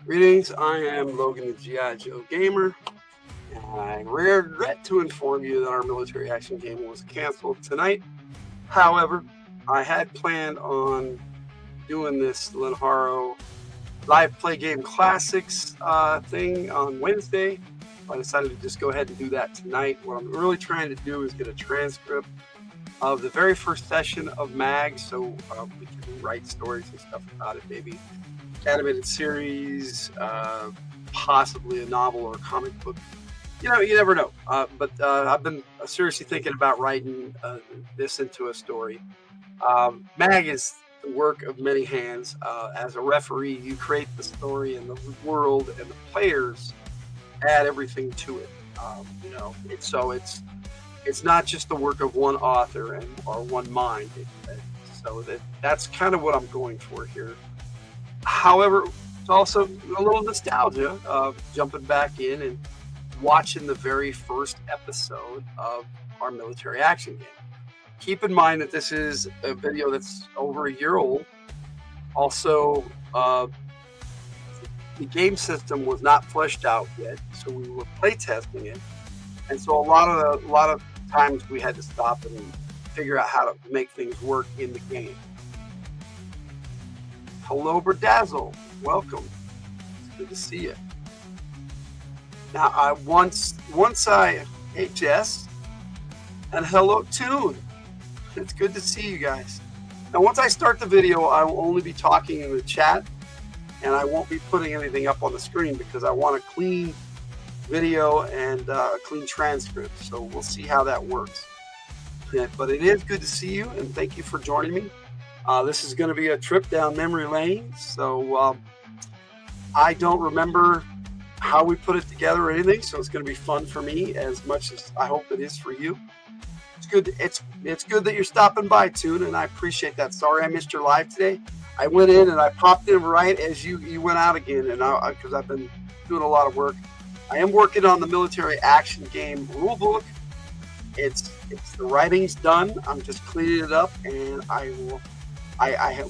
Greetings, I am Logan the G.I. Joe Gamer, and I regret to inform you that our military action game was canceled tonight. However, I had planned on doing this Lenharrow Liveplay Game Classics thing on Wednesday. I decided to just go ahead and do that tonight. What I'm really trying to do is get a transcript of the very first session of MAG, so we can write stories and stuff about it, maybe animated series, possibly a novel or a comic book. You know, you never know. But I've been seriously thinking about writing this into a story. MAG is the work of many hands. As a referee, you create the story and the world, and the players add everything to it. It's not just the work of one author or one mind. That's kind of what I'm going for here. However, it's also a little nostalgia of jumping back in and watching the very first episode of our military action game. Keep in mind that this is a video that's over a year old. Also, the game system was not fleshed out yet, so we were playtesting it, and so a lot of times we had to stop and figure out how to make things work in the game. Hello, Berdazzle. Welcome. It's good to see you. Now, hey, Jess, and hello, Toon. It's good to see you guys. Now, once I start the video, I will only be talking in the chat, and I won't be putting anything up on the screen because I want a clean video and a clean transcript. So we'll see how that works. But it is good to see you, and thank you for joining me. This is going to be a trip down memory lane, so I don't remember how we put it together or anything, so it's going to be fun for me as much as I hope it is for you. It's good. It's good that you're stopping by, Toon, and I appreciate that. Sorry I missed your live today. I went in and I popped in right as you went out again, and because I've been doing a lot of work. I am working on the military action game rulebook. It's the writing's done. I'm just cleaning it up, and I'm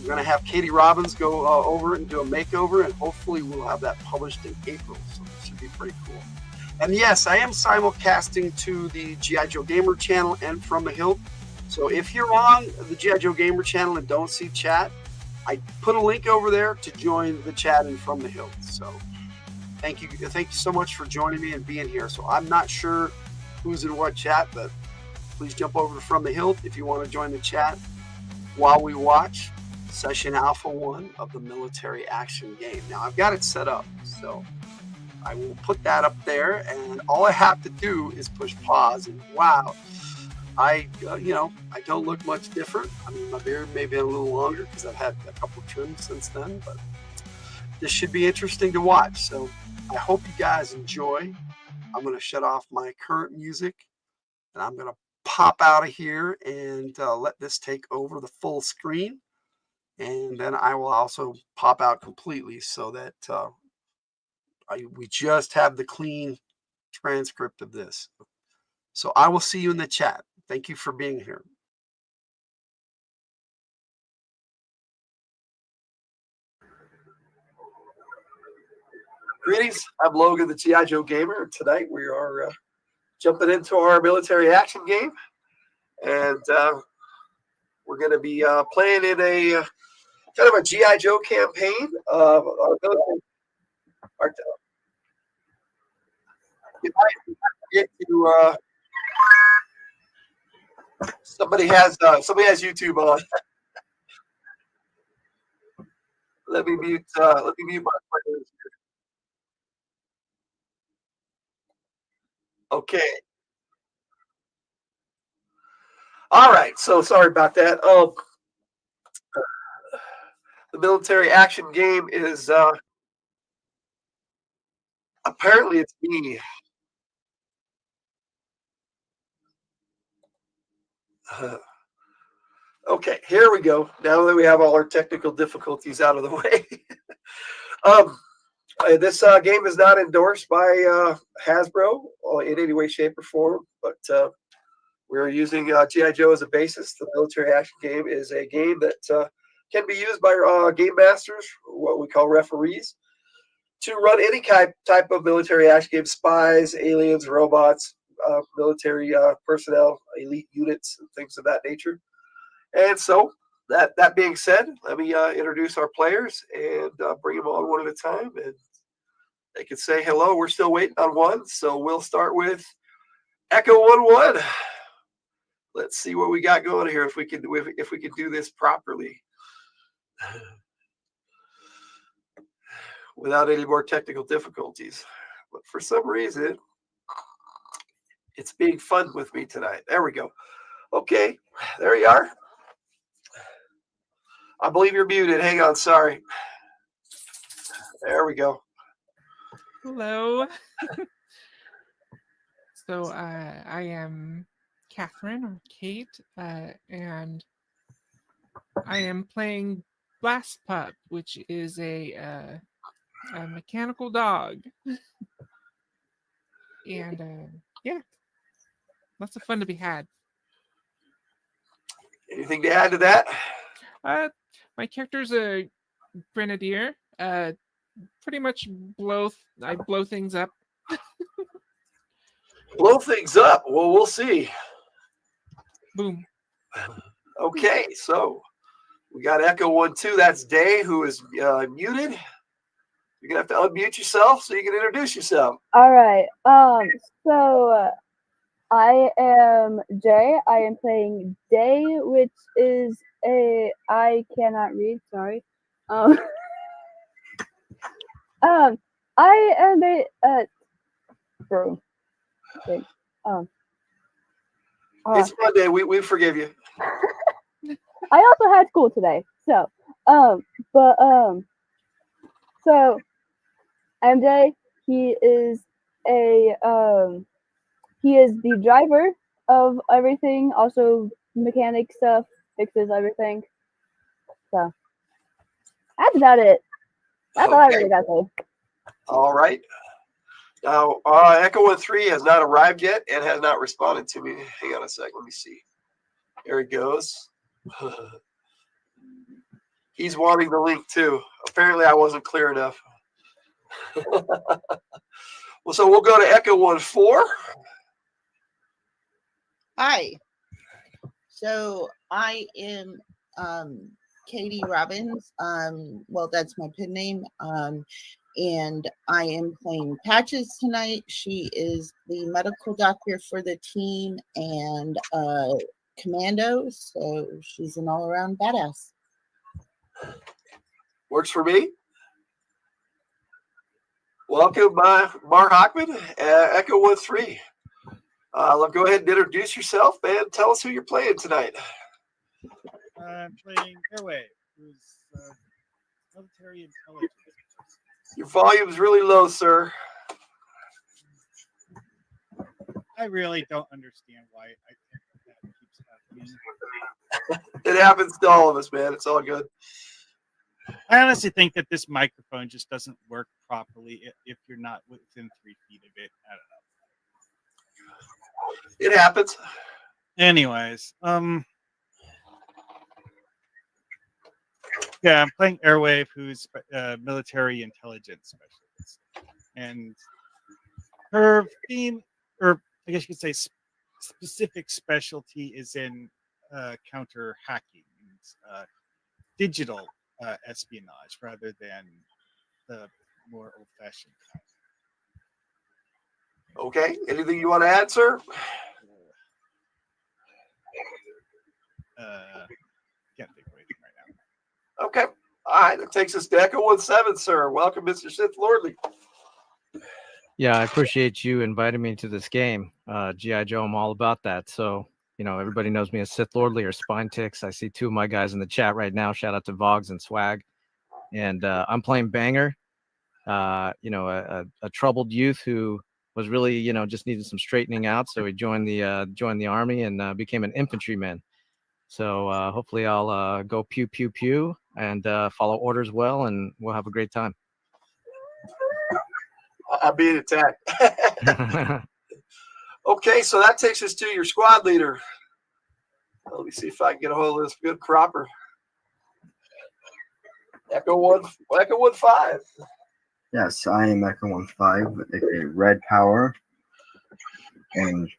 going to have Katie Robbins go over it and do a makeover, and hopefully we'll have that published in April, so it should be pretty cool. And yes, I am simulcasting to the G.I. Joe Gamer channel and From the Hilt. So if you're on the G.I. Joe Gamer channel and don't see chat, I put a link over there to join the chat and From the Hilt. So thank you so much for joining me and being here. So I'm not sure who's in what chat, but please jump over to From the Hilt if you want to join the chat while we watch Session Alpha 1 of the military action game. Now, I've got it set up, so I will put that up there, and all I have to do is push pause, and wow, I don't look much different. I mean, my beard may be a little longer because I've had a couple trims since then, but this should be interesting to watch, so I hope you guys enjoy. I'm going to shut off my current music, and I'm going to pop out of here and let this take over the full screen, and then I will also pop out completely so that we just have the clean transcript of this. So I will see you in the chat. Thank you for being here. Greetings, I'm Logan the G.I. Joe Gamer, and tonight we are jumping into our military action game, and we're going to be playing in a kind of a G.I. Joe campaign. Somebody has YouTube on. Let me mute my players. Okay. All right. So sorry about that. The military action game is apparently it's me. Okay, here we go. Now that we have all our technical difficulties out of the way. This game is not endorsed by Hasbro in any way, shape, or form, but we're using G.I. Joe as a basis. The military action game is a game that can be used by game masters, what we call referees. to run any type of military action game, spies, aliens, robots, military personnel, elite units, and things of that nature. And so, that being said, let me introduce our players and bring them on one at a time, and they can say hello. We're still waiting on one, so we'll start with Echo 1-1. Let's see what we got going here. If we can do this properly, without any more technical difficulties. But for some reason, it's being fun with me tonight. There we go. Okay, there you are. I believe you're muted. Hang on, sorry. There we go. Hello. So I am Catherine or Kate, and I am playing Blast Pup, which is a mechanical dog. And yeah, lots of fun to be had. Anything to add to that? My character's a grenadier. Pretty much I blow things up. Blow things up. Well, we'll see. Boom. Okay, so we got Echo 1-2. That's Day, who is muted. You're gonna have to unmute yourself so you can introduce yourself. All right. So I am Jay. I am playing Day, which is I cannot read. Sorry. I am a bro. Okay. It's Monday. We forgive you. I also had school today, so so MJ, he is the driver of everything, also mechanic stuff, fixes everything. So that's about it. That's all I really got to say. All right. Now, Echo 1-3 has not arrived yet and has not responded to me. Hang on a sec. Let me see. There he goes. He's wanting the link too. Apparently, I wasn't clear enough. Well, so we'll go to Echo 1-4. Hi. So I am Katie Robbins. Well, that's my pin name. And I am playing Patches tonight. She is the medical doctor for the team and commando. So she's an all-around badass. Works for me. Welcome, Mar Hockman, Echo 1-3. Go ahead and introduce yourself and tell us who you're playing tonight. I'm playing Airway, who's military intelligence. Your volume's really low, sir. I really don't understand why I think that keeps happening. It happens to all of us, man. It's all good. I honestly think that this microphone just doesn't work properly if you're not within 3 feet of it. I don't know. It happens. Anyways, yeah, I'm playing Airwave, who's military intelligence specialist, and her theme, or I guess you could say specific specialty, is in counter hacking, digital espionage, rather than the more old-fashioned kind. Okay. Anything you want to add, sir? Can't think of anything right now. Okay. All right. That takes us to Echo 1-7, sir. Welcome, Mr. Sith Lordly. Yeah, I appreciate you inviting me to this game. G.I. Joe, I'm all about that. So, everybody knows me as Sith Lordly or Spine Ticks. I see 2 of my guys in the chat right now. Shout out to Vogs and Swag. And I'm playing Banger, a troubled youth who was really, just needed some straightening out. So he joined the army and became an infantryman. So hopefully I'll go pew, pew, pew and follow orders well, and we'll have a great time. I'm being attacked. Okay, so that takes us to your squad leader. Let me see if I can get a hold of this good cropper. Echo 1-5. Yes, I am Echo15, aka Red Power, and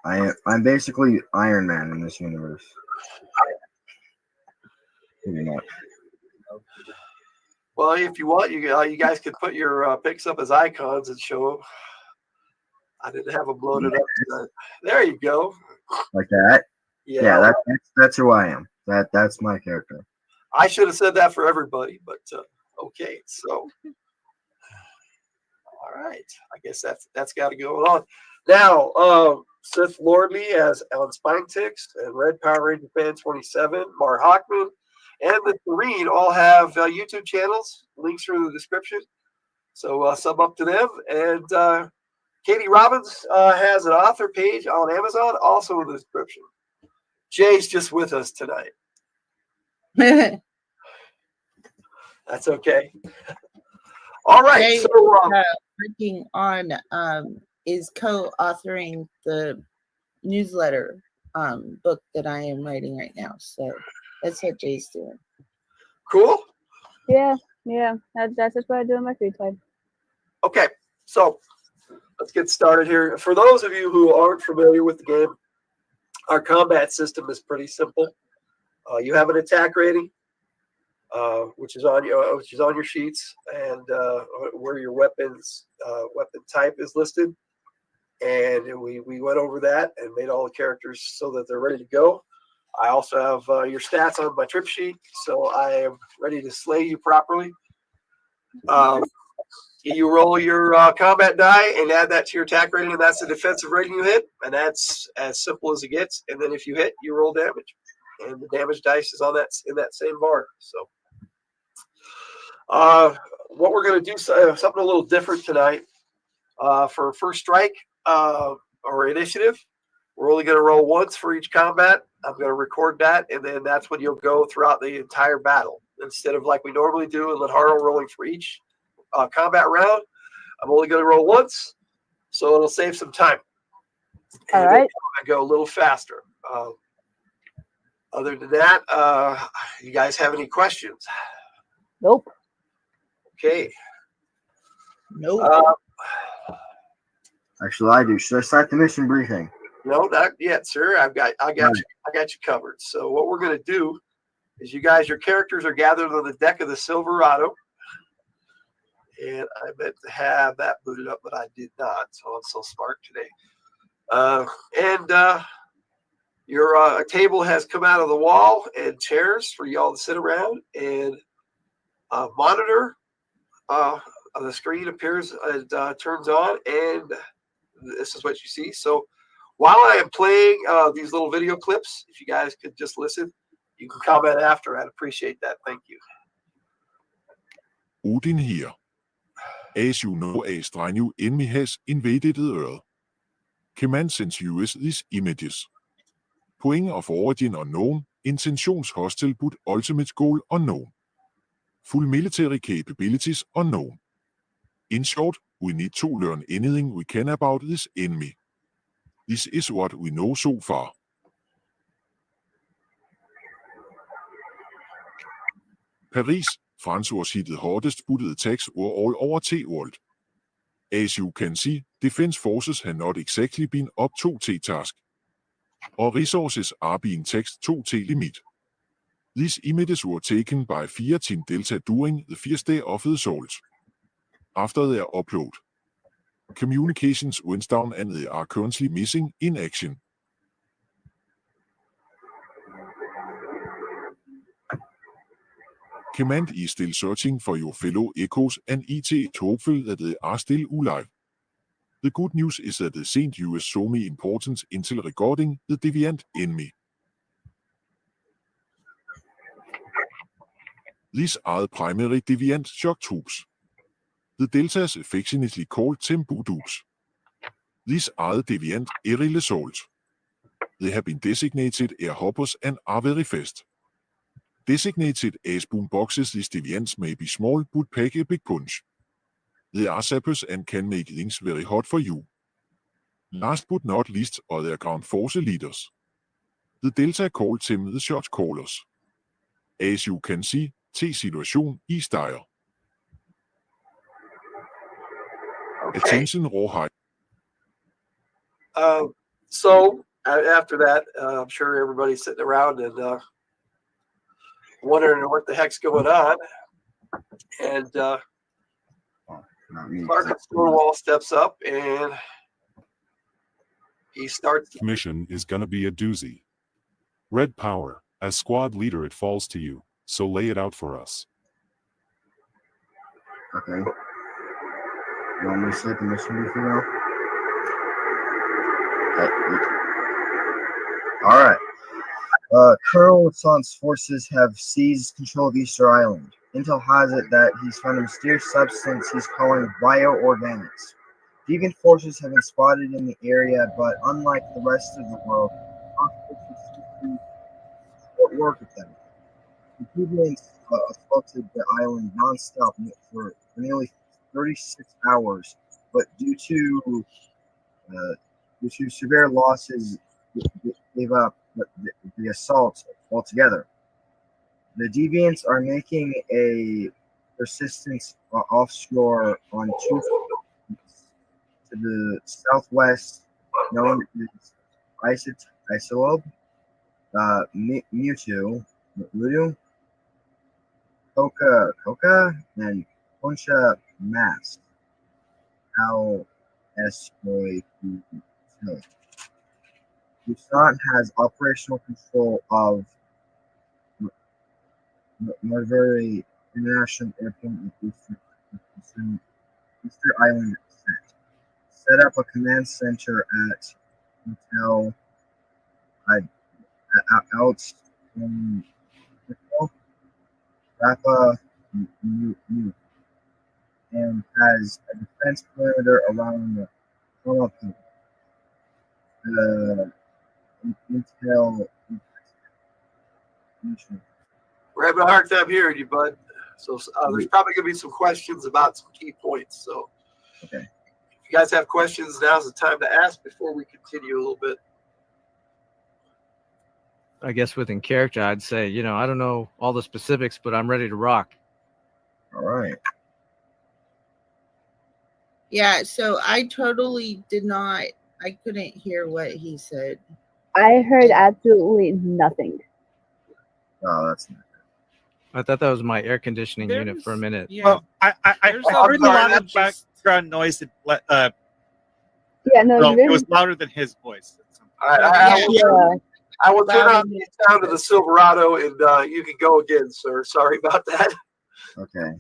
I'm basically Iron Man in this universe. Pretty much. Well, if you want, you guys could put your pics up as icons and show them. I didn't have them loaded up tonight. There you go. Like that? Yeah. That's who I am. That's my character. I should have said that for everybody, but okay. So, all right. I guess that's got to go on. Now, Sith Lordly as Alan Spinetix and Red Power Ranger Fan 27, Mar Hockman, and the Serene all have YouTube channels. Links are in the description. So sub up to them. And Katie Robbins has an author page on Amazon, also in the description. Jay's just with us tonight. That's okay. All right. Jay So working on is co-authoring the newsletter book that I am writing right now. So that's what Jay's doing. Cool. Yeah. That's just what I do in my free time. Okay. So let's get started here. For those of you who aren't familiar with the game, our combat system is pretty simple. You have an attack rating, which is on your sheets, and where your weapon type is listed. And we went over that and made all the characters so that they're ready to go. I also have your stats on my trip sheet, so I am ready to slay you properly. You roll your combat die and add that to your attack rating, and that's the defensive rating you hit, and that's as simple as it gets. And then if you hit, you roll damage, and the damage dice is on that in that same bar. So, what we're going to do something a little different tonight. For first strike or initiative, we're only going to roll once for each combat. I'm going to record that, and then that's when you'll go throughout the entire battle instead of like we normally do in Lenharrow, rolling for each combat round. I'm only going to roll once, so it'll save some time. All right. I go a little faster. Other than that, you guys have any questions? Nope. Okay. Nope. Actually, I do. Should I start the mission briefing? No, not yet, sir. I got you covered. So what we're going to do is your characters are gathered on the deck of the Silverado. And I meant to have that booted up, but I did not. So I'm so smart today. Your table has come out of the wall and chairs for y'all to sit around, and a monitor on the screen appears and turns on, and this is what you see. So while I am playing these little video clips, if you guys could just listen, you can comment after. I'd appreciate that. Thank you. Odin here. As you know, a strange enemy has invaded the Earth. Command censures these images. Point of origin unknown, intentions hostile but ultimate goal unknown. Full military capabilities unknown. In short, we need to learn anything we can about this enemy. This is what we know so far. Paris, France was hit the hardest booted attacks were all over T-World. As you can see, defense forces have not exactly been up to T-task. Our resources are being taxed to T-limit. These images were taken by FIA Team Delta during the first day of the assault. After their upload, communications went down and they are currently missing in action. Command is still searching for your fellow Echoes, and it is hopeful that they are still alive. The good news is that the St. US saw me important intel regarding the deviant enemy. These are the primary deviant shock troops. The Deltas affectionately called them Boodoos. These are the deviant aerial assault. They have been designated air hoppers and are very fast. Designated as boomboxes, these deviants may be small but pack a big punch. They are sappers and can make things very hot for you. Last but not least are their ground force leaders. The Delta called them the shot callers. As you can see, T-situation is dire. Okay. Attention rawhide. So after that, I'm sure everybody's sitting around and wondering what the heck's going on. And Marcus Stonewall steps up and he starts. Mission is gonna be a doozy. Red Power, as squad leader, it falls to you, so lay it out for us. Okay. You want me to say the mission before now? Alright. Colonel Lassant's forces have seized control of Easter Island. Intel has it that he's found a mysterious substance he's calling bioorganics. Deviant forces have been spotted in the area, but unlike the rest of the world, what work with them? The Deviants assaulted the island non-stop for nearly 36 hours, but due to severe losses, gave up the assault altogether. The Deviants are making a persistence offshore on two to the southwest, known as Isolab, Mutu, Coca, and Concha Mass. How Busan has operational control of Marbury International Airport with Easter Island set up a command center at Hotel out in Rapa and has a defense perimeter around the Philippines. Intel. We're having a hard time hearing you, bud. So there's probably going to be some questions about some key points. So okay. If you guys have questions, now's the time to ask before we continue a little bit. I guess within character, I'd say, I don't know all the specifics, but I'm ready to rock. All right. Yeah, so I totally I couldn't hear what he said. I heard absolutely nothing. Oh, that's not. I thought that was my air conditioning unit for a minute. Yeah. Well, I heard a lot of background noise. Yeah, no, it was louder than his voice. I will turn on the sound of the Silverado, and you can go again, sir. Sorry about that. Okay.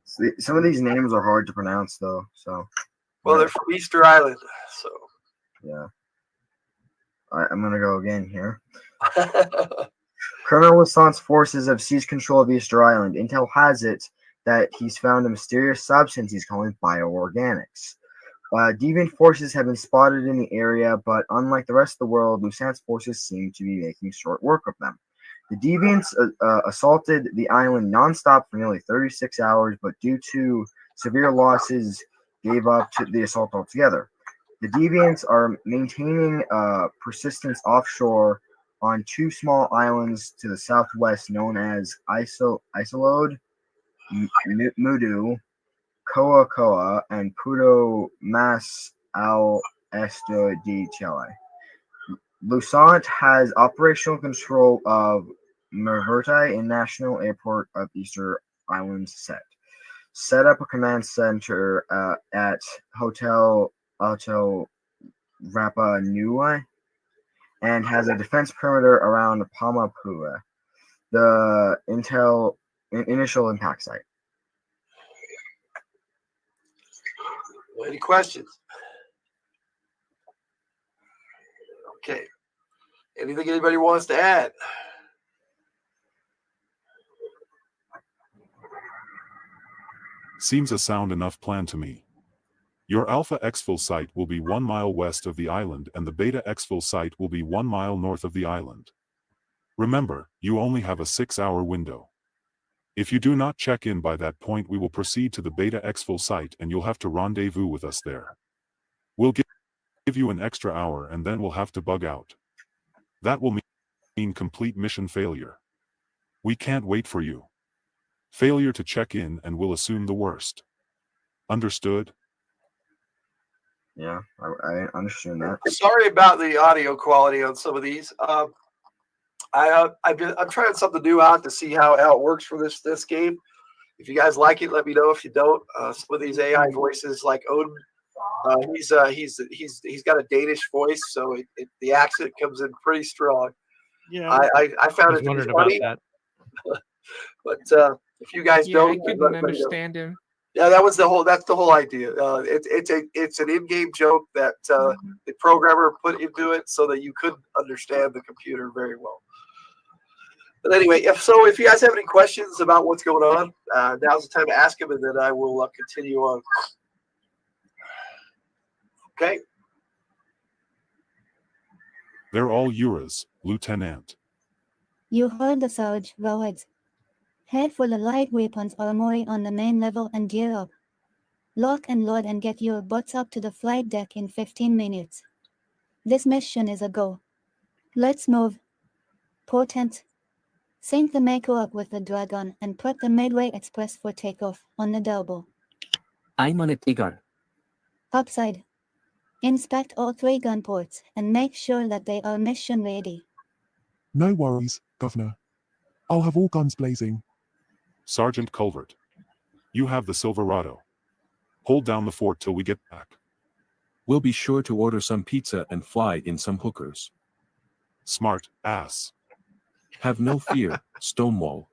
See, some of these names are hard to pronounce, though. So. Well, they're from Easter Island, so. Yeah. All right, I'm gonna go again here. Colonel Lassant's forces have seized control of Easter Island. Intel has it that he's found a mysterious substance he's calling bioorganics. Deviant forces have been spotted in the area, but unlike the rest of the world, Lassant's forces seem to be making short work of them. The Deviants assaulted the island nonstop for nearly 36 hours, but due to severe losses, gave up to the assault altogether. The Deviants are maintaining persistence offshore on two small islands to the southwest known as Isolode, Mudu, Koa, and Puto Mas al Este de Chile. Lassant has operational control of Merverti International Airport of Easter Island set up a command center at Hotel Rapa Nui, and has a defense perimeter around Pamapua, the initial impact site. Any questions? Okay. Anything anybody wants to add? Seems a sound enough plan to me. Your Alpha Exfil site will be 1 mile west of the island and the Beta Exfil site will be 1 mile north of the island. Remember, you only have a 6-hour window. If you do not check in by that point, we will proceed to the Beta Exfil site and you'll have to rendezvous with us there. We'll give you an extra hour and then we'll have to bug out. That will mean complete mission failure. We can't wait for you. Failure to check in and we'll assume the worst. Understood. Yeah, I understand that. Sorry about the audio quality on some of these. I'm trying something new out to see how it works for this game. If you guys like it, let me know. If you don't, some of these AI voices like Odin, he's got a Danish voice, so the accent comes in pretty strong. Yeah. I found it to be funny, about that. but if you guys Yeah, I don't, couldn't let me know. understand him. Yeah, that's the whole idea. It's an in-game joke that the programmer put into it so that you couldn't understand the computer very well. But anyway, if you guys have any questions about what's going on, now's the time to ask them, and then I will continue on. Okay. They're all yours, Lieutenant. You heard the surge, Rowards. Head for the light weapons armory on the main level and gear up. Lock and load and get your butts up to the flight deck in 15 minutes. This mission is a go. Let's move. Portent. Sync the Mako up with the Dragon and prep the Midway Express for takeoff on the double. I'm on it, Egon. Upside. Inspect all 3 gun ports and make sure that they are mission ready. No worries, Governor. I'll have all guns blazing. Sergeant Culvert. You have the Silverado. Hold down the fort till we get back. We'll be sure to order some pizza and fly in some hookers. Smart ass. Have no fear, Stonewall.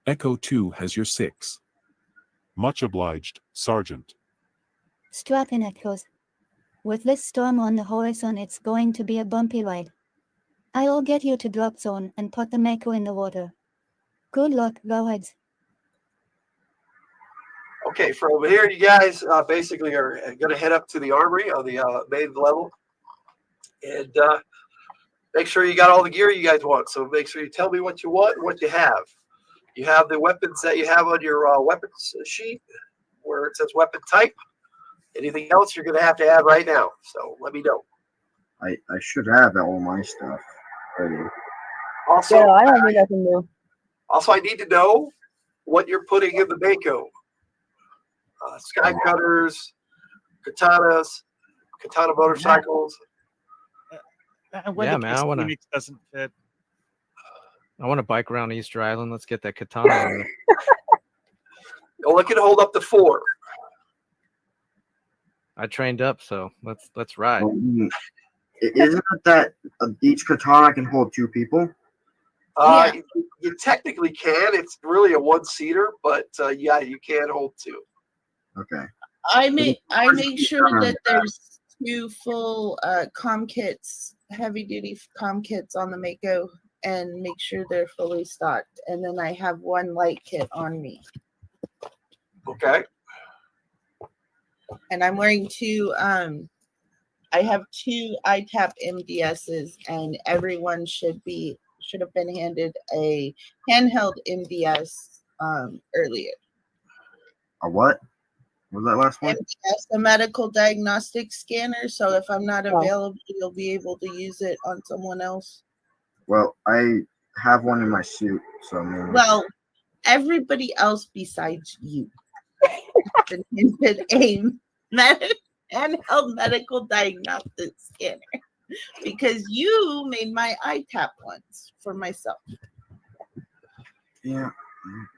Echo 2 has your 6. Much obliged, Sergeant. Strap in, Echoes. With this storm on the horizon, it's going to be a bumpy ride. I'll get you to drop zone and put the Mako in the water. Good luck, Rowards. Okay, from here, you guys basically are going to head up to the armory on the main level, and make sure you got all the gear you guys want. So make sure you tell me what you want and what you have. You have the weapons that you have on your weapons sheet where it says weapon type. Anything else you're going to have to add right now. So let me know. I should have all my stuff ready. Also, Yeah, I don't need nothing new. Also, I need to know what you're putting in the Mako. Sky cutters, katanas, katana motorcycles. Yeah, man, I wanna- Phoenix doesn't fit. I want to bike around Easter Island. Let's get that katana. On there. Only can hold up to 4. I trained up, so let's ride. Isn't it that each katana can hold 2 people? You technically can. It's really a 1-seater, but yeah, you can hold 2. Okay. I make sure that there's 2 full comm kits, heavy duty comm kits on the Mako, and make sure they're fully stocked. And then I have 1 light kit on me. Okay. And I'm wearing 2. I have 2 ITAP MDSs, and everyone should have been handed a handheld MDS earlier. A what? What was that last one? MDS, a medical diagnostic scanner. So if I'm not available, you'll be able to use it on someone else. Well, I have one in my suit, so I mean. Well, everybody else besides you been handed a handheld medical diagnostic scanner because you made my ITAP ones for myself. Yeah.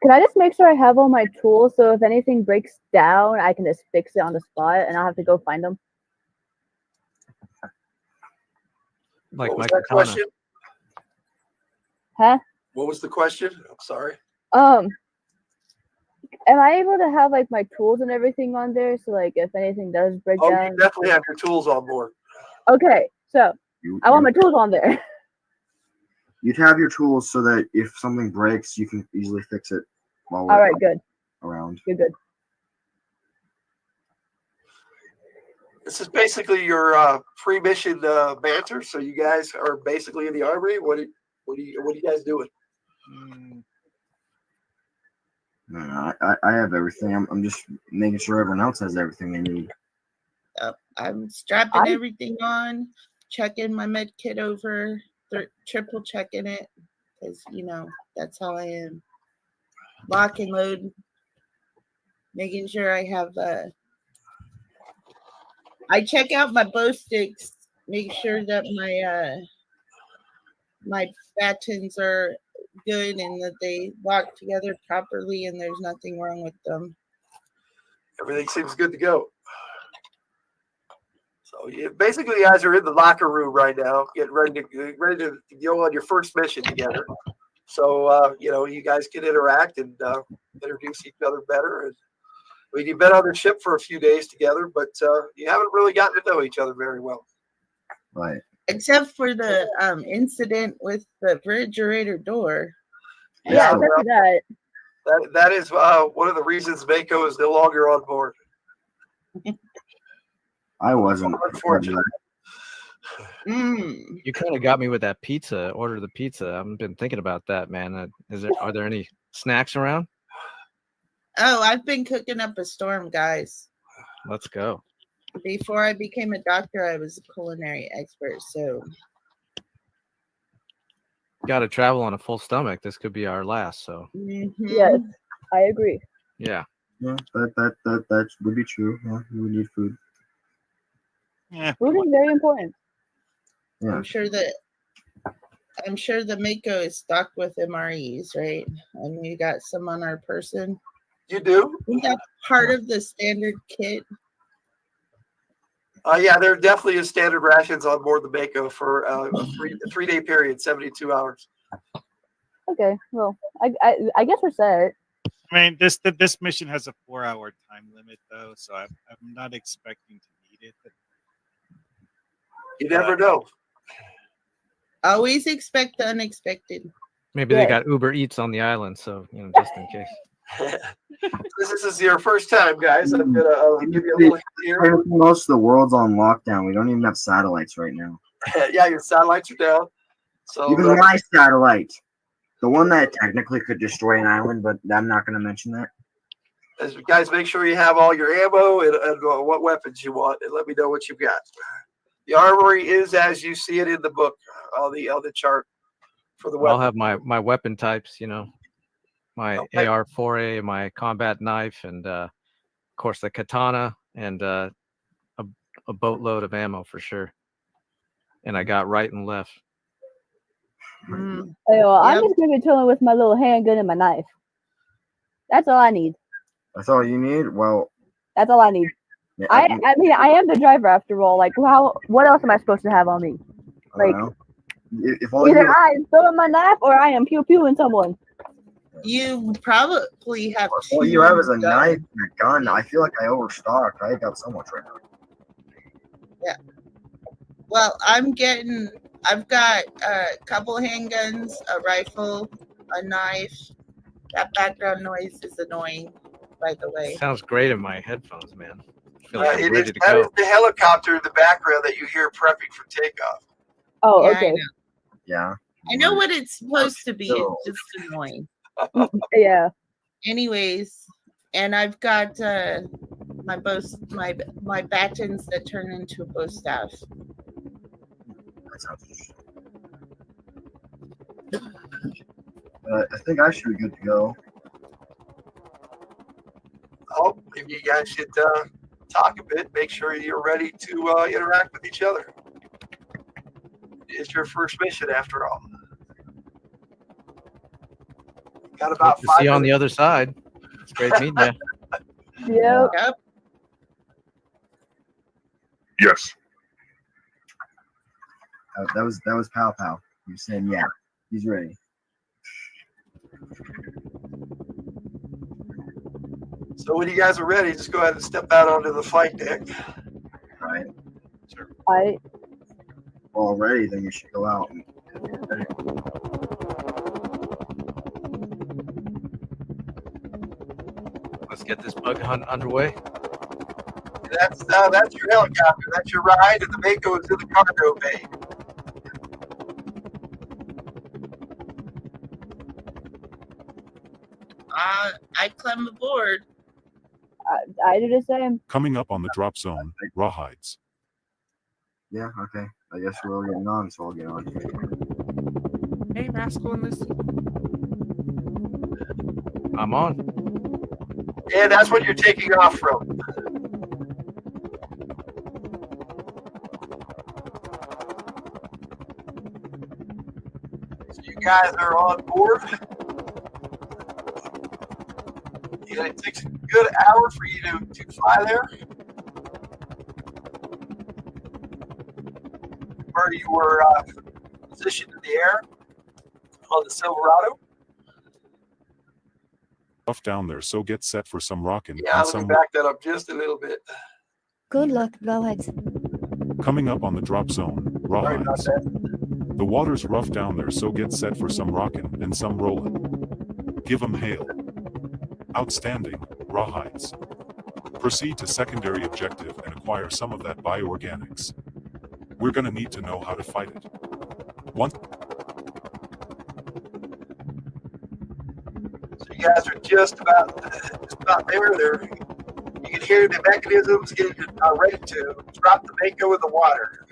Can I just make sure I have all my tools so if anything breaks down, I can just fix it on the spot and I'll have to go find them? Like What was my that katana. question? Huh? What was the question? I'm sorry. Am I able to have like my tools and everything on there so like if anything does break Oh, down? you definitely have your tools on board. Okay, so I want my tools on there. You'd have your tools so that if something breaks, you can easily fix it while we're All right, good. around. Good. This is basically your pre-mission banter. So you guys are basically in the armory. What are you guys doing? No, I have everything. I'm just making sure everyone else has everything they need. I'm strapping everything on, checking my med kit over, triple checking it, because that's how I am. Lock and load. making sure I have I check out my bow sticks, make sure that my battens are good and that they lock together properly and there's nothing wrong with them. Everything seems good to go. So basically, you guys are in the locker room right now, getting ready to go on your first mission together. So you guys can interact and introduce each other better. And you've been on the ship for a few days together, but you haven't really gotten to know each other very well. Right. Except for the incident with the refrigerator door. Yeah, except for that. That is one of the reasons Mako is no longer on board. I wasn't. Unfortunately. You kind of got me with that pizza. Order the pizza. I haven't been thinking about that, man. Are there any snacks around? Oh, I've been cooking up a storm, guys. Let's go. Before I became a doctor, I was a culinary expert. So, Got to travel on a full stomach. This could be our last. So. Yes, I agree. Yeah. Yeah, that would be true. Yeah, we need food. Yeah. Food is very important. Yeah. I'm sure the Mako is stocked with MREs, right? And we got some on our person. You do? We got part of the standard kit. Yeah, there definitely is standard rations on board the Mako for a three-day period, 72 hours. Okay, well, I guess we're set. I mean, this mission has a 4-hour time limit, though, so I'm not expecting to need it. You never know. Always expect the unexpected. Maybe they got Uber Eats on the island, so just in case. This is your first time, guys. I'm gonna give you a little here. Most of the world's on lockdown. We don't even have satellites right now. Yeah, your satellites are down. So even my satellite, the one that technically could destroy an island, but I'm not going to mention that. Guys, make sure you have all your ammo and what weapons you want, and let me know what you've got. The armory is as you see it in the book, on the chart for the weapon. I'll have my weapon types, my AR-4A, my combat knife, and of course the katana, and a boatload of ammo for sure. And I got right and left. I'm just gonna be chilling with my little handgun and my knife. That's all I need. That's all you need? Well, that's all I need. Yeah, I mean, I am the driver after all. Like, what else am I supposed to have on me? Like, if all either I am throwing my knife or I am pew-pewing someone. You probably have. All you have is a knife and a gun. I feel like I overstocked. I got so much right now. Yeah. Well, I've got a couple handguns, a rifle, a knife. That background noise is annoying, by the way. Sounds great in my headphones, man. I feel like I'm ready to that go. is the helicopter in the background that you hear prepping for takeoff. Oh, yeah, okay. Yeah. I know what it's supposed to be. It's just annoying. Yeah. Anyways, and I've got my battens that turn into a bow staff. That sounds interesting. I think I should be good to go. Oh, maybe you guys should talk a bit. Make sure you're ready to interact with each other. It's your first mission, after all. Got about Hope to 5 see you on the minutes. other side. It's great meeting you. Yep. Yes. That was Pow Pow. You're saying yeah. He's ready. So when you guys are ready, just go ahead and step out onto the flight deck. All right. I. Well, ready, then we should go out. And get ready. Let's get this bug hunt underway. That's your helicopter. That's your ride, and the Mako is in the cargo bay. I climb aboard. I do the same. Coming up on the drop zone, rawhides. Yeah, okay. I guess we're all getting on, so I'll get on. Hey, Rascal in this. I'm on. Yeah, that's what you're taking off from. So you guys are on board. And it takes a good hour for you to fly there. Where you were positioned in the air on the Silverado. Rough down there, so get set for some rockin' Yeah, and let me some back that up just a little bit. Good luck, Bowheads. coming up on the drop zone. Sorry about Rawhides. that. The water's rough down there, so get set for some rockin' and some rollin'. Give 'em hail. Outstanding, Rawhides. Proceed to secondary objective and acquire some of that bioorganics. We're gonna need to know how to fight it. Once So you guys are just about there. You can hear the mechanisms getting ready to drop the Mako in the water.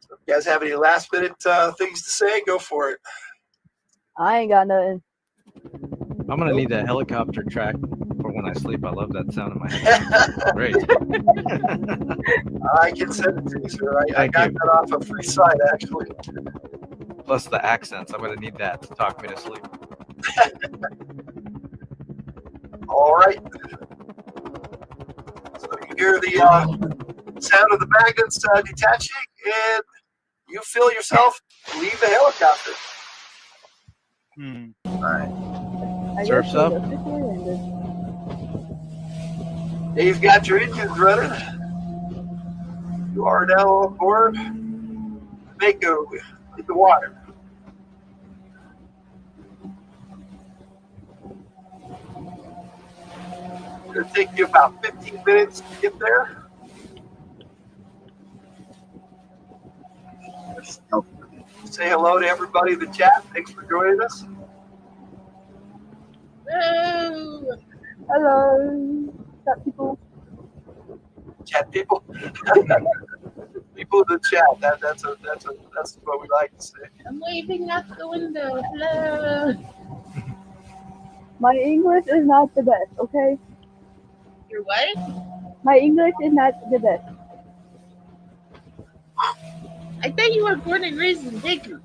So if you guys have any last minute things to say, go for it. I ain't got nothing. I'm gonna need that helicopter track for when I sleep. I love that sound in my head. Great. I can send it to you, sir. I Thank got you. that off a free site, actually. Plus the accents. I'm gonna need that to talk me to sleep. All right. So you hear the sound of the magnets detaching, and you feel yourself leave the helicopter. I Surf's guess up. it's officially ended. You've got your engines running. You are now on board. Mako in the water. It'll take you about 15 minutes to get there. Say hello to everybody in the chat. Thanks for joining us. Hello, chat people. Chat people. People in the chat. That's what we like to say. I'm waving out the window. Hello. My English is not the best, okay? Your what? My English is not the best. I thought you were born and raised in Dickens.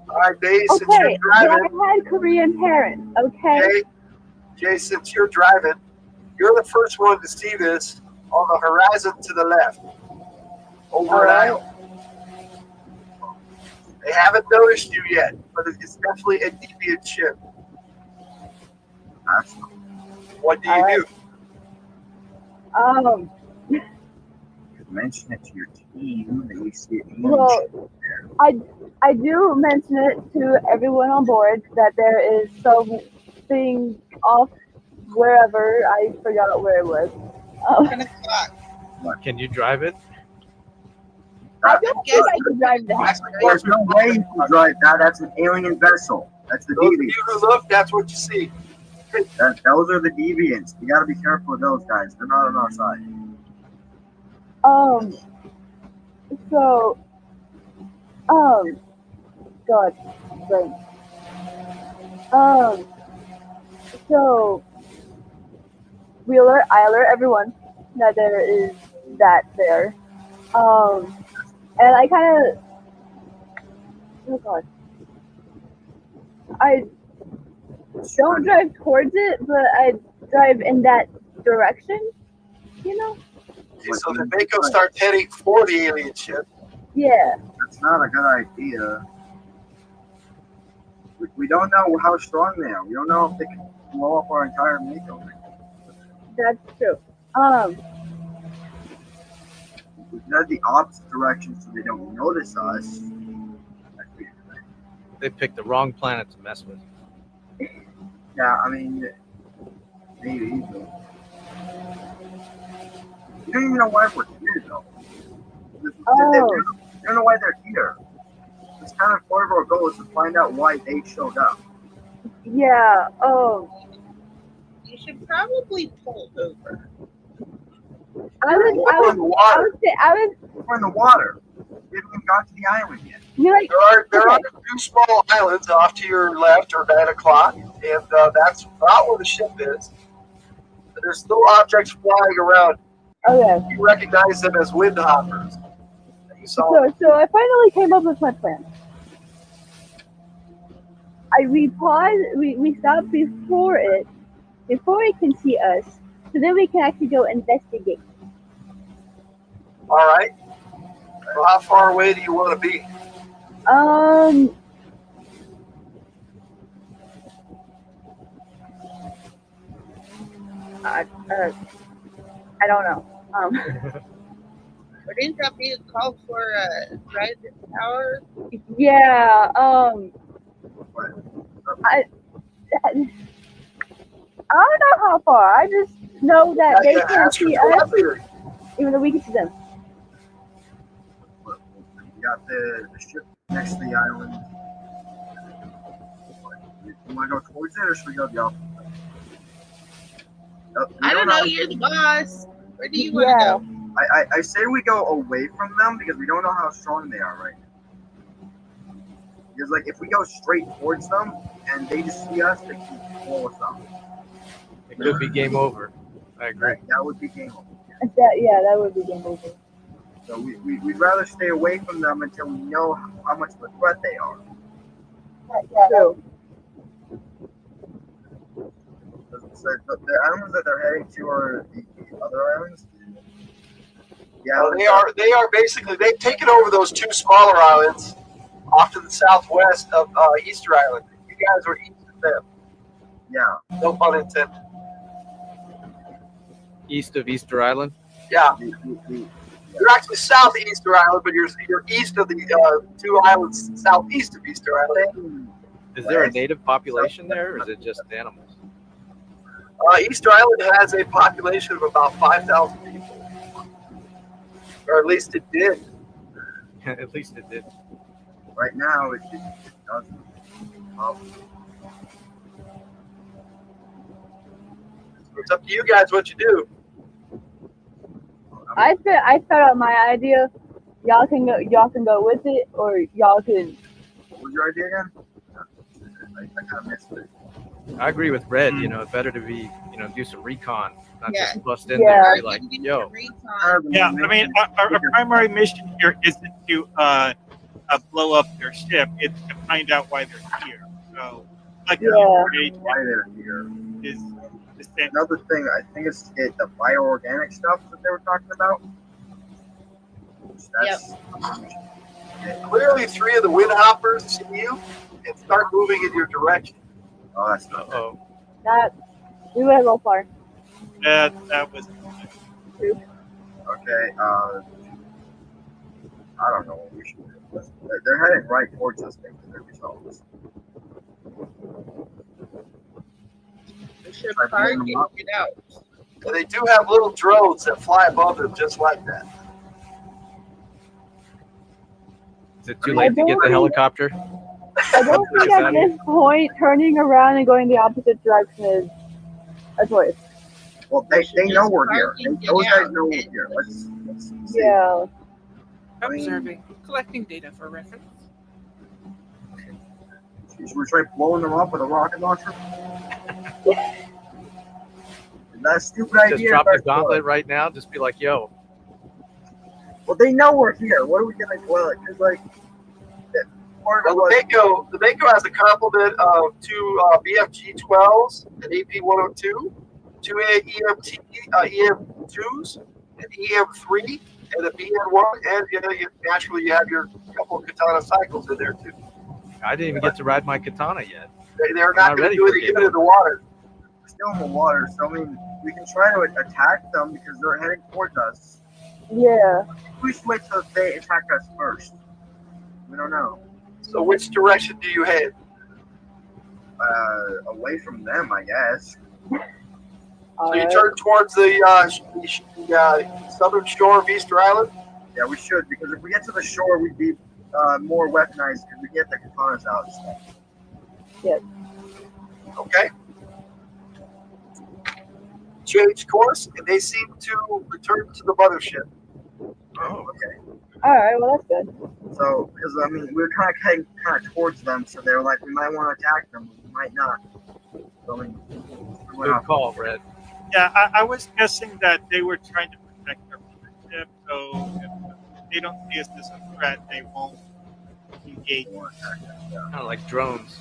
All right, Dave, since Okay, you're but driving. I had Korean parents, okay? Jay, since you're driving, you're the first one to see this on the horizon to the left. Over an island. They haven't noticed you yet, but it's definitely a deviant ship. What do you do? Mention it to your team that you see it. Well, I do mention it to everyone on board that there is something off wherever. I forgot where it was. 10 o'clock. Can you drive it? I don't think I can drive that. There's no way you can drive that. That's an alien vessel. That's the Those of deviants. you who look, that's what you see. Those are the deviants. You gotta be careful of those guys. They're not on our side. So, God, brain. So, we alert everyone that there is that there. And I kind of, oh God, I don't drive towards it, but I drive in that direction, you know? Okay, so the Mako starts heading for the alien ship. Yeah. That's not a good idea. We don't know how strong they are. We don't know if they can blow up our entire Mako. That's true. We can head the opposite direction so they don't notice us. They picked the wrong planet to mess with. Yeah, I mean, maybe. You don't even know why we're here, though. You don't know why they're here. It's kind of part of our goal is to find out why they showed up. Yeah. You should probably pull over. We're in the water. We haven't even got to the island yet. There are two small islands off to your left or 9 o'clock, and that's about where the ship is. There's still objects flying around. Okay. You recognize them as wind hoppers. You saw So I finally came up with my plan. We stop before it can see us, so then we can actually go investigate. All right. Well, how far away do you want to be? I don't know. Wouldn't that be a call for a red tower? Yeah. I don't know how far. I just know that they can't see us, even though we can see them. We got the ship next to the island. You want to go towards it, or should we go the opposite way? I don't know. You're the boss. Where do you want to go? I say we go away from them because we don't know how strong they are right now. Because like if we go straight towards them and they just see us, they can blow us up. It could be game over. I agree. That would be game over. That would be game over. So we'd rather stay away from them until we know how much of a threat they are. True. So the islands that they're heading to are the other islands. Yeah, They are basically, they've taken over those two smaller islands off to the southwest of Easter Island. You guys were east of them. Yeah. No pun intended. East of Easter Island? Yeah. You're actually south of Easter Island, but you're east of the two islands southeast of Easter Island. Is there a native population there, or is it just animals? Easter Island has a population of about 5,000 people. Or at least it did. At least it did. Right now, it doesn't. It's up to you guys what you do. I start out my idea. Y'all can go with it, or y'all can. What was your idea again? I kind of missed it. I agree with Red. You know, better to be, do some recon, not Yeah. just bust in there and be like, yo. Yeah, I mean, our primary mission here isn't to blow up their ship. It's to find out why they're here. So, like, Why they're here is the same. Another thing, I think it's the bioorganic stuff that they were talking about. Clearly, three of the wind hoppers see you and start moving in your direction. Oh, that's not That we went a little far. That was. Okay, I don't know what we should do. They're heading right towards us, thanks to their results. We should park and get out. And they do have little drones that fly above them just like that. Is it too late to get the helicopter? I don't think at this point turning around and going the opposite direction is a choice. Well, they know we're here. Those guys know we're here. Let's see. Yeah. Observing, collecting data for reference. Should we try blowing them up with a rocket launcher? That's a stupid idea. Just drop the gauntlet right now. Just be like, yo. Well, they know we're here. What are we gonna do? Because the Mako has a complement of two BFG-12s, an AP-102, two EM2s, an EM3, and a BN1, and naturally you have your couple of katana cycles in there too. I didn't even get to ride my katana yet. They're not going to do it even in the water. Still in the water, so I mean, we can try to attack them because they're heading towards us. Yeah. We should wait till they attack us first. We don't know. So which direction do you head? Away from them, I guess. So you turn towards the southern shore of Easter Island? Yeah, we should, because if we get to the shore, we'd be more weaponized because we get the katanas out and stuff. Yes. Okay. Change course, and they seem to return to the mothership. Oh, okay. All right, well that's good. So, because I mean, we were kind of heading towards them, so they were like, we might want to attack them, we might not. Good call, Red. Yeah, I was guessing that they were trying to protect their membership, so if they don't see us as a threat, they won't engage. Kind of like drones.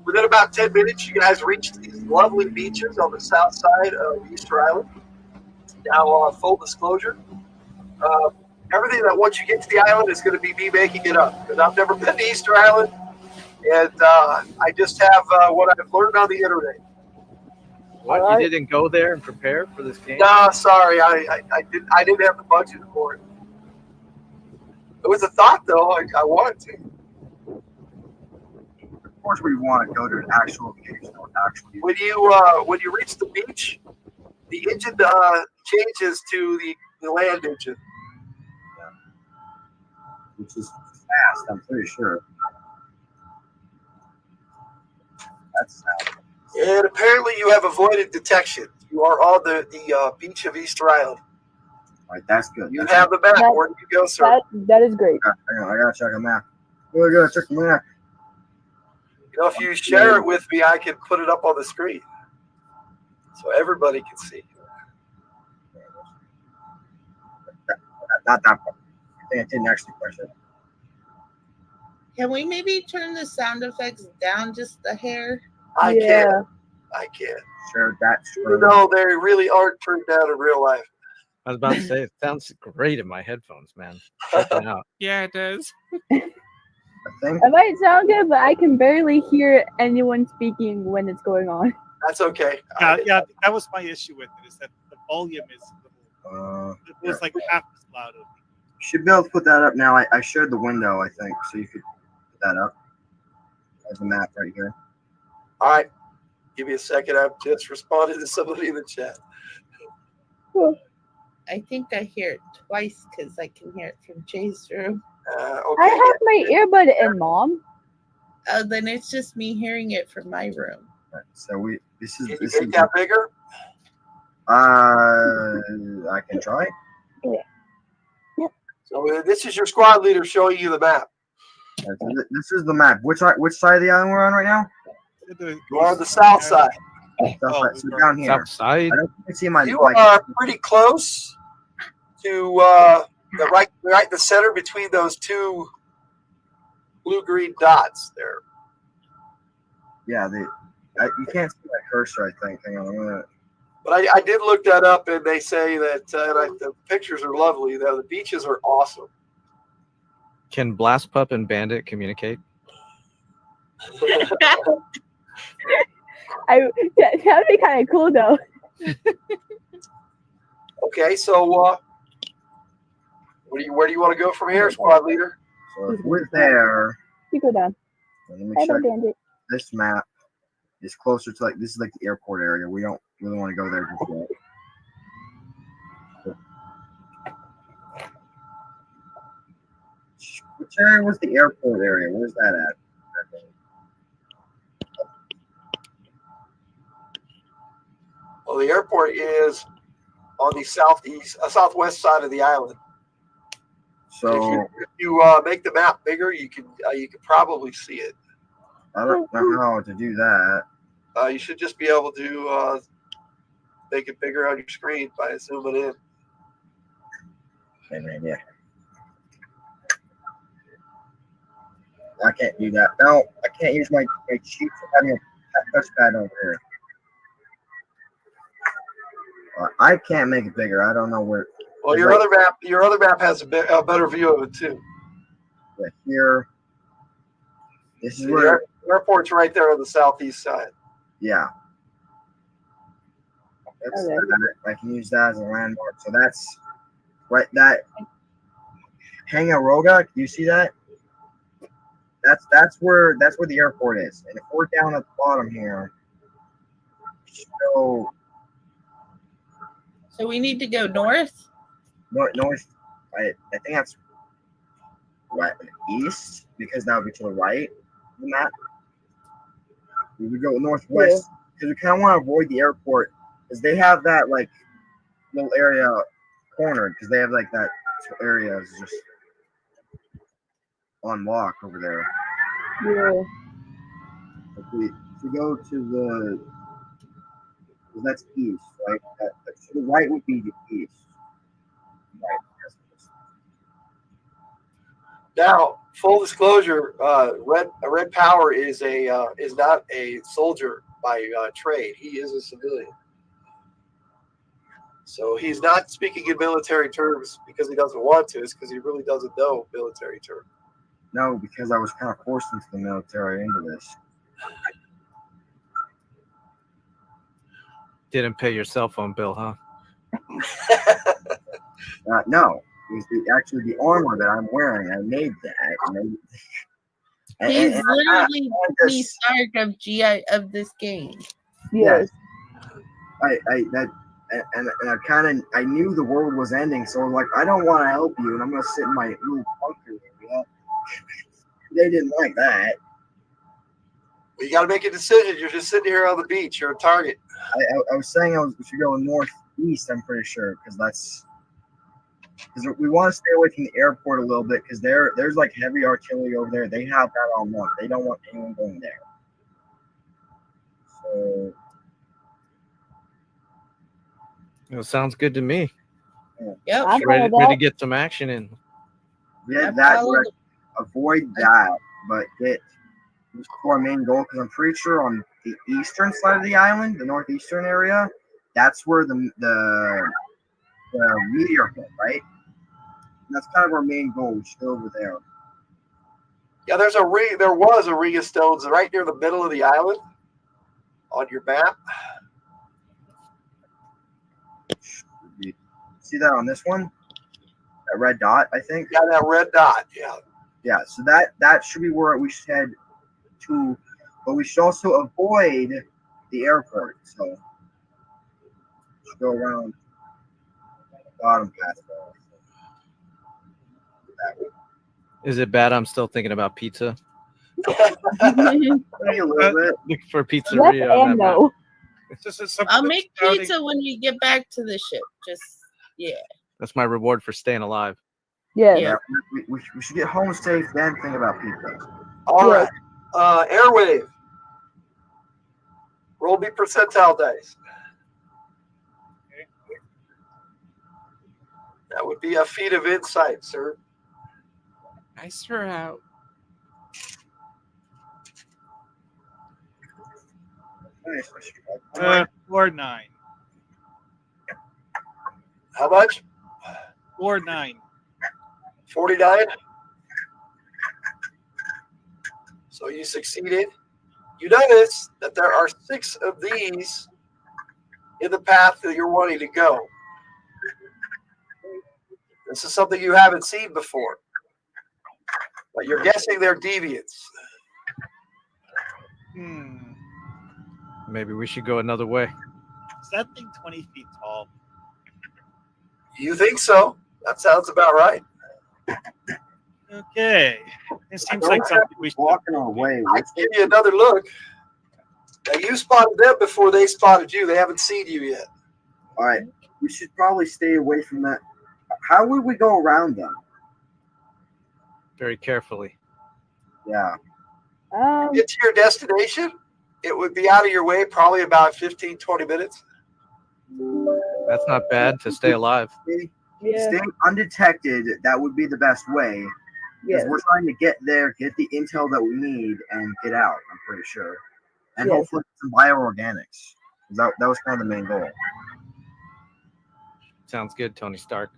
Within about 10 minutes, you guys reached these lovely beaches on the south side of Easter Island. Now, full disclosure, everything that once you get to the island is going to be me making it up, because I've never been to Easter Island, and I just have what I've learned on the internet. What? You didn't go there and prepare for this game? No, sorry, I didn't have the budget for it. It was a thought, though. I wanted to. Of course, we want to go to an actual location. When you reach the beach, the engine changes to the land engine. Which is fast, I'm pretty sure. That's And apparently you have avoided detection. You are on the beach of Easter Island. all right. That's good. You have the map. Where do you go, sir? That is great. I gotta check the map. We're gonna check the map. You know, if you share it with me, I can put it up on the screen so everybody can see. Not that part. I think I didn't actually push it. Can we maybe turn the sound effects down just a hair? I can't. Sure, that's true. No, they really aren't turned down in real life. I was about to say, it sounds great in my headphones, man. Check that out. Yeah, it does. It might sound good, but I can barely hear anyone speaking when it's going on. That's okay. Yeah, that was my issue with it, is that the volume is it was like half as loud. You should be able to put that up now. I shared the window, I think, so you could put that up. There's the map right here. All right. Give me a second. I've just responded to somebody in the chat. I think I hear it twice because I can hear it from Jay's room. I have my earbud in, Mom. Oh, then it's just me hearing it from my room. Right, so this is Make that bigger? I can try. Yeah. So this is your squad leader showing you the map. Right, so this is the map. Which side of the island we're on right now? You're on the south side. South side. So down here. South side. I don't think I see my. You are pretty close to the right in the center between those two blue-green dots there. Yeah, you can't see my cursor, I think. Hang on a minute. But I did look that up, and they say that the pictures are lovely. The beaches are awesome. Can Blast Pup and Bandit communicate? That'd be kind of cool, though. Okay, so where do you want to go from here, squad leader? So if we're there, You go down. let me I check. don't Bandit. This map is closer to this is like the airport area. We don't really want to go there just yet. Which area was the airport area? Where's that at? Well, the airport is on the southwest side of the island. So if you make the map bigger, you can probably see it. I don't know how to do that. You should just be able to make it bigger on your screen by zooming in. Yeah. I can't do that. No, I can't use my cheat for having a touchpad over here. I can't make it bigger. I don't know where. Well, your other map has a better view of it too. Yeah, here. This is The where. airport's right there on the southeast side. Yeah. Okay. I can use that as a landmark. So that's right. That Hangaroga. Do you see that? That's where the airport is. And if we're down at the bottom here, so we need to go north. North. I think that's right east because that would be to the right. Than that. We would go northwest because we kind of want to avoid the airport because they have that like little area cornered because they have like that area is just on lock over there. Yeah. to go to the, that's east, right? To the right would be the east. Right. Now, full disclosure, Red Power is not a soldier by trade. He is a civilian. So he's not speaking in military terms because he doesn't want to. It's because he really doesn't know military terms. No, because I was kind of forced into the military into this. Didn't pay your cell phone bill, huh? No, it was actually the armor that I'm wearing. I made that. He's literally Tony Stark of GI of this game. Yes. I knew the world was ending, so I was like, I don't want to help you, and I'm gonna sit in my little bunker area. They didn't like that. You got to make a decision. You're just sitting here on the beach. You're a target. I was saying we should go northeast. I'm pretty sure because we want to stay away from the airport a little bit because there's like heavy artillery over there. They have that on lock. They don't want anyone going there. So. Sounds good to me. Yep. Ready to get some action in. Yeah, that avoid that, but get our main goal because I'm pretty sure on the eastern side of the island, the northeastern area, that's where the meteor hit, right? And that's kind of our main goal. We should go over there. Yeah, there was a ring of stones right near the middle of the island on your map. See that on this one? That red dot, I think. Yeah, that red dot. Yeah. Yeah. So that should be where we should head to, but we should also avoid the airport. So we should go around the bottom path. Is it bad I'm still thinking about pizza? A little bit. Look for pizzeria. Yes and no. I'll make pizza when we get back to the ship. Yeah. That's my reward for staying alive. Yes. Yeah. We should get home safe, then think about pizza. All right. Airwave. Roll me percentile dice. That would be a feat of insight, sir. Nice her out. Or 9. How much? Or 9. 49. So you succeeded. You notice that there are 6 of these in the path that you're wanting to go. This is something you haven't seen before. But you're guessing they're deviants. Maybe we should go another way. Is that thing 20 feet tall? You think so? That sounds about right. Okay. It seems like something we should walking our way. I can give you another look. Now you spotted them before they spotted you. They haven't seen you yet. All right. We should probably stay away from that. How would we go around them? Very carefully. Yeah. Get to your destination. It would be out of your way, probably about 15, 20 minutes. That's not bad to stay alive. Stay undetected. That would be the best way. Because we're trying to get there, get the intel that we need, and get out, I'm pretty sure. And hopefully some bioorganics. That was kind of the main goal. Sounds good, Tony Stark.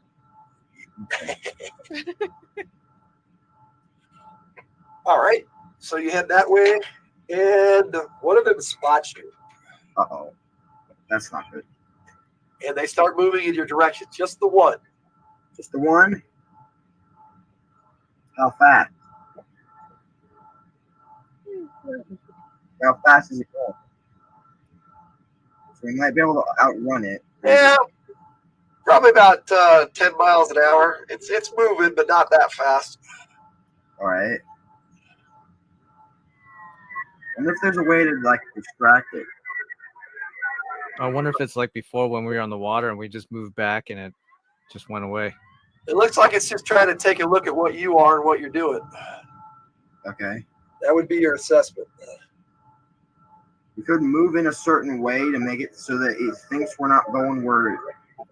All right. So you head that way, and one of them spots you. Uh-oh. That's not good. And they start moving in your direction. Just the one. Just the one? How fast? How fast is it going? So we might be able to outrun it. Yeah. Probably about 10 miles an hour. It's moving, but not that fast. All right. I wonder if there's a way to distract it. I wonder if it's like before when we were on the water and we just moved back and it just went away. It looks like it's just trying to take a look at what you are and what you're doing. Okay. That would be your assessment. We could move in a certain way to make it so that it thinks we're not going where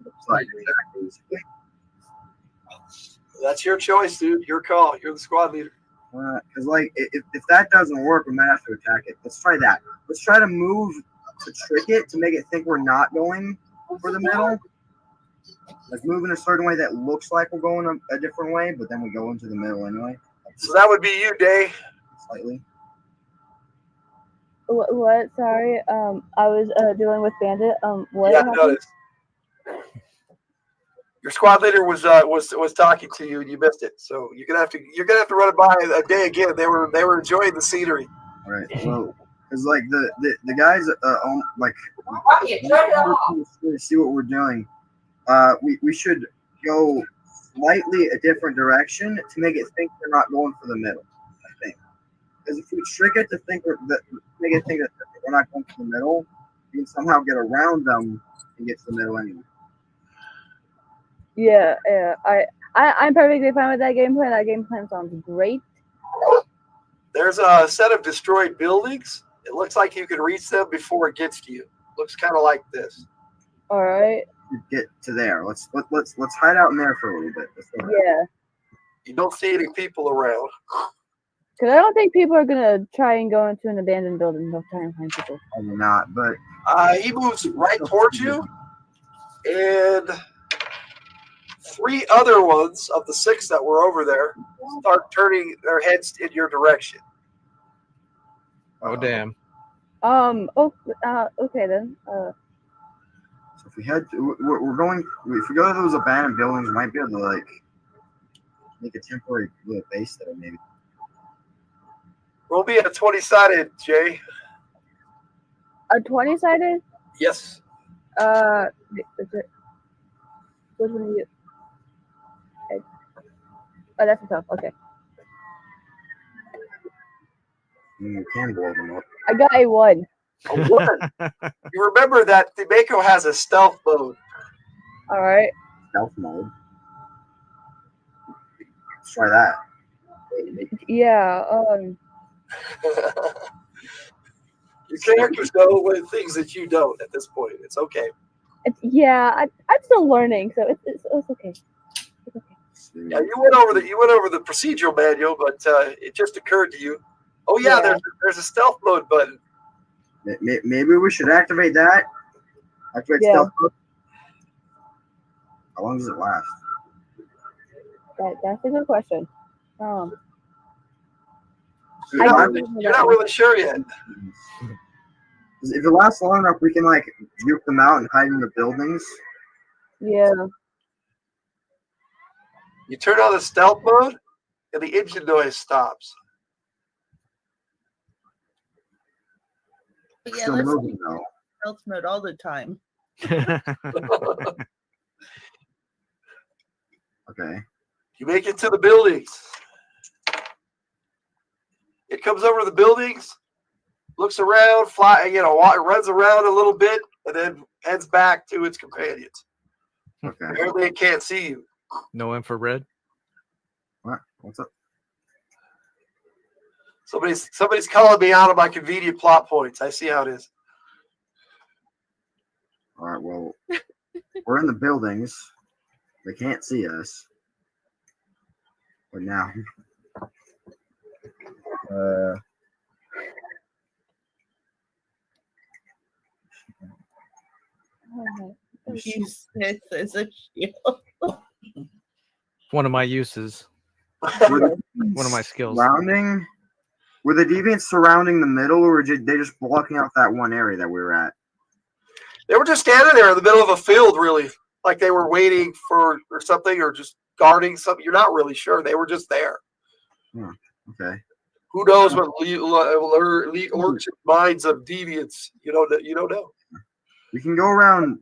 it's like basically. That's your choice, dude. Your call. You're the squad leader. Because like if that doesn't work, we might have to attack it. Let's try that. Let's try to move to trick it to make it think we're not going for the middle. Like move in a certain way that looks like we're going a different way, but then we go into the middle anyway. So that would be you, Day. Slightly. What? Sorry. I was dealing with Bandit. What? Yeah, I happened? noticed. Your squad leader was talking to you and you missed it. So you're gonna have to run it by a Day again. They were enjoying the scenery. All right. Well, because like the guys like to see what we're doing. We should go slightly a different direction to make it think they're not going for the middle. I think because if we trick it to think make it think that we're not going for the middle, we can somehow get around them and get to the middle anyway. Yeah. I'm perfectly fine with that game plan. That game plan sounds great. There's a set of destroyed buildings. It looks like you can reach them before it gets to you. Looks kind of like this. All right. Get to there. Let's hide out in there for a little bit. Yeah. You don't see any people around. Because I don't think people are gonna try and go into an abandoned building. They'll try and find people. Probably not, but he moves right towards you, and 3 other ones of the 6 that were over there start turning their heads in your direction. Oh damn. Okay then. So if we head, we're going. If we go to those abandoned buildings, we might be able to like make a temporary little base there, maybe. Roll me a 20-sided, Jay. A 20-sided? Yes. Is it? Which one are you? Okay. Oh, that's a tough. Okay. You can blow them up. I got a 1. A 1. You remember that the Mako has a stealth mode. All right. Stealth mode. Let's try that. Yeah. Your characters know when things that you don't at this point. It's okay. I'm still learning, so it's okay. It's okay. Yeah, you went over the procedural manual, but it just occurred to you. Oh yeah, there's a stealth mode button. Maybe we should activate that. Activate stealth mode. How long does it last? That's a good question. You're not really sure yet. If it lasts long enough, we can like juke them out and hide in the buildings. Yeah. You turn on the stealth mode, and the engine noise stops. But yeah, let's keep stealth mode all the time. Okay. You make it to the buildings. It comes over to the buildings, looks around, runs around a little bit, and then heads back to its companions. Okay. Apparently, it can't see you. No infrared. What? What's up? Somebody's calling me out of my convenient plot points. I see how it is. All right. Well, we're in the buildings. They can't see us. But now. Use this as a shield. One of my uses. One of my skills. Were the deviants surrounding the middle, or were they just blocking out that one area that we were at? They were just standing there in the middle of a field, really, like they were waiting for or something, or just guarding something. You're not really sure. They were just there. Okay. Who knows what lurks in minds of deviants? You don't know. We can go around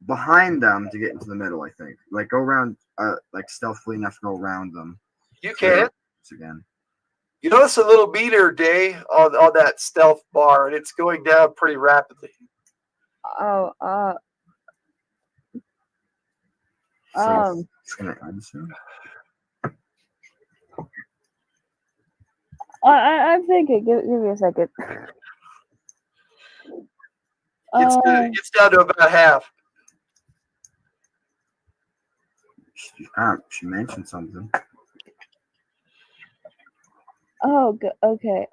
behind them to get into the middle. I think, like go around, like stealthily enough to go around them. You can. Again. You notice a little meter, Day, on that stealth bar, and it's going down pretty rapidly. Oh. It's gonna end soon. I'm thinking. Give me a second. It's down to about half. She mentioned something. Oh, okay.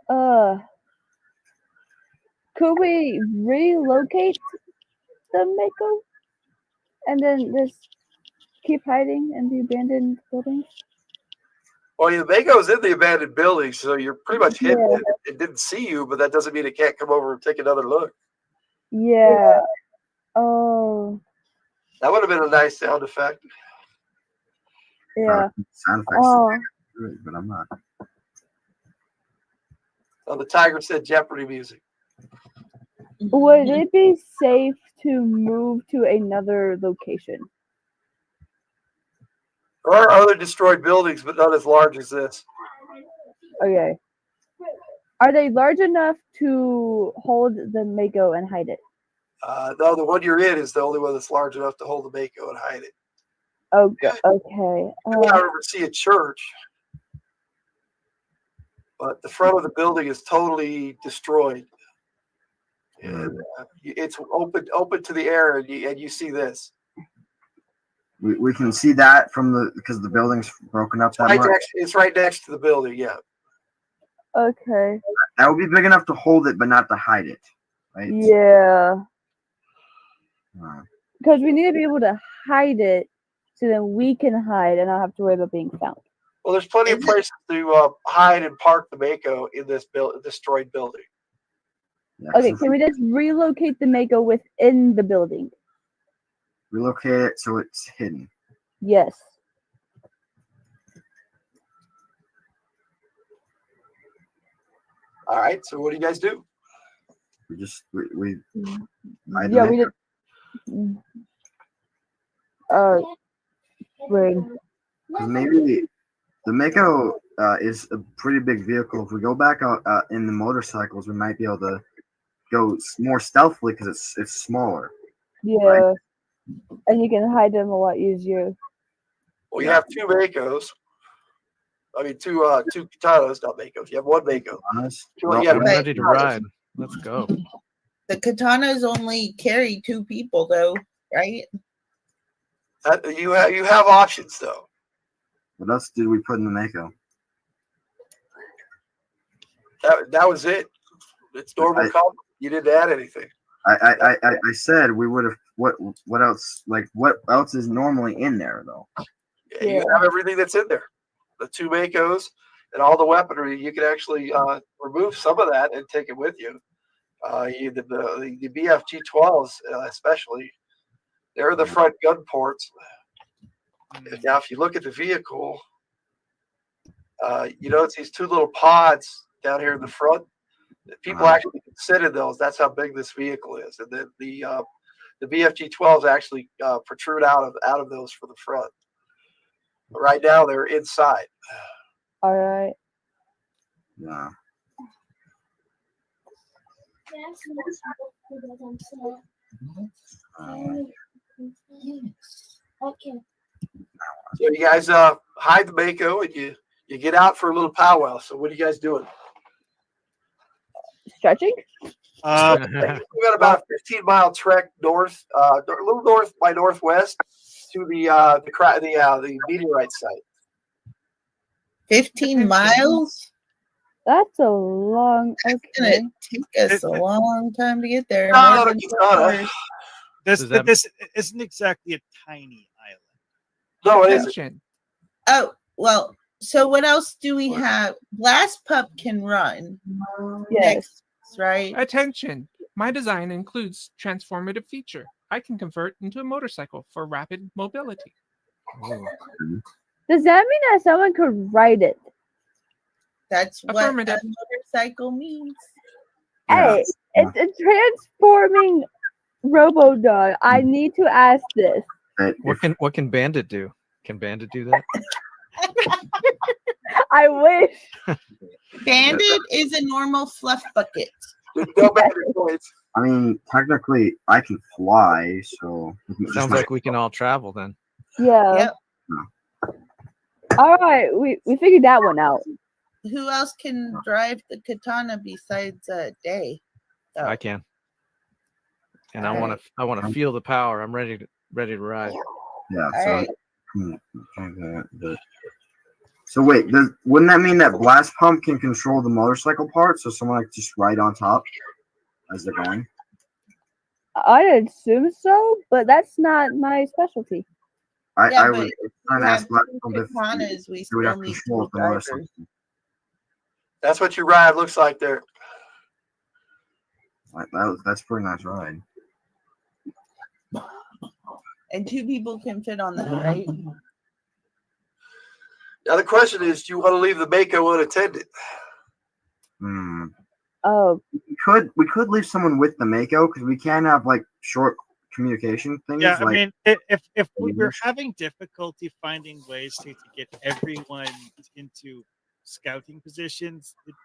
Could we relocate the Mako and then just keep hiding in the abandoned buildings? Well, the Mako's in the abandoned building, so you're pretty much hidden. Yeah. It didn't see you, but that doesn't mean it can't come over and take another look. Yeah. Oh. That would have been a nice sound effect. Yeah. Sound effects, Oh. but I'm not. Oh, the tiger said Jeopardy music. Would it be safe to move to another location? There are other destroyed buildings, but not as large as this. Okay. Are they large enough to hold the Mako and hide it? No, the one you're in is the only one that's large enough to hold the Mako and hide it. Okay. You don't ever see a church, but the front of the building is totally destroyed. And it's open to the air, and you see this. We can see that from because the building's broken up that much. It's right next to the building, yeah. Okay. That would be big enough to hold it, but not to hide it, right? Yeah. Because we need to be able to hide it, so then we can hide and not have to worry about being found. Well, there's plenty of places to hide and park the Mako in this destroyed building. Yeah, Okay, can we just relocate the Mako within the building? Relocate it so it's hidden. Yes. All right, so what do you guys do? We just we Yeah, we did. Wait. Because maybe the Mako is a pretty big vehicle. If we go back out in the motorcycles, we might be able to go more stealthily because it's smaller. Yeah. Right? And you can hide them a lot easier. Well, you have two Makos. I mean, two katanas, not Makos. You have one Mako. I'm ready to ride. Let's go. The katanas only carry 2 people, though, right? You have options, though. What else did we put in the Mako? That was it. It's normal combat. You didn't add anything. I said we would have. What else? Like what else is normally in there though? Yeah, you have everything that's in there. The 2 Makos and all the weaponry. You can actually remove some of that and take it with you. The BFG-12s, especially, they're the front gun ports. Now, if you look at the vehicle, you notice these 2 little pods down here in the front. People actually consider those. That's how big this vehicle is. And then the BFG-12s actually protrude out of those for the front. But right now, they're inside. All right. Yeah. Okay. So you guys hide the Mako and you get out for a little powwow. So what are you guys doing? Stretching? We got about a 15-mile trek north, a little north by northwest to the meteorite site. 15 miles? That's a long. It's Okay. gonna take us a long time to get there. No, More than it's 4 not. hours. This isn't exactly a tiny island. No, it isn't. Attention. Oh, well, so what else do we have? Blast Pup can run. Yes. Next, right? Attention. My design includes transformative feature. I can convert into a motorcycle for rapid mobility. Does that mean that someone could ride it? That's what a Affirmative. motorcycle means. Hey, it's a transforming robo dog. I need to ask this. What can Bandit do? Can Bandit do that? I wish. Bandit is a normal fluff bucket. No Bandit points. I mean, technically, I can fly, so Sounds like we can all travel then. Yeah. Yep. All right, we figured that one out. Who else can drive the katana besides Day? I can. and I want to feel the power. I'm ready to ride. Yeah. All right. So wait, wouldn't that mean that Blast Pump can control the motorcycle part, so someone like just ride on top as they're going? I'd assume so, but that's not my specialty. I but was if trying we to ask have Blast two Pump if katanas, we they would still have need control two of the motorcycle. drivers. That's what your ride looks like there. That's a pretty nice ride. And 2 people can fit on that, right? Now the question is, do you want to leave the Mako unattended? Oh, We could leave someone with the Mako because we can have like short communication things. Yeah, I like, mean, if we're having difficulty finding ways to get everyone into scouting positions, it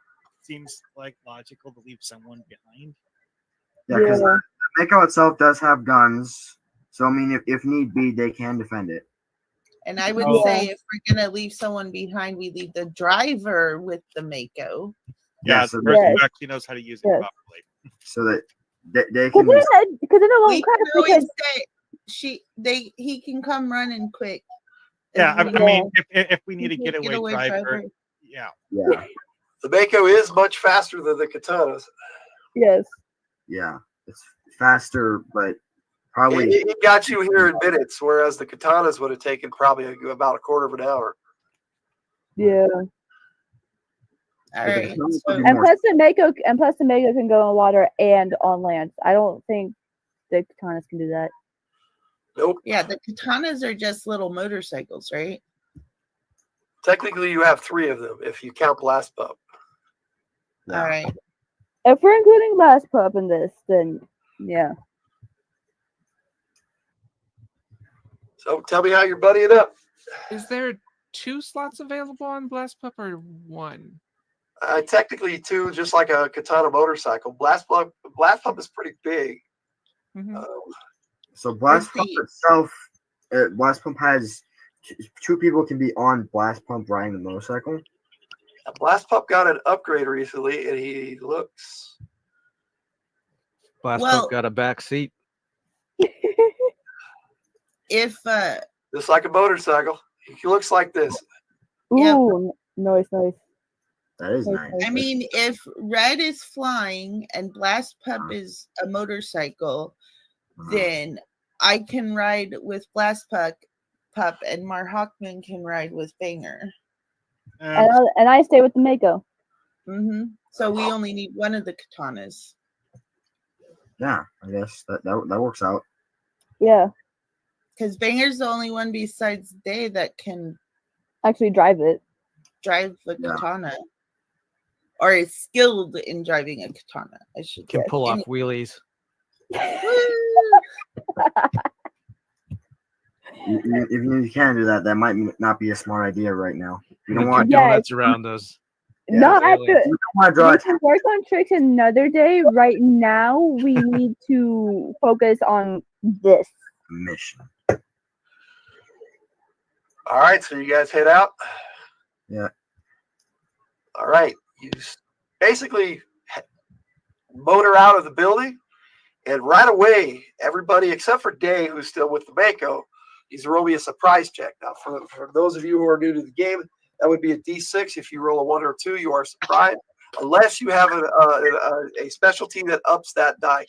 seems like logical to leave someone behind. yeah, because the Mako itself does have guns, so I mean, if need be, they can defend it. And I would say if we're going to leave someone behind, we leave the driver with the Mako. Yeah, so the person who actually knows how to use it properly. So that they because can. then it won't We crash can always because say he can come running quick. Yeah, I mean, if we need a Getaway getaway driver, driver. yeah. The Mako is much faster than the katanas. Yes. Yeah, it's faster, but probably It got you here in minutes, whereas the katanas would have taken probably about a quarter of an hour. Yeah. All right. And plus the Mako can go on water and on land. I don't think the katanas can do that. Nope. Yeah, the katanas are just little motorcycles, right? Technically, you have 3 of them if you count Blast Pump. All right. If we're including Blast Pump in this, then yeah. So tell me how you're buddying up. Is there 2 slots available on Blast Pup or 1? Technically 2, just like a katana motorcycle. Blast Pump is pretty big. So Blast Pump itself, Blast Pump has 2 people can be on Blast Pump riding the motorcycle. Blast Pump got an upgrade recently, and he looks. Blast Pump got a back seat. If just like a motorcycle, he looks like this. Ooh, nice. That is nice. I mean, if Red is flying and Blast Pup is a motorcycle, then I can ride with Blast Pup, and Mar Hawkman can ride with Banger. And I stay with the Mako. So we only need one of the katanas. Yeah, I guess that works out. Yeah. Because Banger's the only one besides Day that can actually drive the katana. Or is skilled in driving a katana, I should Can say. pull off wheelies. If you can do that, that might not be a smart idea right now. You don't want donuts around us. Not after. You don't want to draw We can work on tricks another day. Right now, we need to focus on this mission. All right, so you guys head out. Yeah. All right, you basically motor out of the building, and right away, everybody except for Day, who's still with the Mako, he's rolling a surprise check. Now, for those of you who are new to the game, that would be a D6. If you roll a 1 or 2, you are surprised, unless you have a specialty that ups that die.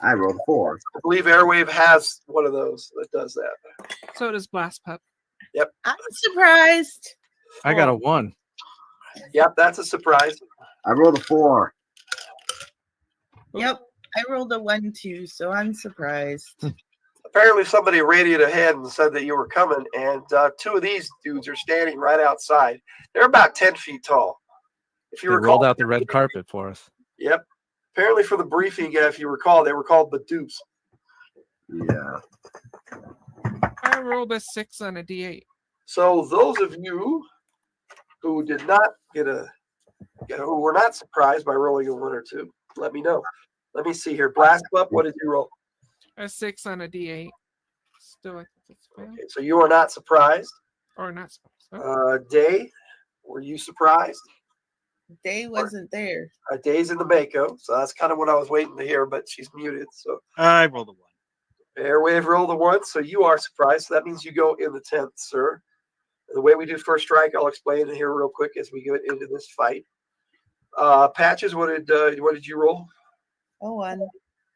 I rolled 4. I believe Airwave has one of those that does that. So does Blast Pup. Yep. I'm surprised. I got a 1. Yep, that's a surprise. I rolled a 4. Yep, I rolled a 1 too, so I'm surprised. Apparently somebody radioed ahead and said that you were coming, and 2 of these dudes are standing right outside. They're about 10 feet tall. If you They recall, rolled out the red carpet for us. Yep. Apparently for the briefing, if you recall, they were called Badoops. Yeah. I rolled a 6 on a D8. So those of you who did not who were not surprised by rolling a 1 or 2, let me know. Let me see here. Blast Up, what did you roll? A 6 on a D8. Still, I think it's failed. Okay, so you are not surprised. Or not surprised. Day, were you surprised? Day wasn't there. Day's in the Mako, so that's kind of what I was waiting to hear, but she's muted. So I rolled a 1. Airwave rolled a 1, so you are surprised. So that means you go in the 10th, sir. The way we do first strike, I'll explain it here real quick as we get into this fight. Patches, what did you roll? 01.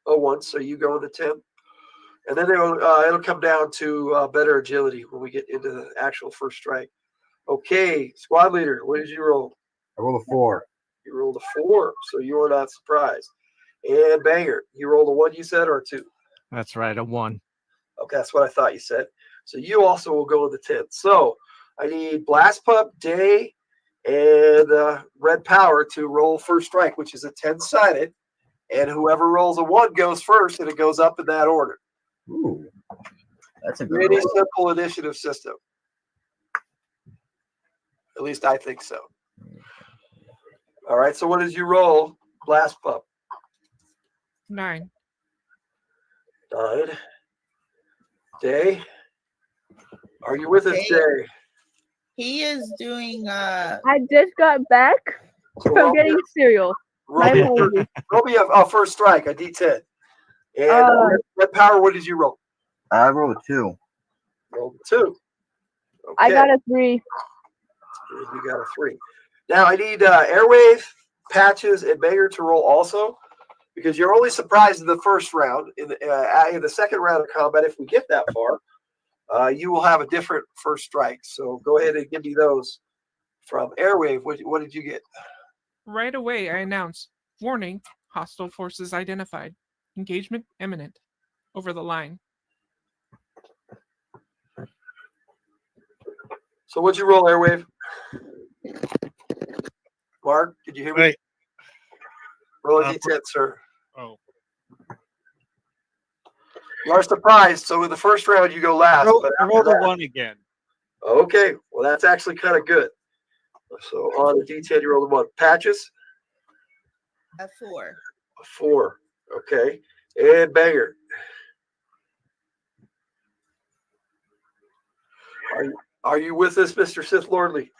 01, so you go in the 10th. And then it'll come down to better agility when we get into the actual first strike. Okay, squad leader, what did you roll? I rolled a 4. You rolled a 4, so you are not surprised. And Banger, you rolled a 1, you said, or a 2? That's right, a 1. Okay, that's what I thought you said. So you also will go in the 10th. So I need Blast Pup, Day, and Red Power to roll first strike, which is a 10-sided. And whoever rolls a 1 goes first, and it goes up in that order. Ooh, that's a good Pretty roll. simple initiative system. At least I think so. All right, so what did you roll, Blast Pup? 9. 9. Day, are you with us, Day? He is doing I just got back from getting cereal. My apologies. Roll me a first strike, a D10. And Red Power, what did you roll? I rolled a 2. Rolled a 2. Okay. I got a 3. You got a 3. Now I need Airwave, Patches, and Banger to roll also, because you're only surprised in the first round. In the second round of combat, if we get that far, you will have a different first strike. So go ahead and give me those from Airwave. What did you get? Right away, I announce, warning, hostile forces identified. Engagement imminent. Over the line. So what'd you roll, Airwave? Mark, did you hear me? Wait. Roll a D10, sir. Oh. You are surprised. So in the first round, you go last. I rolled a 1 again. Okay. Well, that's actually kind of good. So on the D10, you rolled a 1. Patches? a 4. A 4. Okay. And Banger. Are you with us, Mr. Sith Lordly?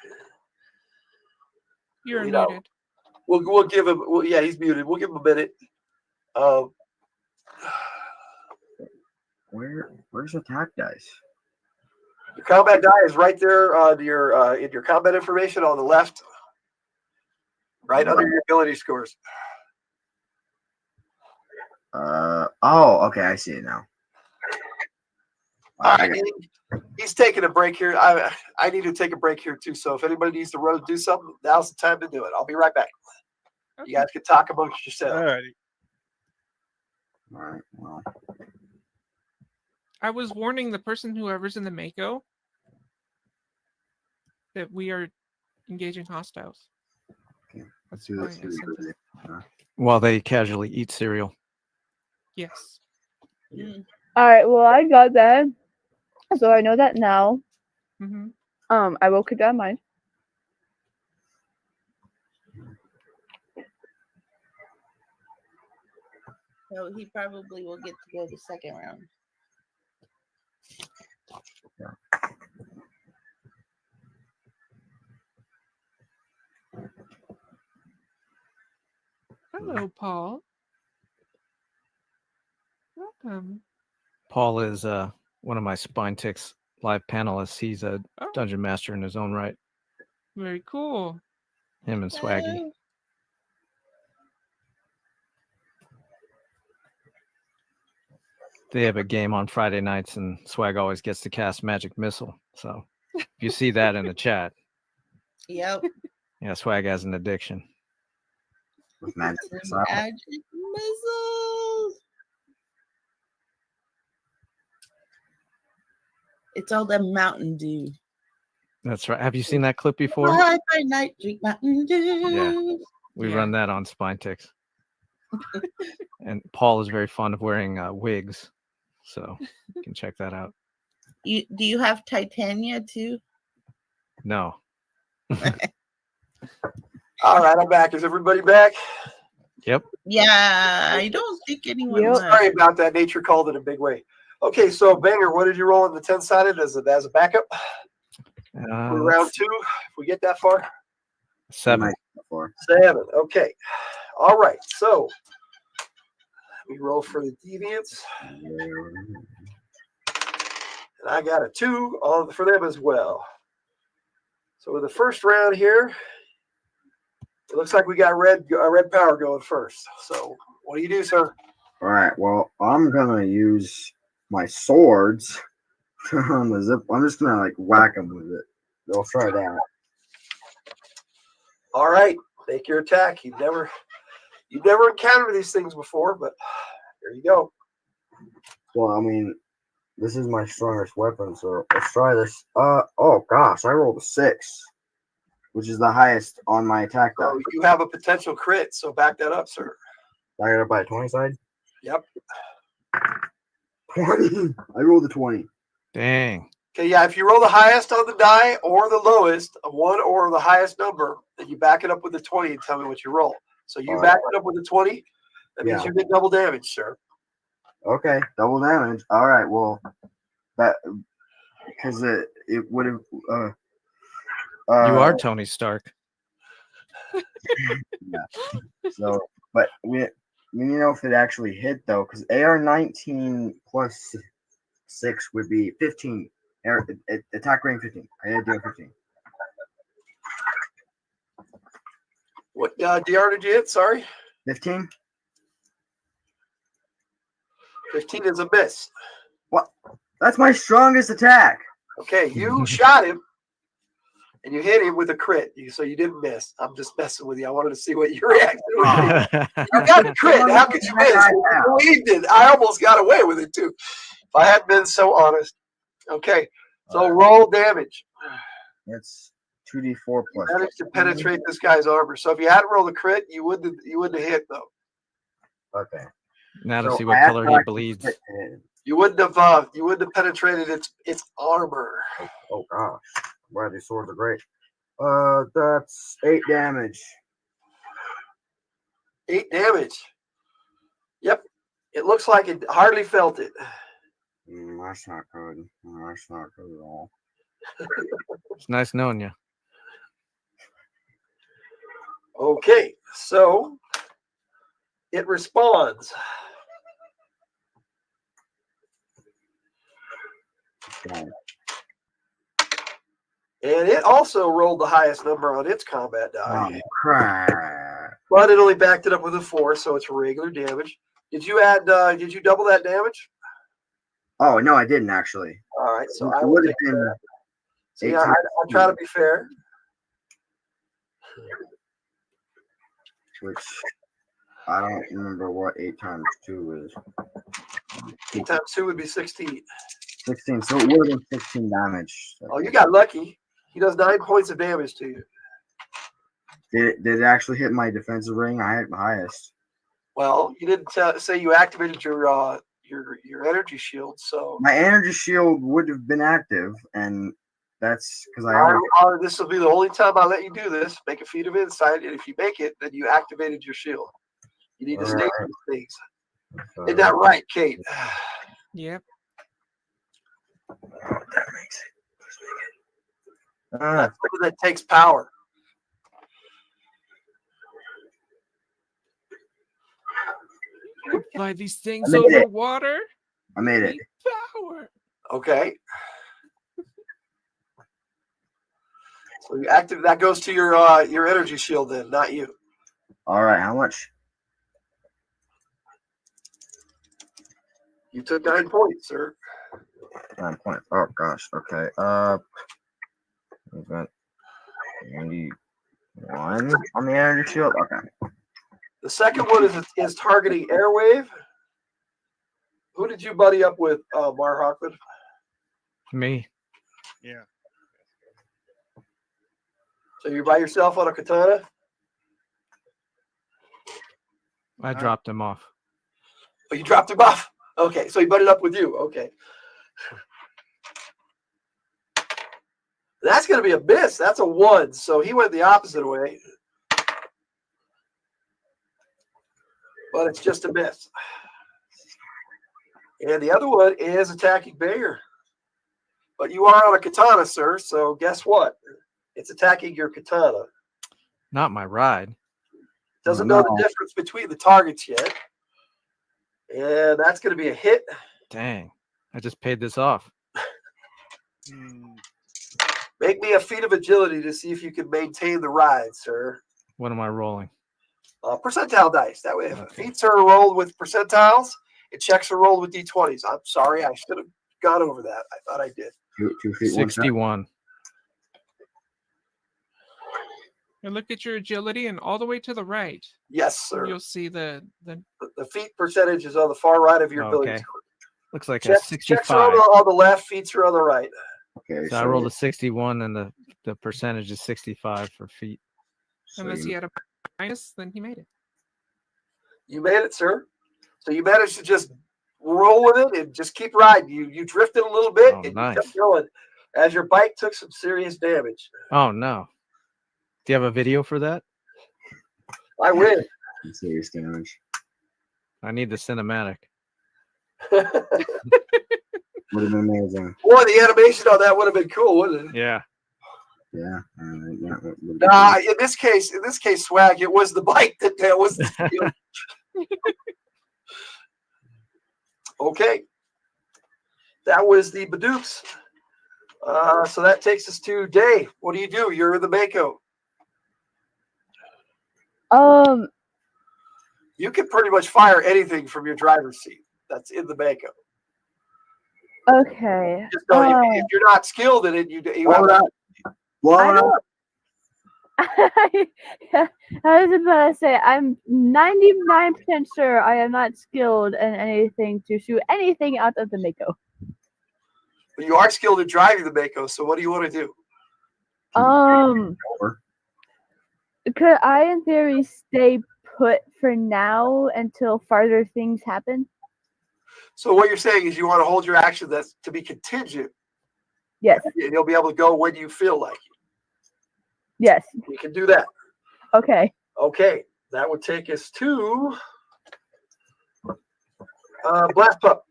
You're muted. We'll give him. Well, yeah, he's muted. We'll give him a minute. Where's attack dice? Your combat die is right there in your combat information on the left, right under your ability scores. Oh, okay, I see it now. All right, he's taking a break here. I need to take a break here too. So if anybody needs to run and do something, now's the time to do it. I'll be right back. You guys can talk amongst yourselves. All right. All right. Well, I was warning the person, whoever's in the Mako, that we are engaging hostiles. okay. That's Do why I this. sent it. While they casually eat cereal. Yes. All right. Well, I got that, so I know that now. Mm-hmm. I will keep that in mind. So he probably will get to go the second round. Hello, Paul. Welcome. Paul is one of my Spine Ticks live panelists. He's a dungeon master in his own right. Very cool. Him and Swaggy. They have a game on Friday nights, and Swag always gets to cast Magic Missile. So if you see that in the chat, Yep. yeah, Swag has an addiction. With magic missile. Magic missiles. It's all the Mountain Dew. That's right. Have you seen that clip before? Fly by night, drink Mountain Dew. Yeah. We run that on Spine Ticks. And Paul is very fond of wearing wigs. So you can check that out. Do you have Titania too? No. All right, I'm back. Is everybody back? Yep. Yeah, I don't think anyone left. Sorry about that. Nature called it a big way. Okay, so Banger, what did you roll in the 10-sided as a backup? For round 2, if we get that far. 7. far. 7. Okay. All right. So we roll for the deviants. And I got a 2 for them as well. So with the first round here, it looks like we got red power going first. So what do you do, sir? All right. Well, I'm gonna use my swords on the zip. I'm just gonna like whack them with it. They'll try that. All right, make your attack. You've never encountered these things before, but here you go. Well, I mean, this is my strongest weapon, so let's try this. Oh gosh, I rolled a 6, which is the highest on my attack die. So you have a potential crit, so back that up, sir. I got it by a 20 side. Yep. 20. I rolled a 20. Dang. Okay, yeah, if you roll the highest on the die or the lowest, a 1 or the highest number, then you back it up with the 20 and tell me what you roll. So you back it up with the 20, that means you get double damage, sir. Okay, double damage. All right, well, that because it would have. You are Tony Stark. Yeah. So, but we know if it actually hit though, because AR 19 plus 6 would be 15. Attack range 15. I had to do 15. What DR did you hit? Sorry? 15. 15 is a miss. What? That's my strongest attack. Okay, you shot him, and you hit him with a crit, so you didn't miss. I'm just messing with you. I wanted to see what your reaction would be. You got a crit. How could you miss? You believed it. I almost got away with it, too. If I hadn't been so honest. Okay, so roll damage. It's 2d4 plus. You managed to penetrate this guy's armor. So if you hadn't rolled a crit, you wouldn't have hit, though. Okay. Now to see what color he bleeds. You wouldn't have penetrated its armor. Oh gosh. Wow, these swords are great. That's 8 damage. 8 damage. Yep. It looks like it hardly felt it. That's not good. That's not good at all. It's nice knowing you. Okay, so it responds. Okay. And it also rolled the highest number on its combat die. Oh, crap. But it only backed it up with a 4, so it's regular damage. Did you double that damage? Oh, no, I didn't actually. All right, so It I would would have been. See, I try to be fair. Which I don't remember what 8 times 2 is. 8 times 2 would be 16. 16, so it would have been 16 damage. Oh, you got lucky. He does 9 points of damage to you. Did it actually hit my defensive ring? I had the highest. Well, you didn't say you activated your energy shield, so My energy shield would have been active, and that's because this will be the only time I let you do this. Make a feat of insight, and if you make it, then you activated your shield. You need to state these things. Isn't that right, Kate? Yep. That makes it. That's something that takes power. Fly these things over water. I made it. Power. Okay. So you active that goes to your energy shield then, not you. All right, how much? You took 9 points, sir. 9 points. Oh gosh. Okay. We've got 91 on the energy shield. Okay. The second one is targeting airwave. Who did you buddy up with, Mar Hockman? Me. Yeah. So you're by yourself on a katana? I dropped him off. Oh, you dropped him off? Okay, so he butted up with you. Okay. That's going to be a miss. That's a 1. So he went the opposite way. But it's just a miss. And the other one is attacking Bayer. But you are on a katana, sir. So guess what? It's attacking your katana. Not my ride. Doesn't know the difference between the targets yet. And that's going to be a hit. Dang. I just paid this off. Make me a feat of agility to see if you can maintain the ride, sir. What am I rolling? Percentile dice. That way, if feats are rolled with percentiles, and checks are rolled with d20s. I'm sorry, I should have gone over that. I thought I did. 2 feet, 61. And look at your agility, and all the way to the right. Yes, sir. You'll see the feat percentage is on the far right of your ability Okay. score. Looks like a Checks 65. are on the left, feats are on the right. Okay, So I rolled a 61, and the percentage is 65 for feet. unless he had a minus, then he made it. You made it, sir. So you managed to just roll with it and just keep riding. You drifted a little bit and nice. you kept going as your bike took some serious damage. Oh, no. Do you have a video for that? I win. Serious damage. I need the cinematic. Would have been amazing. Boy, the animation on that would have been cool, wouldn't it? Yeah. Yeah. Nah, in this case, Swag, it was the bike that was the steal. Okay. That was the Badoops. So that takes us to Dave. What do? You're the Mako. You can pretty much fire anything from your driver's seat that's in the Mako. Okay. Just don't, if you're not skilled in it, you Blow it up. Blow it up. I was about to say, I'm 99% sure I am not skilled in anything to shoot anything out of the Mako. But you are skilled in driving the Mako, so what do you want to do? Could I, in theory, stay put for now until farther things happen? So what you're saying is you want to hold your action that's to be contingent. Yes. And you'll be able to go when you feel like it. Yes. You can do that. Okay. Okay. That would take us to Blast Pup.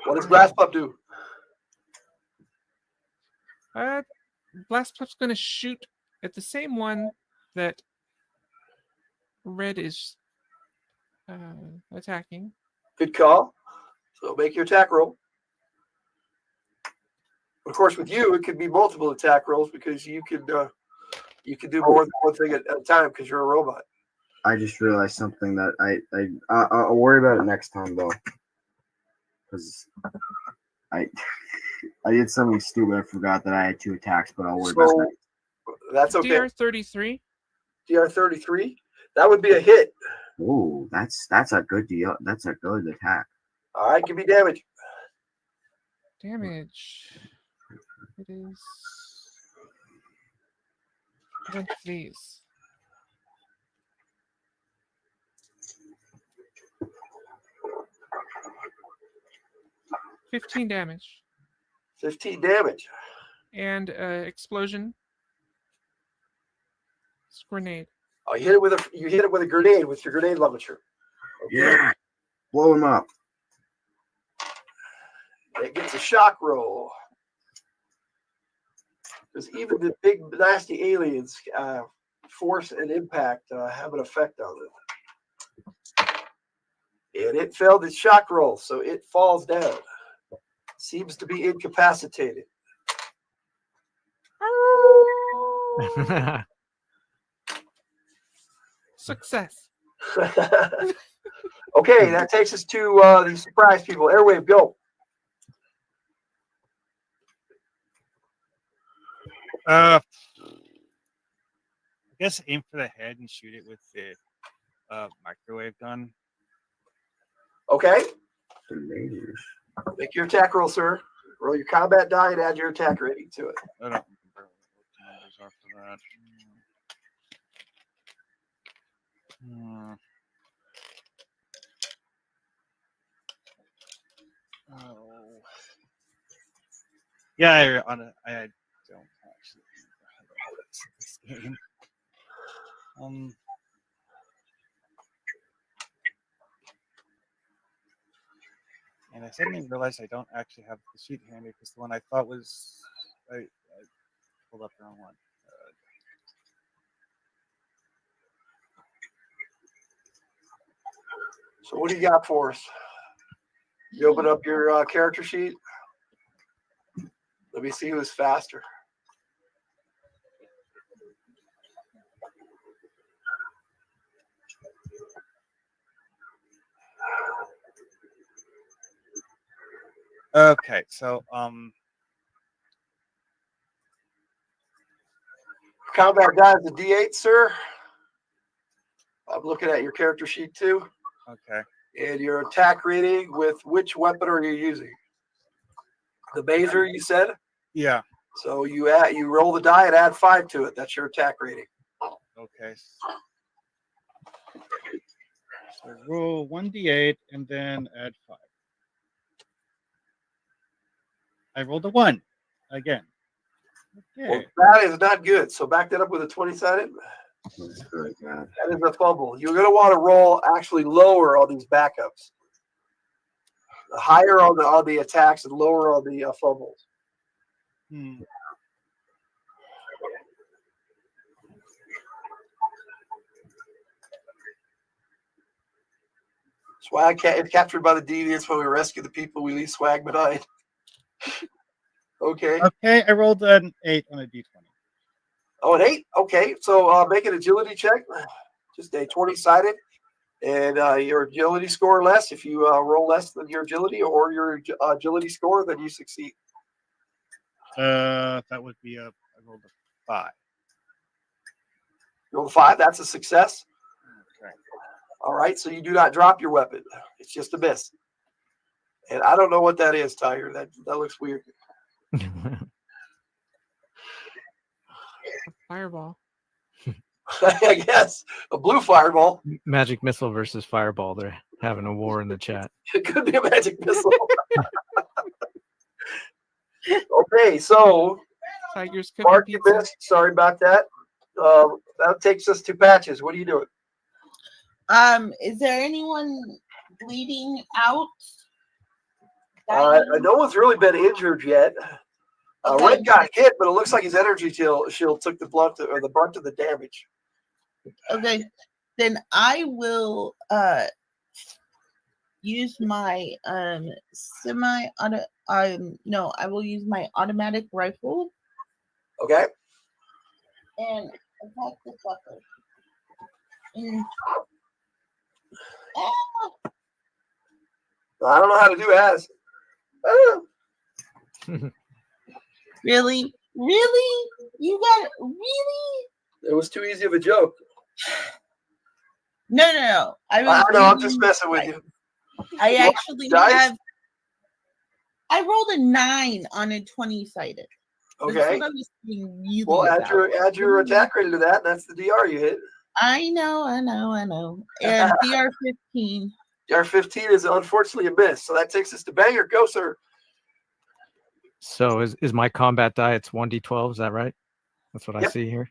What does Blast Pup do? Blast Pup's going to shoot at the same one that Red is attacking. Good call. So make your attack roll. Of course, with you, it could be multiple attack rolls because you can do more than one thing at a time because you're a robot. I just realized something that I'll worry about it next time though, because I did something stupid. I forgot that I had 2 attacks, but I'll worry about that. That's okay. DR-33. DR-33. That would be a hit. Ooh, that's a good deal. That's a good attack. All right, give me damage. Damage. It is. Please. $15 damage. 15 damage. And explosion. It's grenade. Oh, you hit it with a grenade with your grenade launcher. Okay. Yeah. Blow him up. It gets a shock roll. Because even the big nasty aliens, force and impact have an effect on it. And it failed its shock roll, so it falls down. Seems to be incapacitated. Success. Okay, that takes us to the surprise people. Airwave, go. I guess aim for the head and shoot it with the microwave gun. Okay. Make your attack roll, sir. Roll your combat die and add your attack rating to it. I don't remember what the numbers are for that. Oh. Yeah, I don't actually remember how to play this game. And I suddenly realized I don't actually have the sheet handy because the one I thought was I pulled up the wrong one. So what do you got for us? You open up your character sheet. Let me see who's faster. Okay, so Combat die is a D8, sir. I'm looking at your character sheet too. okay. And your attack rating with which weapon are you using? The Mazer, you said? Yeah. So you roll the die and add 5 to it. That's your attack rating. Okay. So roll 1d8 and then add 5. I rolled a 1 again. Okay. Well, that is not good. So back that up with a 20-sided. That is a fumble. You're going to want to roll actually lower on these backups. Higher on the attacks and lower on the fumbles. Swag captured by the deviants. When we rescue the people, we leave swag behind. Okay. Okay, I rolled an 8 on a d20. Oh, an 8? Okay, so make an agility check. Just a 20-sided. And your agility score less. If you roll less than your agility or your agility score, then you succeed. That would be I rolled a 5. Roll 5, that's a success. Okay. All right, so you do not drop your weapon. It's just a miss. And I don't know what that is, Tiger. That looks weird. Fireball. I guess a blue fireball. Magic missile versus fireball. They're having a war in the chat. It could be a magic missile. Okay, so Tiger's Mark, cooking you pizza. missed. Sorry about that. That takes us to Patches. What are you doing? Is there anyone bleeding out? No one's really been injured yet. Okay. Red got hit, but it looks like his energy shield took the brunt of the damage. Okay, then I will use my I will use my automatic rifle Okay. and attack the fucker. And, I don't know how to do as. Really? You got it? Really? It was too easy of a joke. No. I'm just messing with you. I actually dice? have. I rolled a 9 on a 20-sided. Okay. That's what I was thinking really Well, add about. your attack rating to that. That's the DR you hit. I know. And DR 15. DR 15 is unfortunately a miss. So that takes us to Banger. Go, sir. So is my combat die? It's 1d12. Is that right? That's what I see here.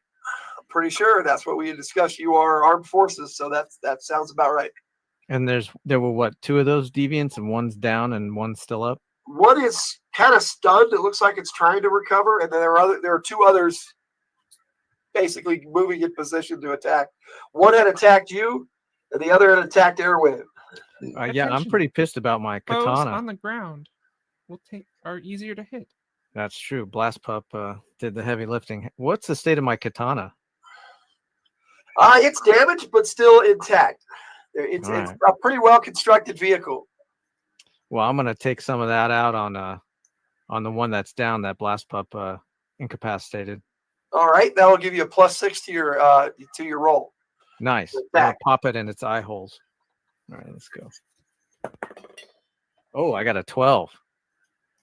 I'm pretty sure that's what we discussed. You are armed forces, so that sounds about right. And there were what, 2 of those deviants, and one's down and one's still up. One is kind of stunned. It looks like it's trying to recover, and then there are 2 others basically moving in position to attack. One had attacked you, and the other had attacked Airwave. Yeah, I'm pretty pissed about my Bows katana. on the ground are easier to hit. That's true. Blast Pup did the heavy lifting. What's the state of my katana? It's damaged, but still intact. It's a pretty well constructed vehicle. Well, I'm gonna take some of that out on the one that's down. That Blast Pup incapacitated. All right, that will give you a +6 to your roll. Nice. I'll pop it in its eye holes. All right, let's go. Oh, I got a 12.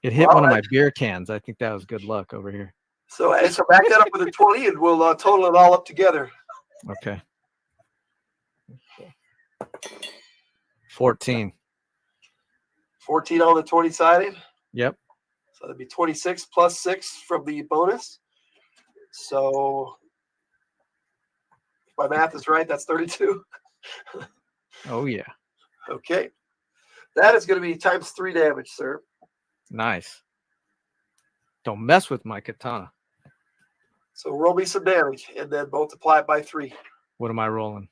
It hit one of my beer cans. I think that was good luck over here. So back that up with a 20, and we'll total it all up together. Okay. 14. 14 on the 20-sided. Yep. So that'd be 26 plus 6 from the bonus. So if my math is right, that's 32. Oh, yeah. Okay. That is going to be times 3 damage, sir. Nice. Don't mess with my katana. So roll me some damage and then multiply it by 3. What am I rolling?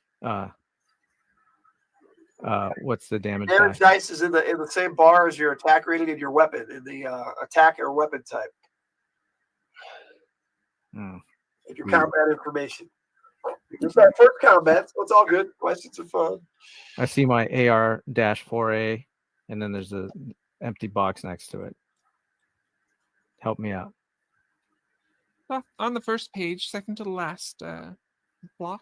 What's the damage Damage die? dice is in the same bar as your attack rating and your weapon in the attack or weapon type. And your combat information. This is our first combat, so it's all good. Questions are fun. I see my AR-4A, and then there's a empty box next to it. Help me out. On the first page, second to the last block.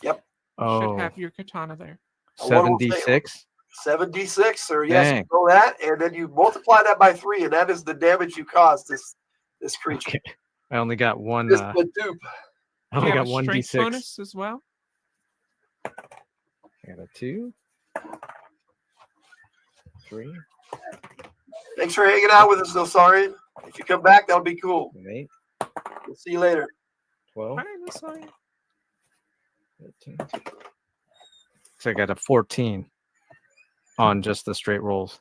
Yep. Oh. Should have your katana there. 7d6? 7d6, sir. Yes, Dang. you know that, and then you multiply that by 3, and that is the damage you caused this creature. Okay. I only got one. This is the dupe. I only You have got a one strength d6. bonus as well. I got a 2, 3, Thanks for hanging out with us, though, sorry. If you come back, that'll be cool. 8, We'll see you later. 12, Hi, Miss Sawyer. 13. So I got a 14 on just the straight rolls.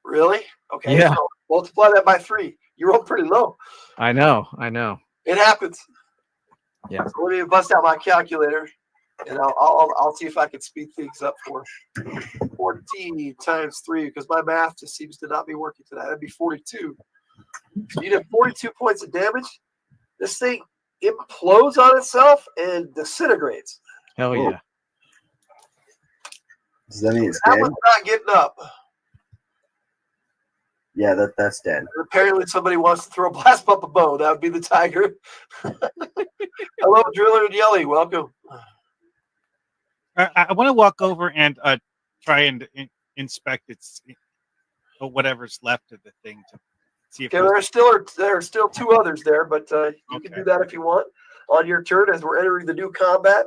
Really? Okay. Yeah. So multiply that by 3. You rolled pretty low. I know. It happens. Yeah. So let me bust out my calculator, and I'll see if I can speed things up for 14 times 3, because my math just seems to not be working today. That'd be 42. So you did 42 points of damage. This thing implodes on itself and disintegrates. Hell yeah. Does that mean it's That dead? one's not getting up. Yeah, that's dead. Apparently somebody wants to throw a blast pump a bow. That would be the tiger. Hello, Driller and Yelly. Welcome. I want to walk over and try and inspect its whatever's left of the thing to see if Okay, there are still 2 others there, but you can do that if you want on your turn as we're entering the new combat.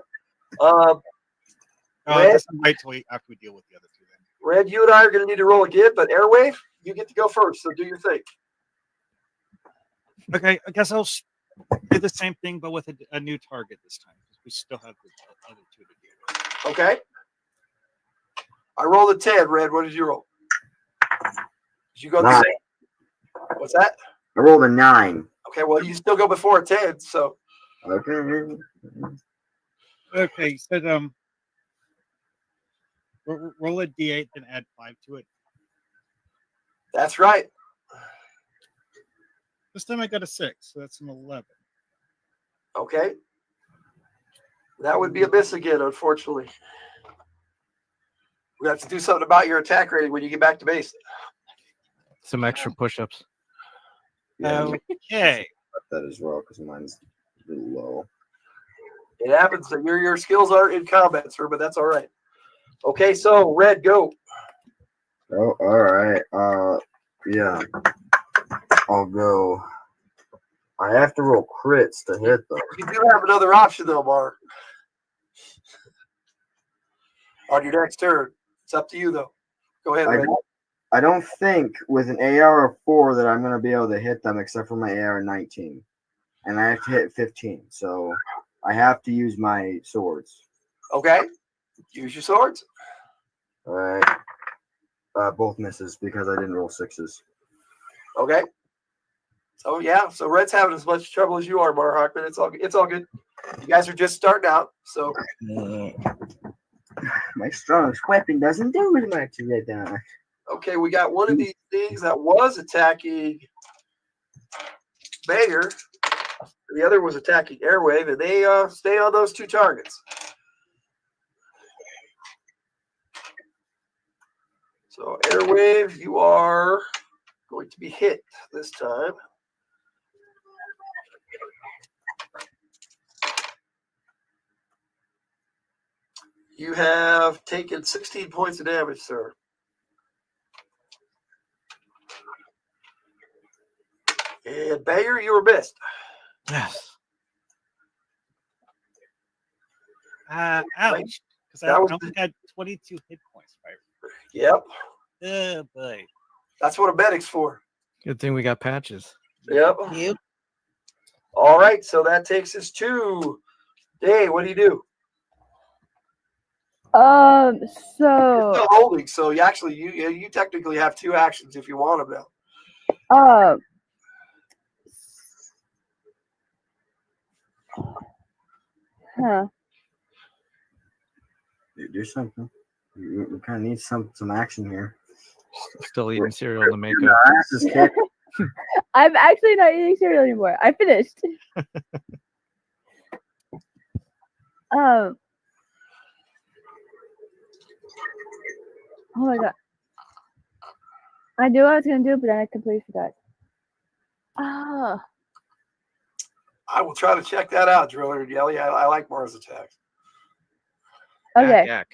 Red, let's wait till after we deal with the other 2 then. Red, you and I are going to need to roll again, but Airwave, you get to go first, so do your thing. Okay, I guess I'll do the same thing, but with a new target this time. We still have the other 2 to deal with. Okay. I rolled a 10, Red. What did you roll? Did you go the 9. same? What's that? I rolled a 9. Okay, well, you still go before a 10, so. Okay. Okay, so roll a d8 and add 5 to it. That's right. This time I got a 6, so that's an 11. Okay. That would be a miss again, unfortunately. We have to do something about your attack rating when you get back to base. Some extra push-ups. Yeah, Okay. that as well because mine's a little low. It happens that your skills aren't in combat, sir, but that's all right. Okay, so Red, go. Oh, all right. Yeah. I'll go. I have to roll crits to hit them. You do have another option, though, Mark. On your next turn. It's up to you, though. Go ahead, Red. I don't think with an AR of 4 that I'm going to be able to hit them except for my AR of 19. And I have to hit 15. So I have to use my swords. Okay. Use your swords. All right. Both misses because I didn't roll 6s. Okay. So, yeah. So Red's having as much trouble as you are, Mar Hockman. It's all good. You guys are just starting out. So my strongest weapon doesn't do it much right now. okay, we got one of these things that was attacking Banger. The other was attacking Airwave, and they stay on those 2 targets. So Airwave, you are going to be hit this time. You have taken 16 points of damage, sir. And Banger, you were missed. Yes. Ouch. Because I That was only had 22 hit points, right? Yep. Oh, boy. That's what a medic's for. Good thing we got patches. Yep. Yep. All right, so that takes us to Dave. What do you do? So Still holding, so you actually you technically have 2 actions if you want them now. Do something. You kind of need some action here. Still eating cereal to make Your up. ass is kicked. I'm actually not eating cereal anymore. I finished. Oh my god. I knew what I was gonna do, but then I completely forgot. I will try to check that out, Driller and Yelly. I like Mars Attacks. Okay. Yak.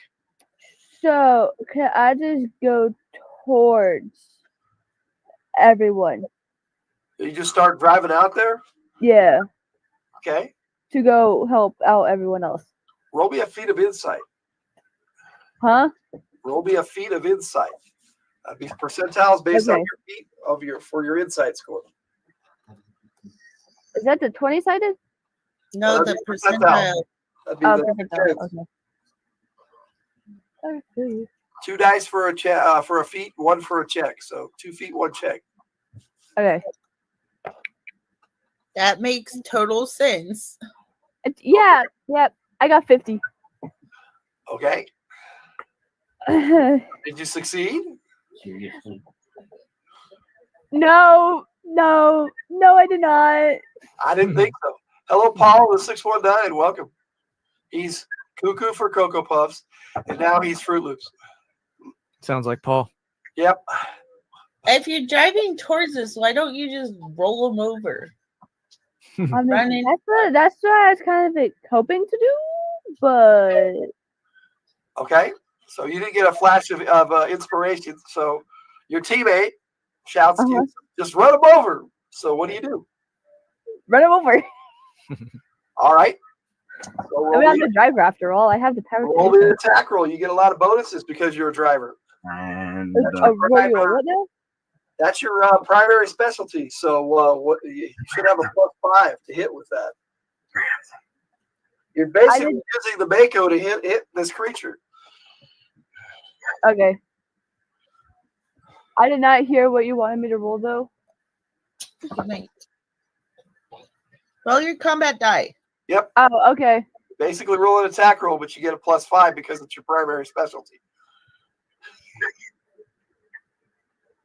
So can I just go towards everyone? You just start driving out there? Yeah. Okay. To go help out everyone else. Roll me a feat of insight. Huh? Roll me a feat of insight. That'd be percentiles based on your feat for your insight score. Is that the 20-sided? No, the percentile. That'd be percentile. Okay. 2 dice for a feat, 1 for a check. So 2 feet, 1 check. Okay. That makes total sense. Yeah. Yep. I got 50. Okay. Did you succeed? No, I did not. I didn't think so. Hello, Paul, the 619. Welcome. He's Cuckoo for Cocoa Puffs, and now he's Fruit Loops. Sounds like Paul. Yep. If you're driving towards us, why don't you just roll them over? I mean, that's what I was kind of hoping to do, but Okay. So you didn't get a flash of inspiration. So your teammate shouts to you, just run him over. So what do? Run him over. All right. So I'm not the driver after all. I have the power. Roll the attack roll. You get a lot of bonuses because you're a driver. And what now? That's your primary specialty. So you should have a +5 to hit with that. You're basically using the Mako to hit this creature. Okay. I did not hear what you wanted me to roll though. Roll your combat die. Yep. Oh, okay. Basically roll an attack roll, but you get a +5 because it's your primary specialty.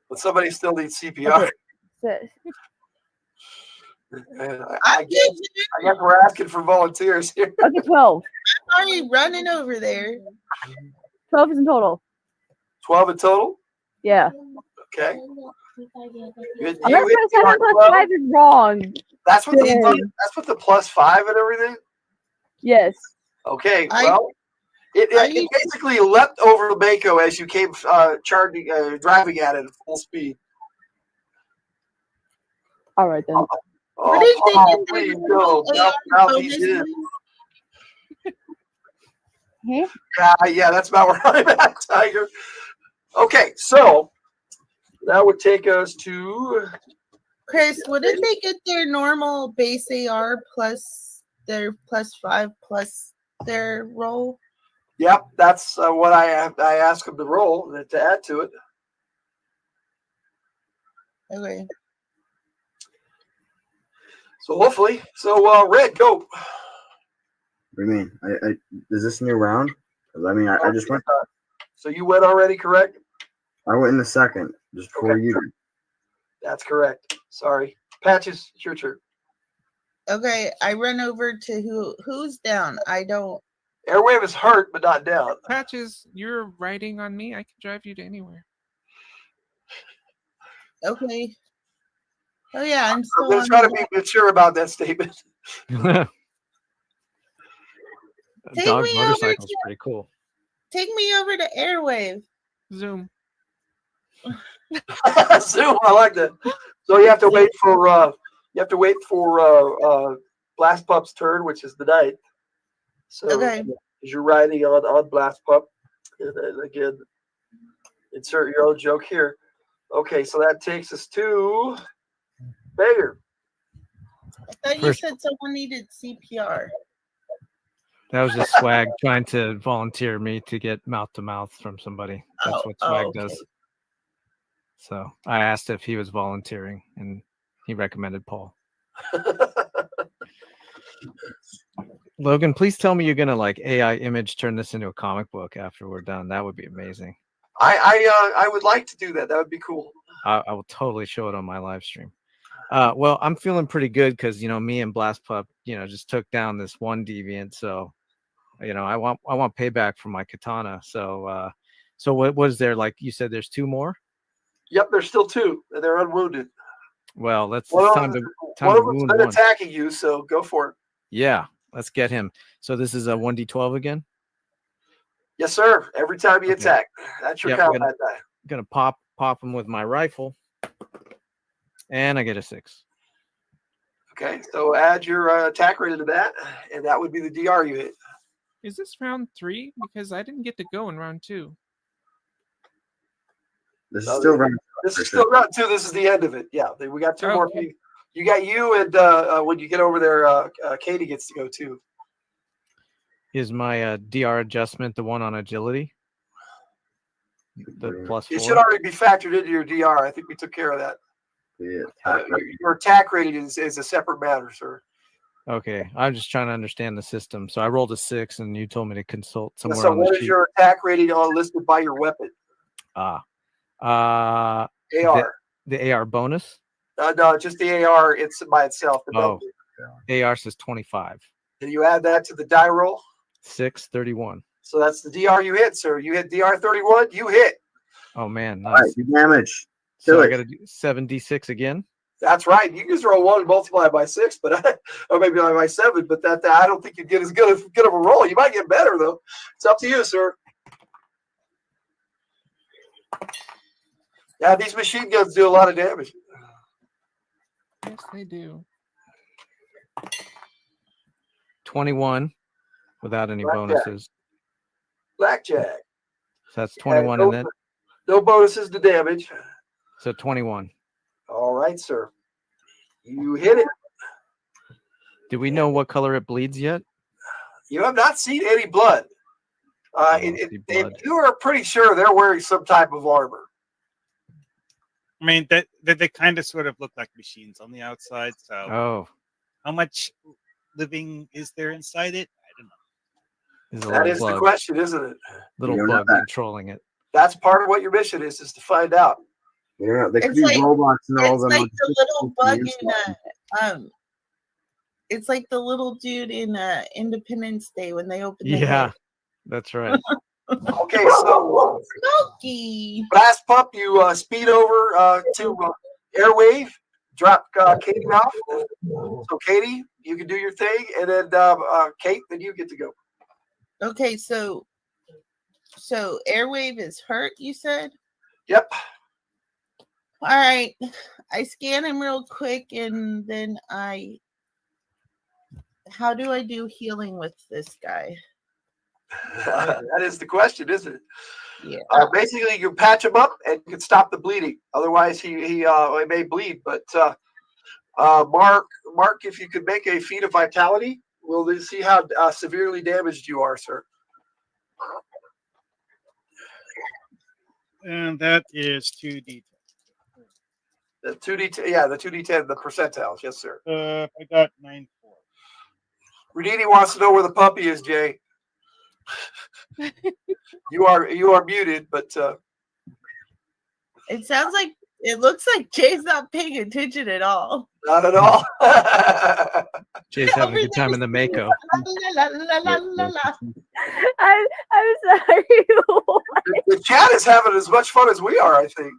But somebody still needs CPR. Okay. I guess we're asking for volunteers here. Okay, 12. I'm already running over there. 12 is in total. 12 in total? Yeah. Okay. I'm not going to say 7 + 5 is wrong. That's what the +5 and everything? Yes. Okay, well, it basically leapt over the Mako as you came driving at it at full speed. All right, then. Please go. Now he's in. Yeah, that's about where I'm at, Tiger. Okay, so that would take us to Chris. Wouldn't they get their normal base AR plus their +5 plus their roll? Yep, that's what I asked them to roll to add to it. Okay. So hopefully, Red, go. What do you mean? Is this a new round? I mean, I just went. So you went already, correct? I went in the second, just before you did. That's correct. Sorry. Patches, it's your turn. Okay, I run over to who's down. I don't. Airwave is hurt, but not down. Patches, you're riding on me. I can drive you to anywhere. Okay. Oh yeah, I'm going to try to be mature about that statement. Dog motorcycle's pretty cool. Take me over to Airwave. Zoom. Zoom, I like that. So you have to wait for Blast Pup's turn, which is the 9th. So as you're riding on Blast Pup, and then again, insert your own joke here. Okay, so that takes us to Bayer. I thought you said someone needed CPR. That was just Swag trying to volunteer me to get mouth to mouth from somebody. That's what Swag okay. does. So I asked if he was volunteering, and he recommended Paul. Logan, please tell me you're gonna like AI image turn this into a comic book after we're done. That would be amazing. I would like to do that. That would be cool. I will totally show it on my live stream. Well, I'm feeling pretty good because me and Blast Pup, just took down this one deviant. So, I want payback for my katana. So, what was there? Like you said, there's 2 more. Yep, there's still 2. They're unwounded. Well, it's One time of to them's wound been one. attacking you, so go for it. Yeah, let's get him. So this is a 1d12 again. Yes, sir. Every time you Okay. attack, that's your combat die. Gonna pop him with my rifle, and I get a 6. Okay, so add your attack rate to that, and that would be the DR you hit. Is this round 3? Because I didn't get to go in round 2. This is still round. This is still round 2. This is the end of it. Yeah, we got 2 more. Okay. You got you, and when you get over there, Katie gets to go too. Is my DR adjustment the one on agility? The +4? It should already be factored into your DR. I think we took care of that. Yeah, your attack rating is a separate matter, sir. Okay, I'm just trying to understand the system. So I rolled a 6, and you told me to consult somewhere So on the what is sheet. your attack rating listed by your weapon? AR. The AR bonus? No, just the AR. It's by itself. AR says 25. And you add that to the die roll. 6, 31. So that's the DR you hit, sir. You hit DR 31. You hit. Oh man, nice. All right, do damage. So I got to do 7d6 again. That's right. You can just roll 1 and multiply by 6, but or maybe by 7. But that I don't think you get as good of a roll. You might get better though. It's up to you, sir. Yeah, these machine guns do a lot of damage. Yes, they do. 21 without any Blackjack. bonuses. Blackjack. So that's 21 and then no bonuses to damage. so 21. All right, sir. You hit it. Do we know what color it bleeds yet? You have not seen any blood. Blood. You are pretty sure they're wearing some type of armor. I mean, that they kind of sort of look like machines on the outside. So, Oh, how much living is there inside it? I don't know. there's a That little is the bug, question, isn't it? little You don't bug know that. controlling it. That's part of what your mission is to find out. Yeah, they could It's be like- robots and all It's them. like the little bug in it's like the little dude in Independence Day when they open the Yeah, head. that's right. Okay, so Smokey. Blast Pup, you speed over to Airwave, drop Katie off. So Katie, you can do your thing, and then Kate, then you get to go. Okay, so Airwave is hurt, you said? Yep. All right. I scan him real quick, and then how do I do healing with this guy? That is the question, isn't it? Yeah. Basically, you patch him up and you can stop the bleeding. Otherwise, he may bleed. But Mark, if you could make a feat of vitality, we'll see how severely damaged you are, sir. And that is 2d10. The 2d10, yeah, the 2d10, the percentiles, yes, sir. I got 9-4. Rudini wants to know where the puppy is, Jay. You are muted, but It looks like Jay's not paying attention at all. not at all. Jay's having a good time in the Mako. La, la, la, la, la. I'm sorry. The chat is having as much fun as we are, I think.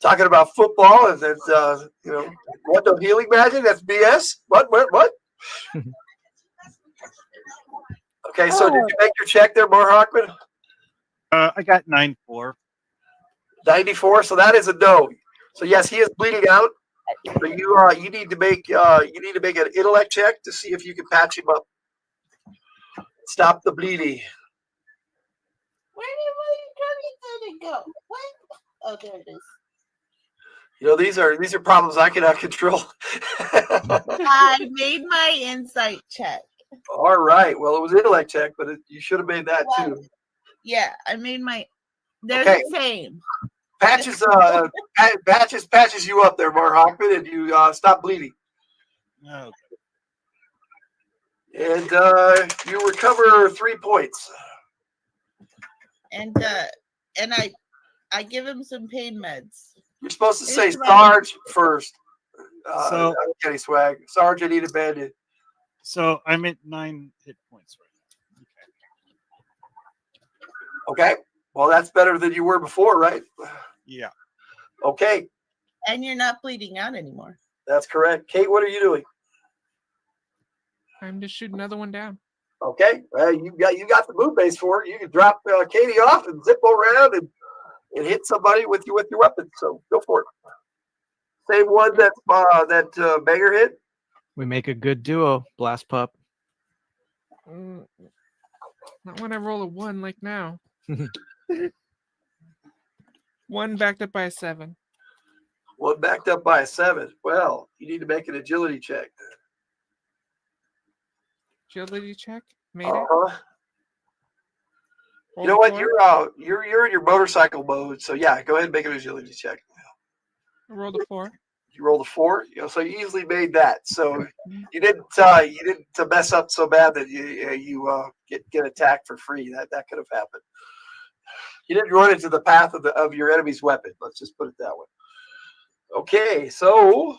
Talking about football and then what the healing magic? That's BS. What? Okay, so did you make your check there, Mar Hockman? I got 9-4. 94. So that is a no. So yes, he is bleeding out. But you need to make an intellect check to see if you can patch him up. Stop the bleeding. Where did it go? What? Oh, there it is. You know, these are problems I cannot control. I made my insight check. All right. Well, it was intellect check, but you should have made that too. Yeah, I made my. They're Okay. the same. Patches you up there, Mark Hockman, and you stop bleeding. Okay. And you recover 3 points. And I give him some pain meds. You're supposed to say It's right. Sarge first. So Kenny Swag. Sarge, I need a bandit. So I'm at 9 hit points right now. Okay. Well, that's better than you were before, right? Yeah. Okay. And you're not bleeding out anymore. That's correct. Kate, what are you doing? Time to shoot another one down. Okay. You got the move base for it. You can drop Katie off and zip around and hit somebody with your weapon. So go for it. Same one that Banger hit. We make a good duo, Blast Pup. Not when I roll a 1 like now. 1 backed up by a 7. 1 backed up by a 7. Well, you need to make an agility check. Agility check. Made it. You Roll know a what? 4. You're in your motorcycle mode. So yeah, go ahead and make an agility check. I rolled a 4. You rolled a 4. So you easily made that. So you didn't mess up so bad that you get attacked for free. That could have happened. You didn't run into the path of your enemy's weapon. Let's just put it that way. Okay, so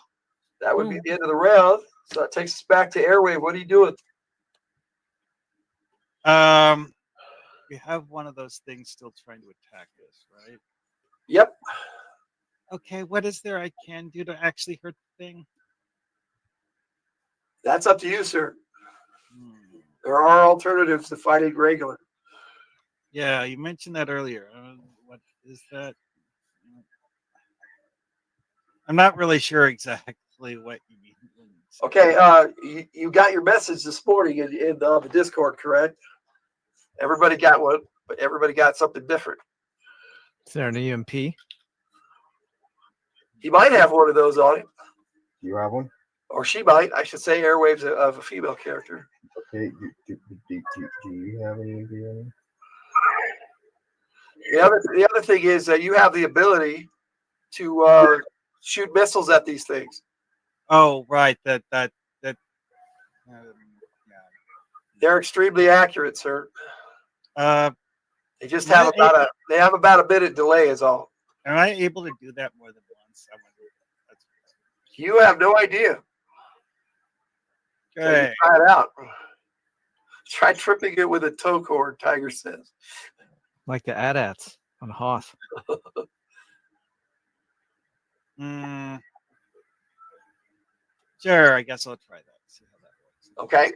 that would be the end of the round. So that takes us back to Airwave. What are you doing? We have one of those things still trying to attack us, right? Yep. Okay, what is there I can do to actually hurt the thing? That's up to you, sir. There are alternatives to fighting regular. Yeah, you mentioned that earlier. What is that? I'm not really sure exactly what you mean. Okay, you got your message this morning in the Discord, correct? Everybody got one, but everybody got something different. Is there an EMP? He might have one of those on him. You have one? Or she might. I should say Airwave's of a female character. Okay, do you have any idea? The other thing is that you have the ability to shoot missiles at these things. Oh, right. That. They're extremely accurate, sir. They just am have I about a minute delay is all. Am I able to do that more than once? You have no idea. So Okay. you try it out. Try tripping it with a toe cord, Tiger says. Like the AT-ATs on Hoth. Sure, I guess I'll try that. See how that works. Okay.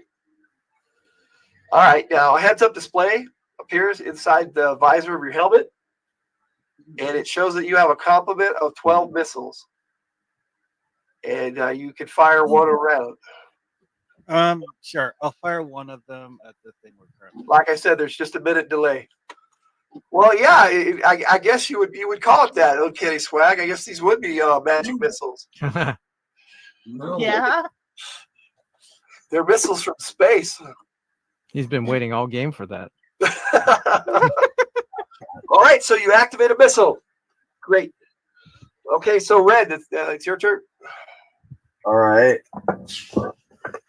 All right. Now, a heads-up display appears inside the visor of your helmet, and it shows that you have a complement of 12 missiles, and you can fire one around. Sure. I'll fire one of them at the thing we're currently. Like I said, there's just a minute delay. Well, yeah, I guess you would call it that, okay, Swag. I guess these would be magic missiles. No. Yeah. They're missiles from space. He's been waiting all game for that. All right, so you activate a missile. Great. Okay, so Red, it's your turn. All right.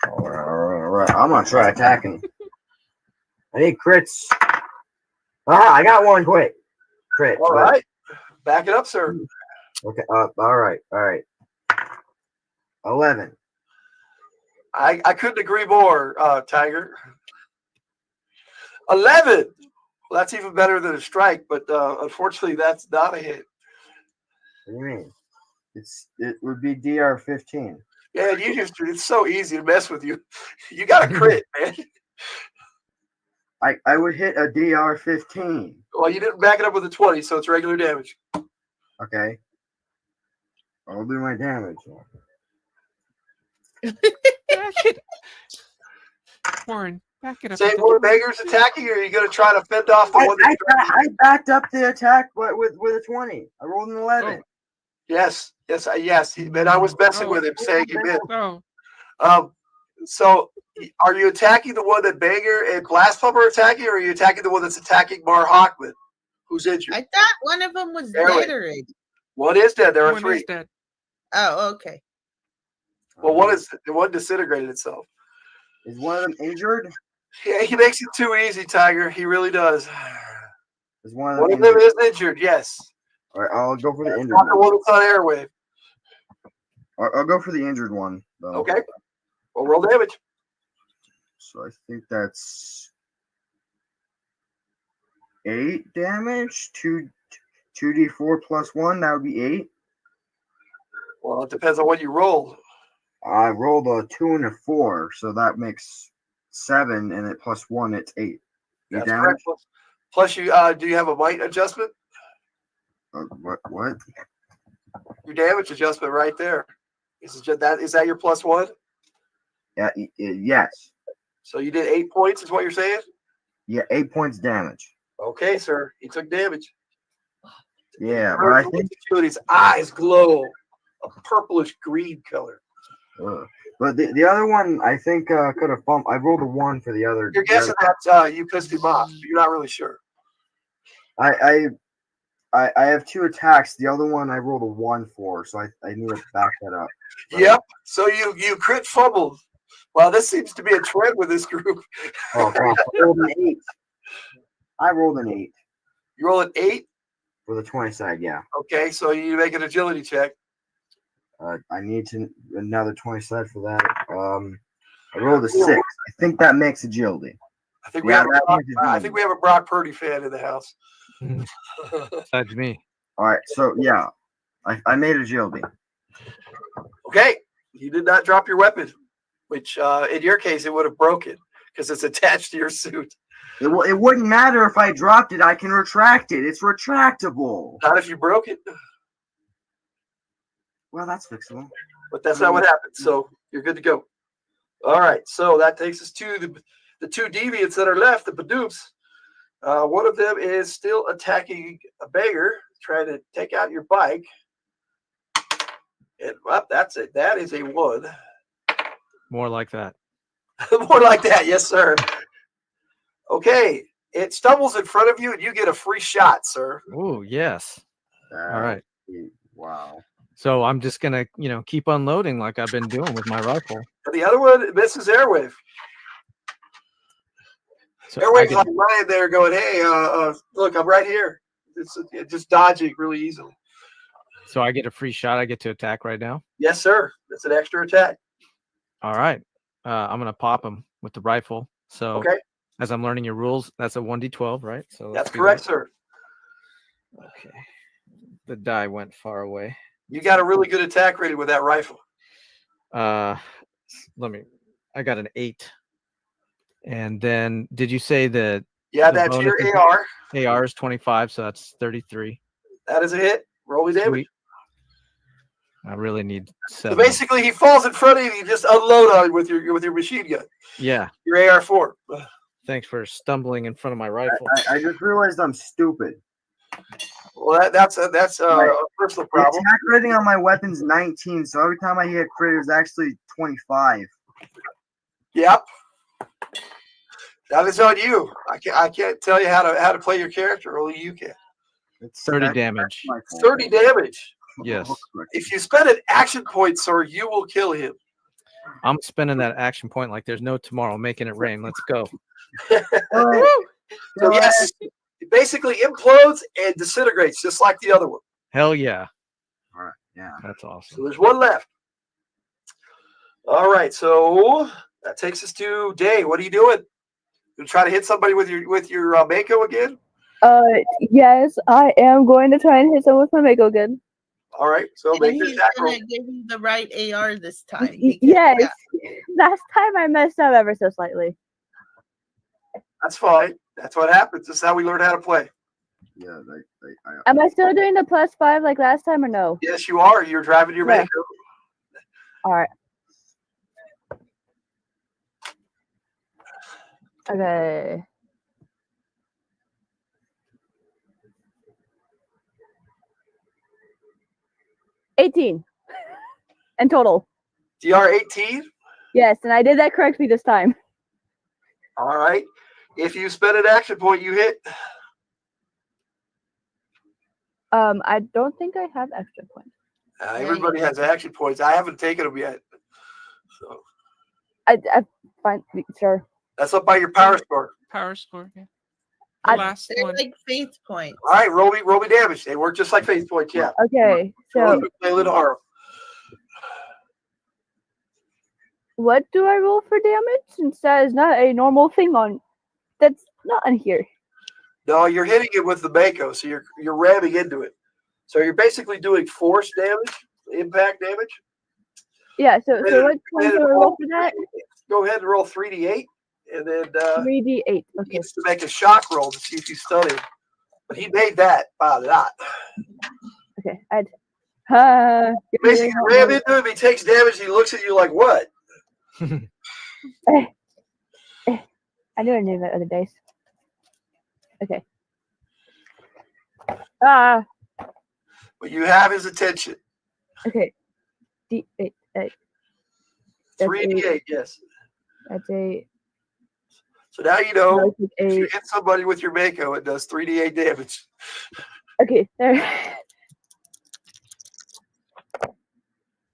All right. I'm gonna try attacking. I need crits. I got one. Quick. Crit. All right. Back it up, sir. Okay. All right. 11. I couldn't agree more, Tiger. 11. Well, that's even better than a strike, but unfortunately, that's not a hit. What do you mean? It would be DR 15. Yeah, it's so easy to mess with you. You got a crit, man. I would hit a DR 15. Well, you didn't back it up with a 20, so it's regular damage. Okay. I'll do my damage. Warren, back it up. Same more beggars attacking, or are you going to try to fend off the one? I backed up the attack with a 20. I rolled an 11. Yes. Man, I was messing with him, saying he missed. Oh, So, are you attacking the one that Banger and Blast Pump are attacking, or are you attacking the one that's attacking Mar Hockman, who's injured? I thought one of them was Airway. dead already. One is dead. There are one three. is dead. Oh, okay. Well, one disintegrated itself. Is one of them injured? Yeah, he makes it too easy, Tiger. He really does. Is one One of of them them injured? is injured. Yes. All right, I'll go for the injured Not the one. one that's on airwave. I'll go for the injured one, though. Okay. Well, roll damage. So I think that's 8 damage. 2d4 plus 1. That would be 8. Well, it depends on what you roll. I rolled a 2 and a 4, so that makes 7, and it plus 1, it's 8. 8 That's damage. correct. Plus, you do you have a might adjustment? What? Your damage adjustment right there. Is that your plus 1? Yeah. Yes. So you did 8 points, is what you're saying? Yeah, 8 points damage. Okay, sir. He took damage. Yeah, but I think. His eyes glow a purplish green color. But the other one, I think, could have bumped. I rolled a 1 for the other. You're guessing that you pissed him off. But you're not really sure. I have 2 attacks. The other one I rolled a 1 for, so I need to back that up. But, yep. So you crit fumbled. Wow, this seems to be a trend with this group. Oh, I rolled an 8. I rolled an 8. You roll an 8? For the 20 side, yeah. Okay, so you need to make an agility check. I need another 20 side for that. I rolled a 6. I think that makes agility. I think we have a Brock Purdy fan in the house. Besides me. All right, so yeah, I made agility. Okay, you did not drop your weapon, which in your case it would have broken because it's attached to your suit. It wouldn't matter if I dropped it. I can retract it. It's retractable. Not if you broke it. Well, that's fixable. But that's not what happened. So you're good to go. All right. So that takes us to the 2 deviants that are left, the Badoops. One of them is still attacking a Banger, trying to take out your bike. And that's it. That is a 1. More like that. More like that. Yes, sir. Okay. It stumbles in front of you, and you get a free shot, sir. Oh, yes. All right. Wow. So I'm just gonna, keep unloading like I've been doing with my rifle. And the other one misses Airwave. So Airwave's like lying there, going, "Hey, look, I'm right here." It's just dodging really easily. So I get a free shot. I get to attack right now. Yes, sir. That's an extra attack. All right. I'm gonna pop him with the rifle. So okay. As I'm learning your rules, that's a 1d12, right? So that's correct, sir. Okay. The die went far away. You got a really good attack rating with that rifle. I got an 8. And then did you say that? Yeah, that's your AR. AR is 25, so that's 33. That is a hit. Roll the damage. I really need 7. So basically, he falls in front of you. You just unload on him with your machine gun. Yeah. Your AR-4. Thanks for stumbling in front of my rifle. I just realized I'm stupid. Well, that's a personal problem. The attack rating on my weapon's 19, so every time I hit a crit, it's actually 25. Yep. That is on you. I can't tell you how to play your character. Only you can. It's 30 damage. 30 damage. Yes. If you spend an action point, sir, you will kill him. I'm spending that action point like there's no tomorrow, making it rain. Let's go. So yes, it basically implodes and disintegrates just like the other one. Hell yeah. All right. Yeah. That's awesome. So there's one left. All right. So that takes us to Day. What are you doing? You try to hit somebody with your Mako again? Yes, I am going to try and hit someone with my Mako again. All right. So and make he's your attack roll. gonna give you the right AR this time. Yes. Last time I messed up ever so slightly. That's fine. That's what happens. This is how we learn how to play. Yeah. Am I still doing the +5 like last time or no? Yes, you are. You're driving your Mako. All right. Okay. 18 in total. DR 18. Yes, and I did that correctly this time. All right. If you spend an action point, you hit. I don't think I have extra points. Everybody has action points. I haven't taken them yet. So I fine, sure. that's up by your power score. Power score. Yeah. I- The last They're one. like faith points. All right, roll me damage. They work just like phase points. Yeah. Okay, so Play Lenharrow. what do I roll for damage? Since that is not a normal thing on. That's not on here. No, you're hitting it with the Mako, so you're ramming into it. So you're basically doing force damage, impact damage. Yeah. So what point do I roll for that? Go ahead and roll 3d8, and then 3d8. he Okay. needs to make a shock roll to see if you stun him. But he made that by a lot. Okay. Basically, ram into him. He takes damage. He looks at you like, "What?" I knew I knew that other dice. Okay. But you have his attention. Okay. D8. 3d8, yes. That's a. So now you know No, if you hit somebody with your Mako, it does 3d8 damage. Okay. There.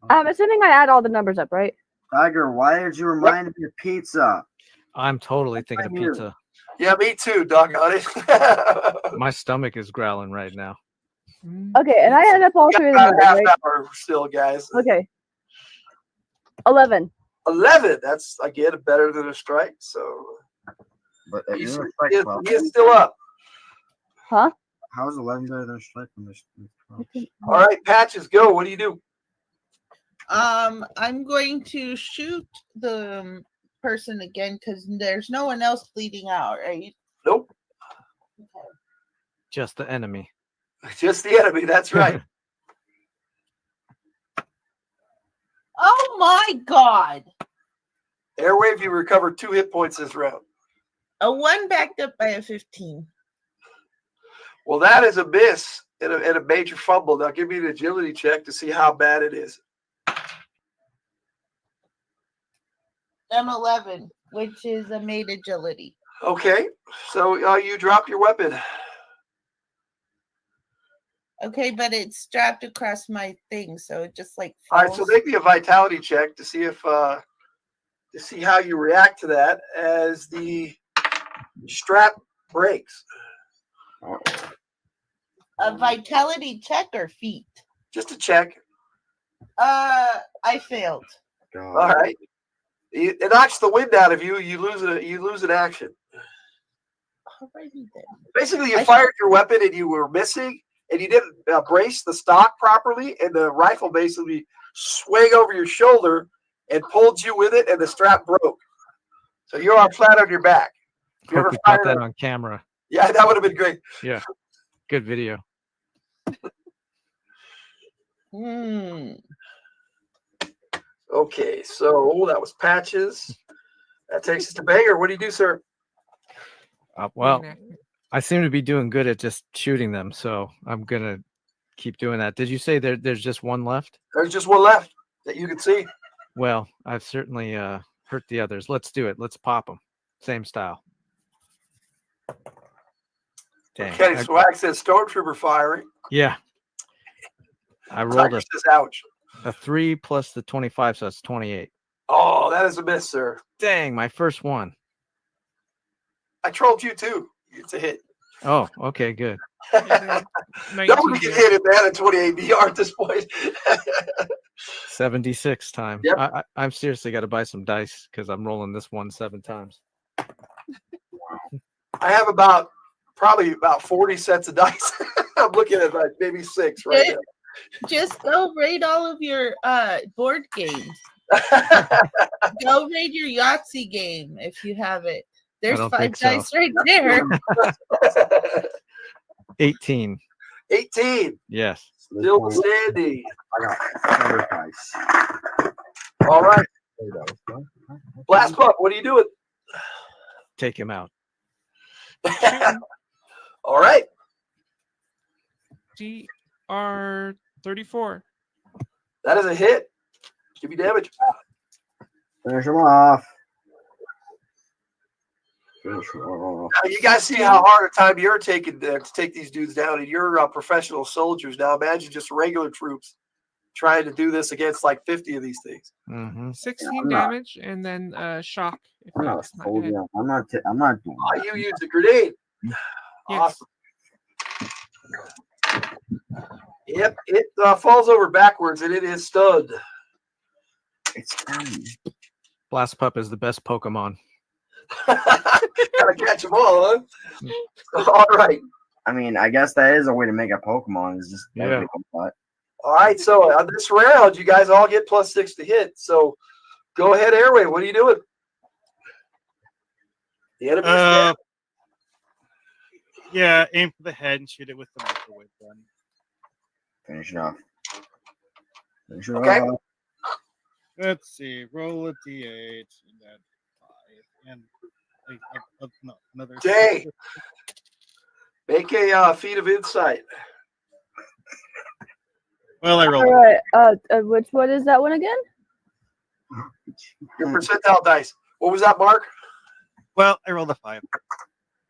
I'm assuming I add all the numbers up, right? Tiger, why did you remind me of pizza? I'm totally thinking of Thank you. pizza. Yeah, me too, doggone it. My stomach is growling right now. Okay, and I add up all three of the About numbers, half right? hour still, guys. Okay. 11. 11. That's again better than a strike. So But he's, isn't a strike he is- 12? he is still up. Huh? How is 11 better than a strike when there's 12? All right, Patches, go. What do you do? I'm going to shoot the person again because there's no one else bleeding out, right? Nope, Just the enemy. just the enemy. That's right. Oh my god! Airwave, you recovered 2 hit points this round. A 1 backed up by a 15. Well, that is a miss and a major fumble. Now give me an agility check to see how bad it is. I'm 11, which is a made agility. Okay, so you dropped your weapon. Okay, but it's strapped across my thing, so it just like All falls. right, so make me a vitality check to see if to see how you react to that as the strap breaks. A vitality check or feat? Just a check. I failed. All right. It knocks the wind out of you. You lose an action. Alrighty then. Basically, you fired your weapon and you were missing, and you didn't brace the stock properly, and the rifle basically swung over your shoulder and pulled you with it, and the strap broke. So you're on flat on your back. If you Hope ever we caught fired that on camera. Yeah, that would have been great. Yeah. Good video. Okay, so that was Patches. That takes us to Banger. What do you do, sir? Well, I seem to be doing good at just shooting them, so I'm gonna keep doing that. Did you say there's just one left? There's just one left that you can see. Well, I've certainly hurt the others. Let's do it. Let's pop them. Same style. Dang. Okay, so I said Stormtrooper firing. Yeah. I rolled Tiger says, ouch. a 3 plus the 25, so that's 28. Oh, that is a miss, sir. Dang, my first one. I trolled you too. It's a hit. Oh, okay, good. Nobody can hit it, man, at 28 VR at this point. 76 time. Yep. I've seriously got to buy some dice because I'm rolling this one 7 times. I have probably about 40 sets of dice. I'm looking at like maybe 6 right now. Just go raid all of your board games. Go raid your Yahtzee game if you have it. There's 5 dice right there. 18. 18. Yes. Still standing. I got dice. All right. Blast Pup, what are you doing? Take him out. All right. GR 34. That is a hit. Give me damage. Finish him off. Finish him off. Now, you guys see how hard a time you're taking to take these dudes down, and you're professional soldiers. Now imagine just regular troops trying to do this against like 50 of these things. 16 damage and then shock. If I'm not a that's not good. soldier. I'm not doing Oh, you used a grenade. Yes. Awesome. Yep, it falls over backwards and it is stunned. It's fine. Blast Pup is the best Pokemon. Gotta catch them all, huh? All right. I mean, I guess that is a way to make a Pokemon. Is just Yeah. All right, so on this round, you guys all get +6 to hit. So go ahead, Airway. What are you doing? The enemy's dead. Yeah, aim for the head and shoot it with the microwave gun. Finish it off. Finish it Okay. off. Let's see. Roll a d8 and then 5 and no, another. Day. Make a feat of insight. Well, I rolled. All right. Which one is that one again? Your percentile dice. What was that, Mark? Well, I rolled a 5.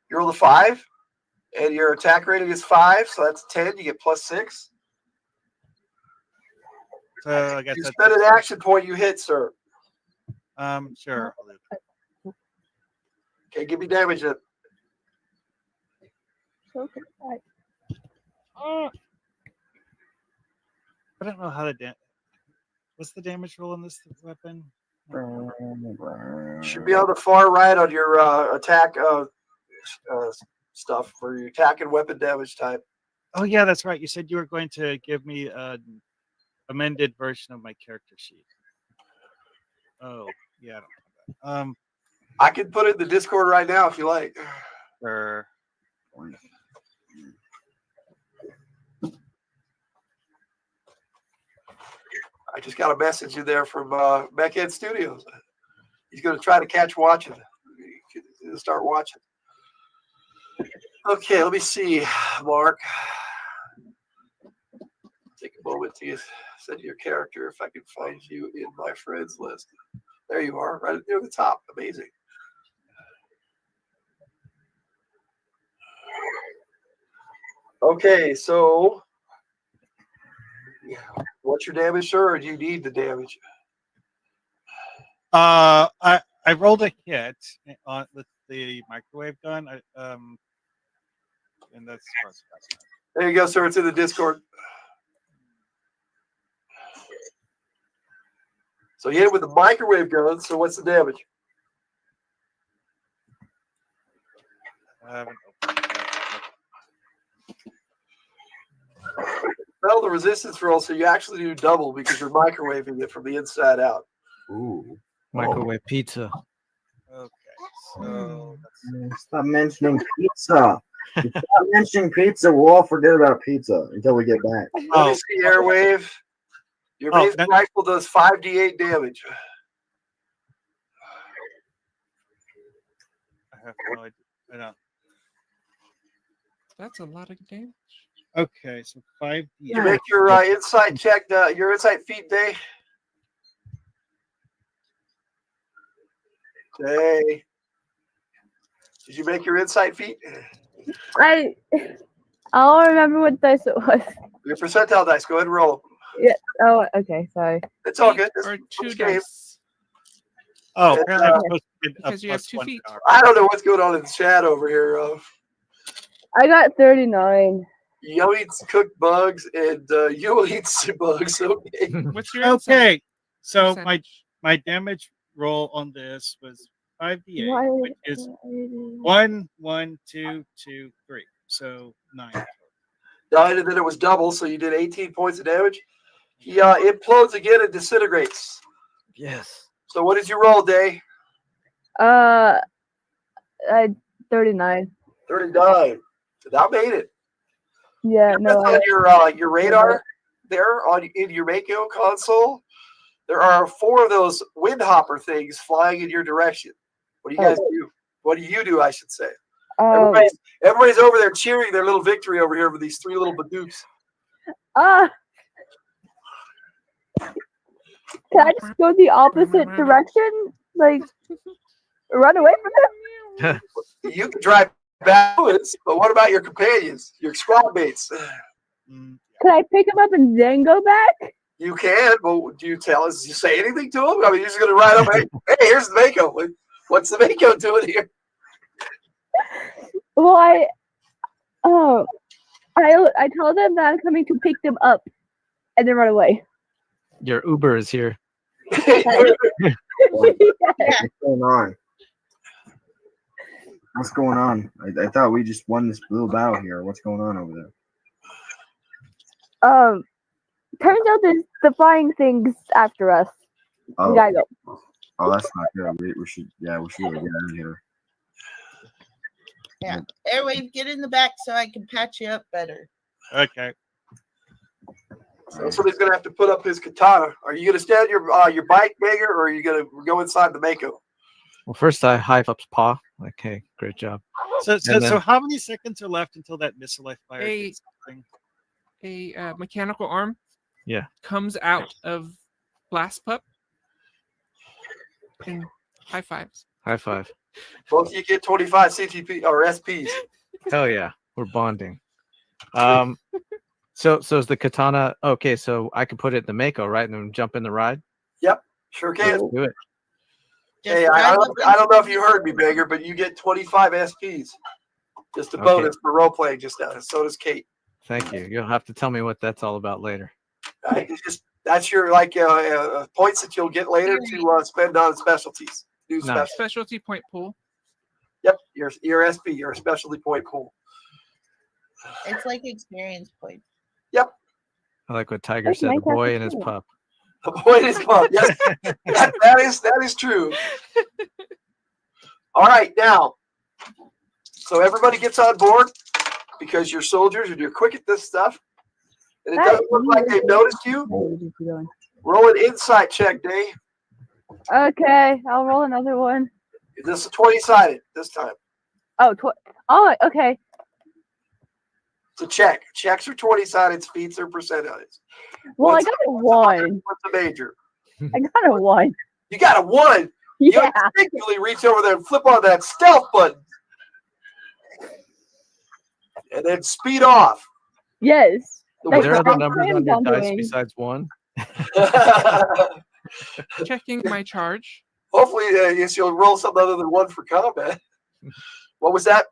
You rolled a 5, and your attack rating is 5, so that's 10. You get +6. So I guess You that's spend an action point. You hit, sir. Sure. I'll do it. Okay, give me damage. Then. Okay. I don't know how to what's the damage roll on this weapon? Should be on the far right on your attack stuff for your attack and weapon damage type. Oh yeah, that's right. You said you were going to give me an amended version of my character sheet. Oh yeah, I don't have that. I can put it in the Discord right now if you like. Sure. I just got a message in there from Meckhead Studios. He's going to try to catch watching. He'll start watching. Okay, let me see, Mark. Take a moment to send your character if I can find you in my friends list. There you are, right near the top. Amazing. Okay, so what's your damage, sir, or do you need the damage? I rolled a hit on with the microwave gun. And that's there you go, sir. It's in the Discord. So you hit it with the microwave gun. So what's the damage? I haven't opened it yet. Well, the resistance roll, so you actually do double because you're microwaving it from the inside out. Ooh. Microwave pizza. Okay, so Stop mentioning pizza. If you stop mentioning pizza, we'll all forget about pizza until we get back. Let me see, Airwave. Your base rifle does 5d8 damage. I have no idea. I don't. That's a lot of damage. Okay, so 5d. You make your insight check, your insight feat day. Okay. Did you make your insight feat? I don't remember what dice it was. Your percentile dice. Go ahead and roll. Yeah. Oh, okay. Sorry. It's all good. Or It's 2 game. dice. Oh, apparently I'm supposed to get Because you have 2 +1 feet. power. I don't know what's going on in the chat over here. I got 39. Yo eats cooked bugs and you eats bugs. Okay. What's your Okay, so percentage? my damage roll on this was 5d8, Why- which is 1, 1, 2, 2, 3. So 9. Died, and then it was double, so you did 18 points of damage. He implodes again and disintegrates. Yes. So what did you roll, Day? I 39. 39. That made it. Yeah. No. That's on your radar there in your Mako console. There are 4 of those windhopper things flying in your direction. What do you guys do? What do you do, I should say? Everybody's over there cheering their little victory over here with these 3 little badooks. Can I just go the opposite direction? Like, run away from them? You can drive backwards, but what about your companions, your squad mates? Can I pick them up and then go back? You can, but do you tell us? You say anything to them? I mean, you're just going to ride up. Hey, here's the Mako. What's the Mako doing here? Well, I tell them that I'm coming to pick them up, and then run away. Your Uber is here. What's going on? What's going on? I thought we just won this little battle here. What's going on over there? Turns out there's the flying things after us. Oh, We gotta go. oh, that's not good. We should really get out of here. Yeah. Airwave, get in the back so I can patch you up better. Okay. So somebody's going to have to put up his katana. Are you going to stand your bike, Mager, or are you going to go inside the Mako? Well, first I hive up paw. Okay, great job. So how many seconds are left until that missile life fire? A mechanical arm comes out of Blast Pup and high fives. High five. Both of you get 25 CTP or SPs. Hell yeah, we're bonding. So is the katana okay? So I can put it in the Mako, right, and then jump in the ride. Yep, sure can. Let's do it. Hey, I don't know if you heard me, Baker, but you get 25 SPs. Just a bonus for role playing just now. So does Kate. Thank you. You'll have to tell me what that's all about later. That's your points that you'll get later to spend on specialties. Specialty point pool. Yep, your SP, your specialty point pool. It's like experience points. Yep. I like what Tiger said. The boy and his pup. The boy and his pup. Yes, that is true. All right, now, so everybody gets on board because you're soldiers and you're quick at this stuff, and it doesn't look like they've noticed you. Roll an insight check, Dave. Okay, I'll roll another one. This is 20-sided this time. Oh, okay. It's a check. Checks are 20-sided. Speeds are percentages. Well, I got a 1. What's a major? I got a 1. You got a 1. Yeah. You instinctively reach over there and flip on that stealth button. And then speed off. Yes. Are there other numbers on your dice besides 1? Checking my charge. Hopefully, you'll roll something other than 1 for combat. What was that,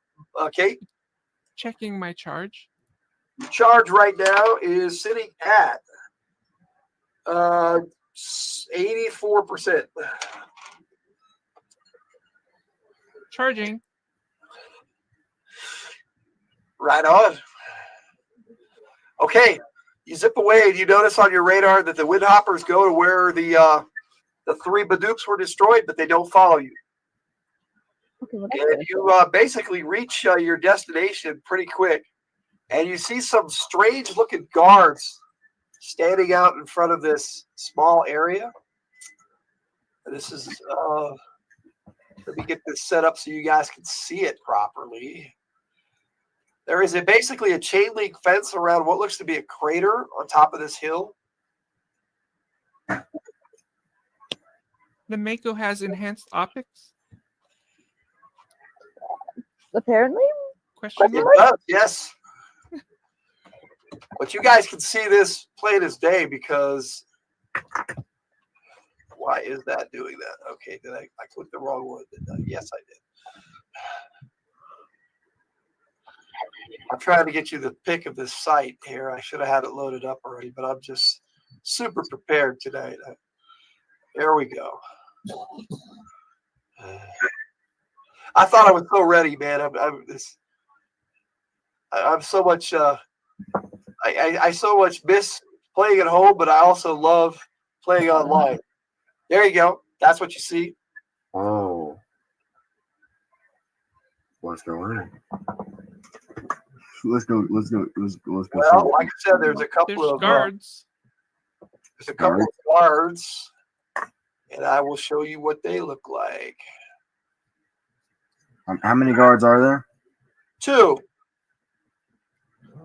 Kate? Checking my charge. Your charge right now is sitting at 84%. Charging. Right on. Okay, you zip away and you notice on your radar that the windhoppers go to where the 3 Badooks were destroyed, but they don't follow you. Okay, and you basically reach your destination pretty quick, and you see some strange-looking guards standing out in front of this small area. This is let me get this set up so you guys can see it properly. There is basically a chain link fence around what looks to be a crater on top of this hill. The Mako has enhanced optics. Apparently. Question mark? It does, yes. But you guys can see this plain as day because why is that doing that? Okay, did I clicked the wrong one? Yes, I did. I'm trying to get you the pick of this site here. I should have had it loaded up already, but I'm just super prepared tonight. There we go. I thought I was so ready, man. I'm so much. I so much miss playing at home, but I also love playing online. There you go. That's what you see. Oh, what's going on? Let's go. Well, like I said, there's a couple of guards. There's a couple of guards, and I will show you what they look like. How many guards are there? 2.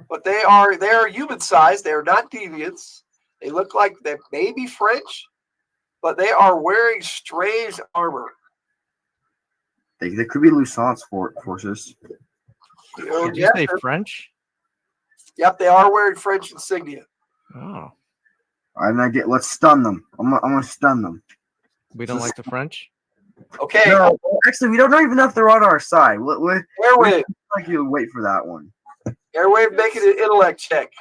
But they are human sized. They are not deviants. They look like they may be French, but they are wearing strange armor. They could be Lusance forces. Did you say French? Yep, they are wearing French insignia. Oh. Let's stun them. I'm gonna stun them. We don't like the French? Okay. No, actually, we don't even know if they're on our side. Airwave. Like you wait for that one. Airwave, make it an intellect check.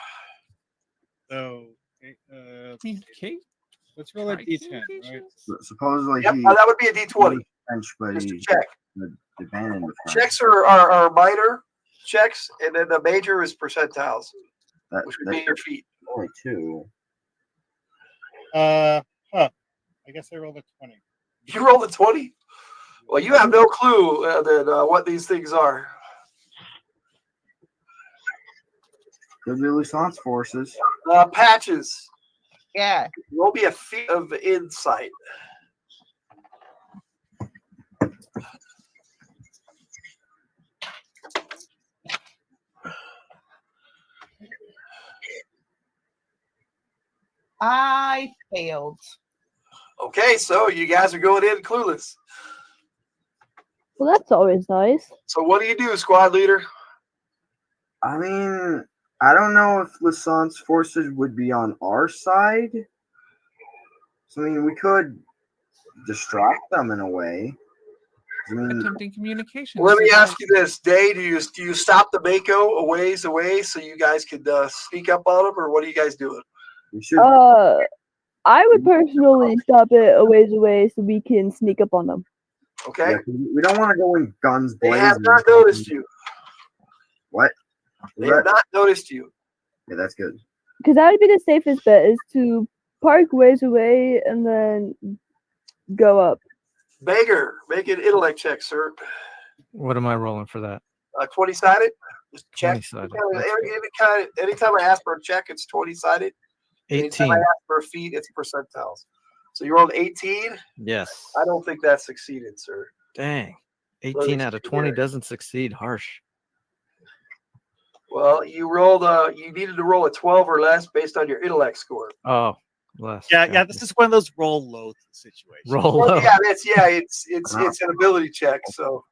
So, Okay. let's roll a d10, right? Supposedly, Yep, that would be a d20. French, but Just he a check. abandoned the French. Checks are minor checks, and then the major is percentiles, which would be your feet. Only 2. I guess I rolled a 20. You rolled a 20? Well, you have no clue what these things are. Could be Lusance forces. Patches. Yeah. Roll me a feat of insight. I failed. Okay, so you guys are going in clueless. Well, that's always nice. So what do you do, squad leader? I mean, I don't know if Lusance forces would be on our side. So, I mean, we could distract them in a way. I mean, Attempting communication. Let me ask you this, Day. Do you stop the Mako a ways away so you guys could sneak up on them, or what are you guys doing? we should. I would personally stop it a ways away so we can sneak up on them. Okay. Yeah, we don't want to go in guns They blazing. have not noticed you. What? They have not noticed you. Yeah, that's good. Because that would be the safest bet, is to park ways away and then go up. Beggar, make an intellect check, sir. What am I rolling for that? 20-sided. Just check. 20-sided. Anytime I ask for a check, it's 20-sided. 18. Anytime I ask for a feat, it's percentiles. So you rolled 18? Yes. I don't think that succeeded, sir. Dang. 18 out of 20 doesn't succeed. Harsh. Well, you needed to roll a 12 or less based on your intellect score. Oh, less. Yeah. This is one of those roll low situations. Roll low. Yeah, it's an ability check. So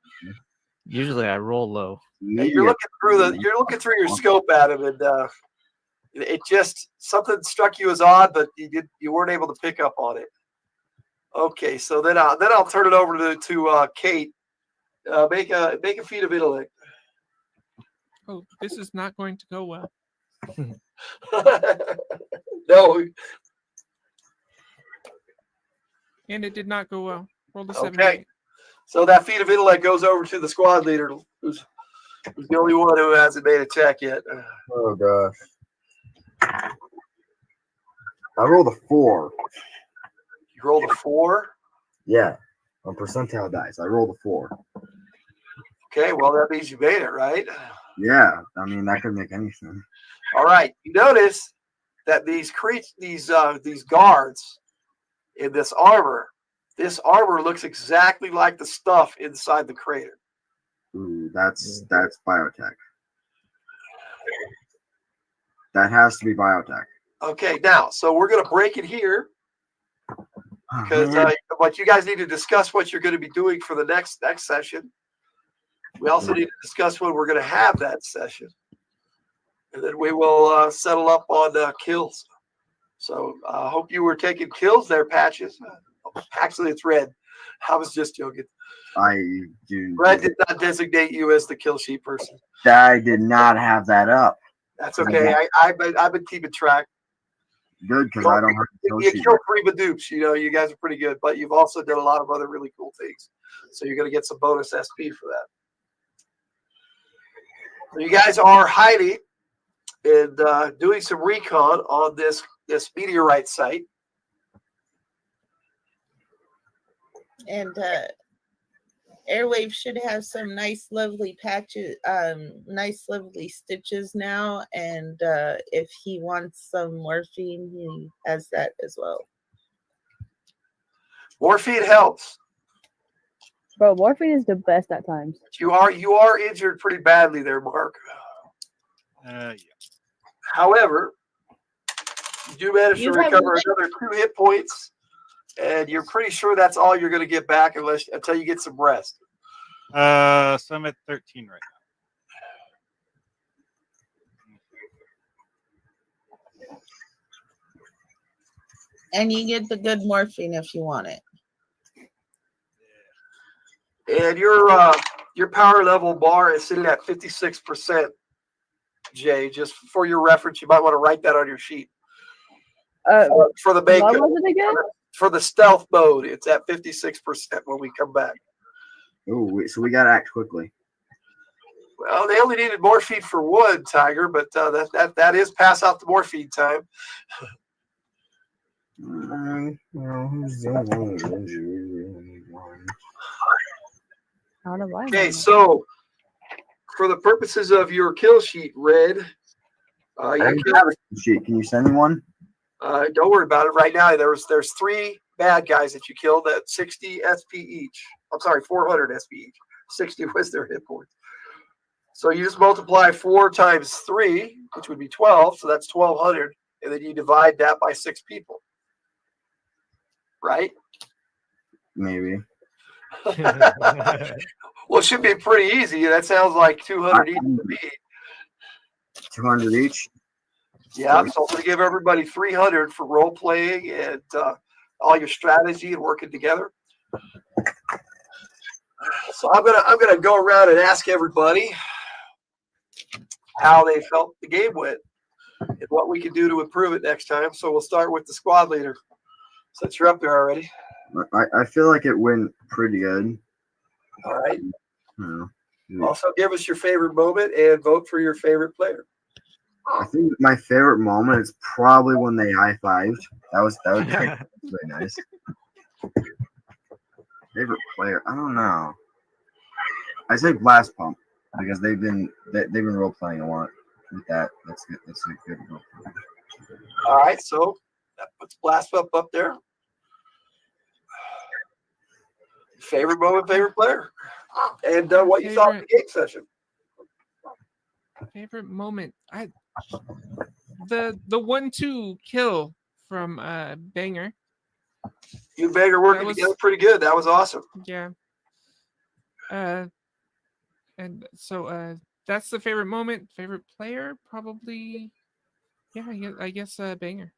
usually I roll low. yeah, you're looking through your scope at him, and it just something struck you as odd, but you weren't able to pick up on it. Okay, so then I'll turn it over to Kate. Make a feat of intellect. Oh, this is not going to go well. No. And it did not go well. Rolled a 78. Okay. So that feat of intellect goes over to the squad leader, who's the only one who hasn't made a check yet. Oh gosh. I rolled a 4. You rolled a 4? Yeah. On percentile dice. I rolled a 4. Okay, well that means you made it, right? Yeah. I mean, that could make anything. All right. You notice that these guards in this armor looks exactly like the stuff inside the crater. Ooh, that's biotech. That has to be biotech. Okay, now, so we're going to break it here because but you guys need to discuss what you're going to be doing for the next session. We also need to discuss when we're going to have that session. And then we will settle up on kills. So I hope you were taking kills there, Patches. Actually, it's Red. I was just joking. Red did not designate you as the kill sheet person. I did not have that up. That's okay. I've been keeping track. Good, because I don't have the kill you sheet. killed 3 Badoops. You guys are pretty good, but you've also done a lot of other really cool things. So you're going to get some bonus SP for that. So you guys are hiding and doing some recon on this meteorite site. And Airwave should have some nice, lovely patches, nice, lovely stitches now. And if he wants some morphine, he has that as well. Morphine helps. Bro, morphine is the best at times. You are injured pretty badly there, Mark. Yeah. However, you do manage to recover another 2 hit points And you're pretty sure that's all you're going to get back until you get some rest. So I'm at 13 right now. And you get the good morphine if you want it. And your power level bar is sitting at 56%. Jay, just for your reference, you might want to write that on your sheet. For the bacon. What was it again? For the stealth mode, it's at 56% when we come back. Oh, so we got to act quickly. Well, they only needed morphine for one, Tiger, but that is pass out the morphine time. Okay, so for the purposes of your kill sheet, Red, I don't have a sheet. Can you send me one? Don't worry about it right now. There's 3 bad guys that you killed at 60 SP each. I'm sorry, 400 SP each. 60 was their hit points. So you just multiply 4 times 3, which would be 12. So that's 1,200. And then you divide that by 6 people. Right? Maybe. Well, it should be pretty easy. That sounds like 200 each to me. 200 each? Yeah, so I'm going to give everybody 300 for role playing and all your strategy and working together. So I'm gonna go around and ask everybody how they felt the game went and what we can do to improve it next time. So we'll start with the squad leader, since you're up there already. I feel like it went pretty good. All right. Yeah. Also, give us your favorite moment and vote for your favorite player. I think my favorite moment is probably when they high-fived. That was really nice. Favorite player? I don't know. I say Blast Pump because they've been role playing a lot with that. That's good. That's a good role play. All right, so that puts Blast Pump up there. Favorite moment, favorite player, and what you thought of the game session. Favorite moment, the 1-2 kill from Banger. You and Banger working together pretty good. That was awesome. Yeah. And so that's the favorite moment. Favorite player, probably. Yeah, I guess Banger.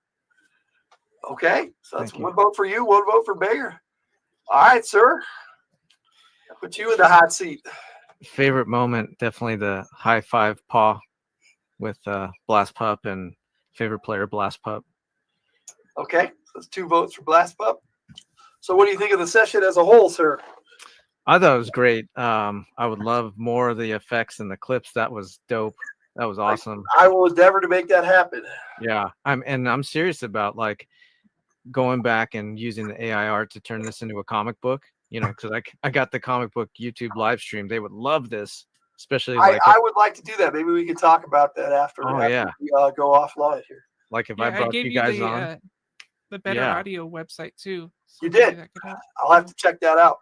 Okay, so that's one vote for you, one vote for Banger. All right, sir. I'll put you in the hot seat. Favorite moment, definitely the high five paw with Blast Pup, and favorite player Blast Pup. Okay, so that's 2 votes for Blast Pup. So what do you think of the session as a whole, sir? I thought it was great. I would love more of the effects and the clips. That was dope. That was awesome. I will endeavor to make that happen. Yeah, I'm serious about like going back and using the AI art to turn this into a comic book. You know, because I got the comic book YouTube live stream. They would love this, especially like I would like to do that. Maybe we could talk about that after. Oh, after yeah. we go offline here. Like if I brought you guys on. The Better Audio website too. So you did. I'll have to check that out.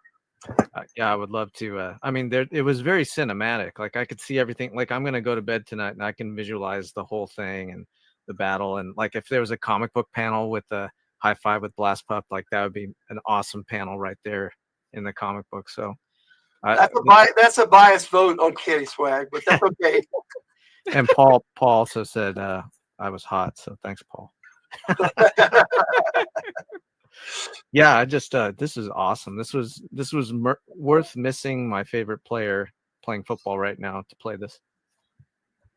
Yeah, I would love to. I mean, it was very cinematic. Like I could see everything. Like I'm gonna go to bed tonight and I can visualize the whole thing and the battle. And like if there was a comic book panel with a high five with Blast Pup, like that would be an awesome panel right there in the comic book. So that's a biased vote on Kenny Swag, but that's okay. And Paul also said I was hot, so thanks, Paul. Yeah, I just this is awesome. This was worth missing my favorite player playing football right now to play this.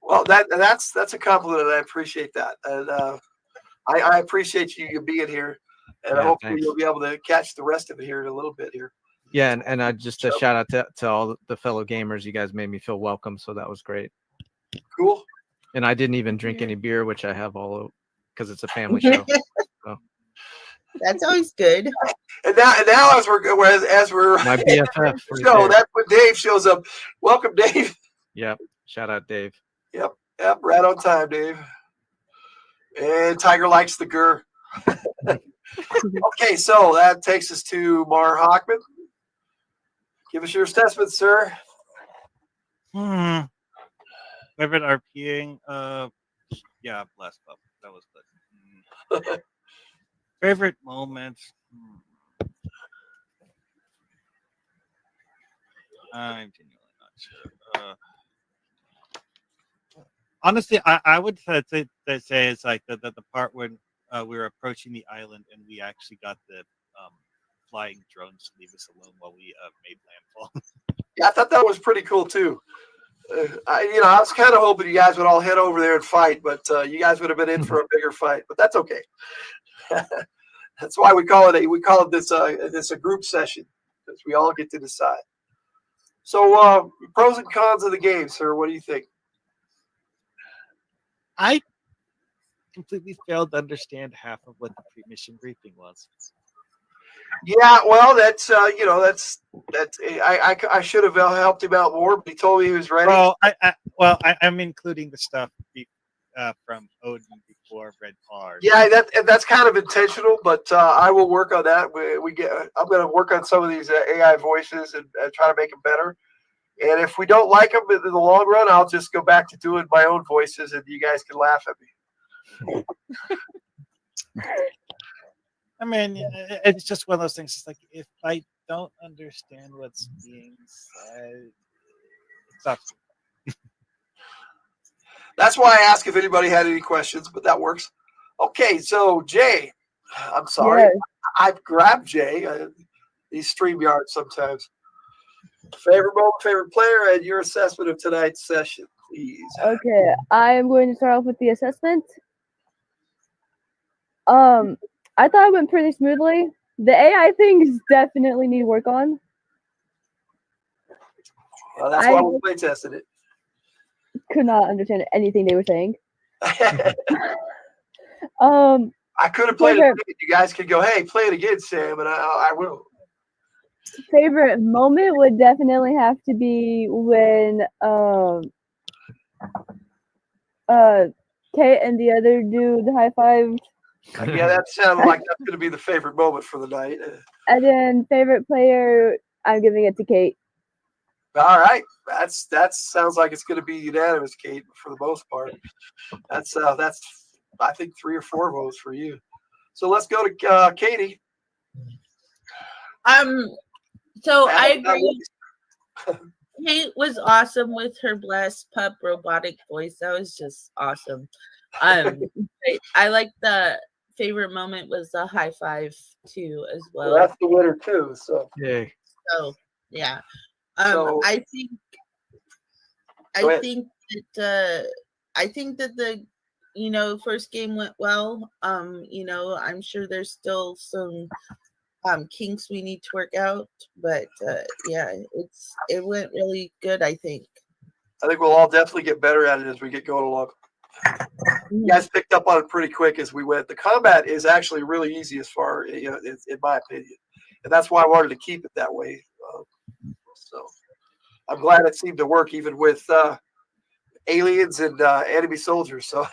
Well, that's a compliment, and I appreciate that. And I appreciate you being here, and hopefully you'll be able to catch the rest of it here in a little bit here. Yeah, and I just a shout out to all the fellow gamers. You guys made me feel welcome, so that was great. Cool. And I didn't even drink any beer, which I have all because it's a family show. So. That's always good. And now as we're my BFF show, that's when Dave shows up. Welcome, Dave. Yep. Shout out, Dave. Yep. Right on time, Dave. And Tiger likes the gur. Okay, so that takes us to Mar Hockman. Give us your assessment, sir. Favorite RPing? Yeah, Blast Pup. That was good. Favorite moments? I'm genuinely not sure. Honestly, I would say it's like the part when we were approaching the island and we actually got the flying drones to leave us alone while we made landfall. Yeah, I thought that was pretty cool too. I was kind of hoping you guys would all head over there and fight, but you guys would have been in for a bigger fight. But that's okay. That's why we call it this a group session, because we all get to decide. So pros and cons of the game, sir. What do you think? I completely failed to understand half of what the pre-mission briefing was. Yeah, well, that's I should have helped him out more, but he told me he was ready. I'm including the stuff from Odin before Red Card. Yeah, that's kind of intentional, but I will work on that. I'm going to work on some of these AI voices and try to make them better. And if we don't like them in the long run, I'll just go back to doing my own voices, and you guys can laugh at me. I mean, it's just one of those things. It's like, if I don't understand what's being said, it's up. That's why I asked if anybody had any questions, but that works. Okay, so Jay, I'm sorry. Yes. I've grabbed Jay. These StreamYards sometimes. Favorite moment, favorite player, and your assessment of tonight's session, please. Okay, I am going to start off with the assessment. I thought it went pretty smoothly. The AI things definitely need work on. Well, that's why we play tested it. Could not understand anything they were saying. I could have played it again. You guys could go, hey, play it again, Sam, and I will. Favorite moment would definitely have to be when Kate and the other dude high-fived. Yeah, that sounded like that's going to be the favorite moment for the night. And then favorite player, I'm giving it to Kate. All right, that sounds like it's going to be unanimous, Kate, for the most part. That's I think 3 or 4 votes for you. So let's go to Katie. So I agree. Kate was awesome with her blessed pup robotic voice. That was just awesome. I like the favorite moment was the high five too as well. That's the winner too. So yay. So yeah. I think that the first game went well. I'm sure there's still some kinks we need to work out, but yeah, it went really good. I think we'll all definitely get better at it as we get going along. You guys picked up on it pretty quick as we went. The combat is actually really easy as far, in my opinion, and that's why I wanted to keep it that way. So I'm glad it seemed to work even with aliens and enemy soldiers. So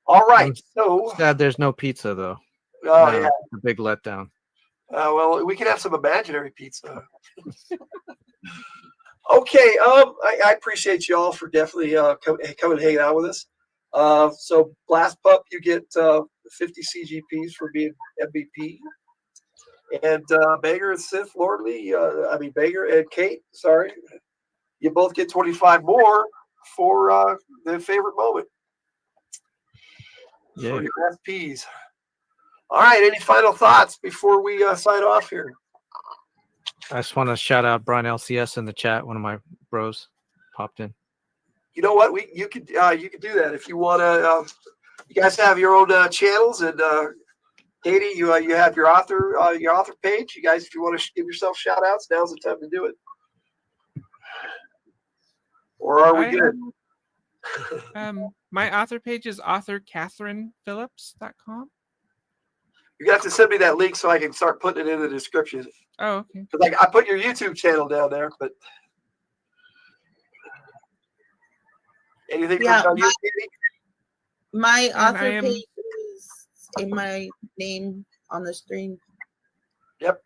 all right. So sad there's no pizza though. Oh yeah, a big letdown. Well, we can have some imaginary pizza. Okay. I appreciate y'all for definitely coming and hanging out with us. So Blast Pup, you get 50 CGPs for being MVP. And Banger and Sith Lordly, Banger and Kate, sorry, you both get 25 more for the favorite moment. Yeah. For your SPs. All right, any final thoughts before we sign off here? I just want to shout out Brian LCS in the chat. One of my bros popped in. You know what? You could do that if you want to. You guys have your own channels, and Katie, you have your author page. You guys, if you want to give yourself shout outs, now's the time to do it. Or are we good? My author page is authorcatherinephillips.com. You have to send me that link so I can start putting it in the description. Oh, okay. Because I put your YouTube channel down there, but anything from you, Katie? My author page is in my name on the screen. Yep.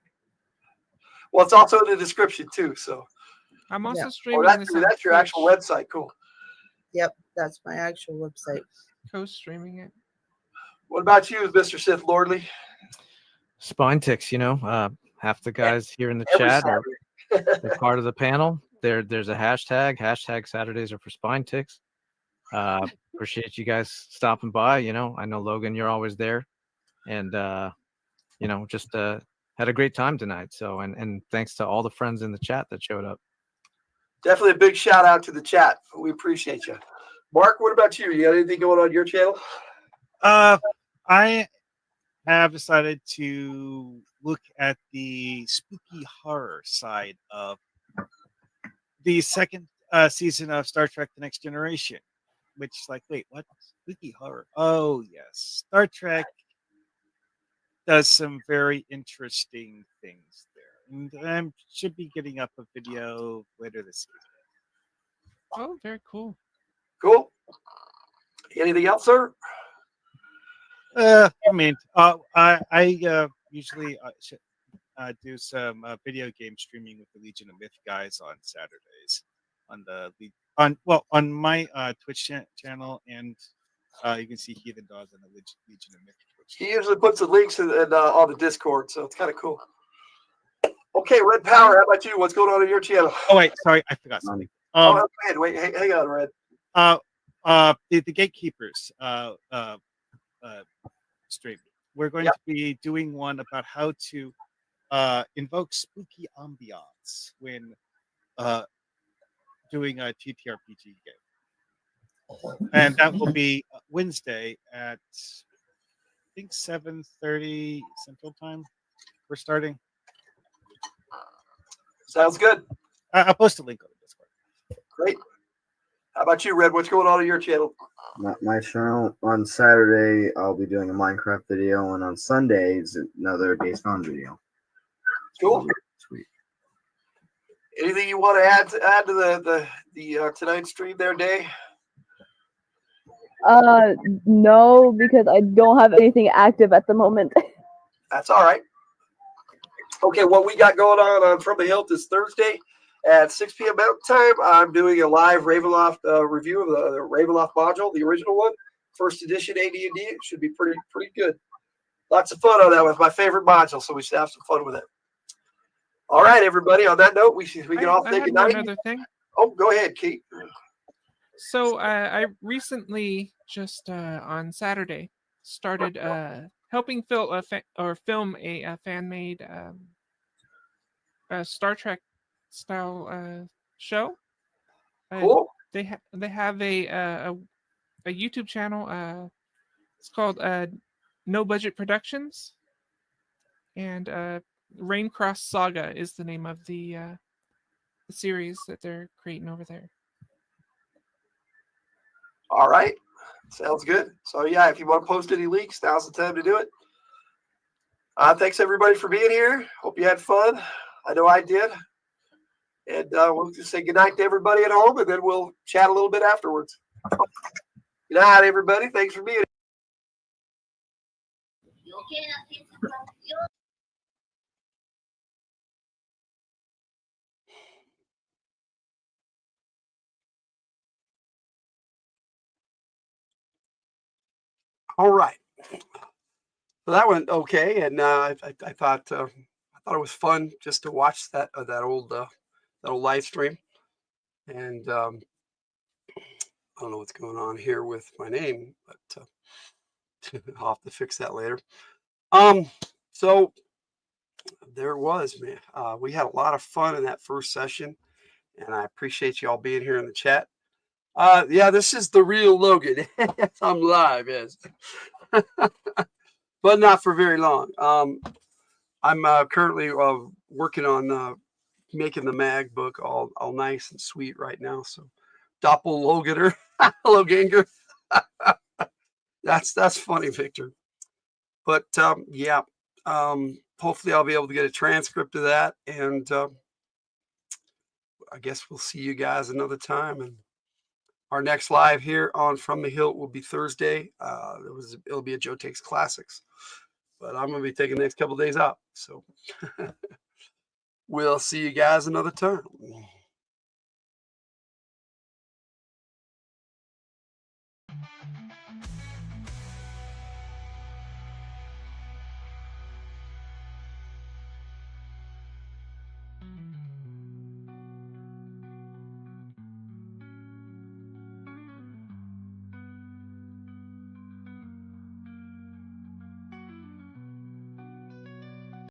Well, it's also in the description too. So I'm also streaming this. That's your actual website. Cool. Yep, that's my actual website. Co-streaming it. What about you, Mr. Sith Lordly? Spine ticks, half the guys here in the Every chat Saturday. They're part of the panel. There's a hashtag Saturdays are for spine ticks. Appreciate you guys stopping by. I know Logan, you're always there, and just had a great time tonight. So and thanks to all the friends in the chat that showed up. Definitely a big shout out to the chat. We appreciate you. Mark, what about you? You got anything going on your channel? I have decided to look at the spooky horror side of the second season of Star Trek: The Next Generation, which is like, wait, what? Spooky horror? Oh, yes. Star Trek does some very interesting things there. And I should be getting up a video later this season. Oh, very cool. Cool. Anything else, sir? I usually do some video game streaming with the Legion of Myth guys on Saturdays on my Twitch channel, and you can see Heathen Dog on the Legion of Myth Twitch. He usually puts the links on the Discord, so it's kind of cool. Okay, Red Power, how about you? What's going on your channel? Oh wait, sorry, I forgot something. Go ahead. Wait, hang on, Red. The Gatekeepers stream. We're going to be doing one about how to invoke spooky ambiance when doing a TTRPG game, and that will be Wednesday at I think 7:30 Central Time. We're starting. Sounds good. I'll post a link on the Discord. Great. How about you, Red? What's going on your channel? My channel on Saturday, I'll be doing a Minecraft video, and on Sundays, another Days Gone video. Cool. Sweet. Anything you want to add to the tonight's stream there, Day? No, because I don't have anything active at the moment. That's all right. Okay, what we got going on From the Hilt is Thursday at 6 p.m. Mountain Time. I'm doing a live Ravenloft review of the Ravenloft module, the original one, first edition AD&D. It should be pretty good. Lots of fun on that with my favorite module, so we should have some fun with it. All right, everybody. On that note, we can all say goodnight. Another thing. Oh, go ahead, Kate. So I recently just on Saturday started helping film a fan-made Star Trek style show. Cool. They have a YouTube channel. It's called No Budget Productions, and Raincross Saga is the name of the series that they're creating over there. All right. Sounds good. So, yeah, if you want to post any leaks, now's the time to do it. Thanks, everybody, for being here. Hope you had fun. I know I did. And we'll just say goodnight to everybody at home, and then we'll chat a little bit afterwards. Good night, everybody. Thanks for being here. All right. So that went okay, and I thought it was fun just to watch that old live stream. And I don't know what's going on here with my name, but I'll have to fix that later. So there was, man. We had a lot of fun in that first session, and I appreciate you all being here in the chat. Yeah, this is the real Logan. I'm live, yes. But not for very long. I'm currently working on making the mag book all nice and sweet right now. So Doppelganger. Loganger. That's funny, Victor. But yeah, hopefully I'll be able to get a transcript of that, and I guess we'll see you guys another time. And our next live here on From the Hilt will be Thursday. It'll be a Joe Takes Classics, but I'm going to be taking the next couple of days out. So we'll see you guys another time.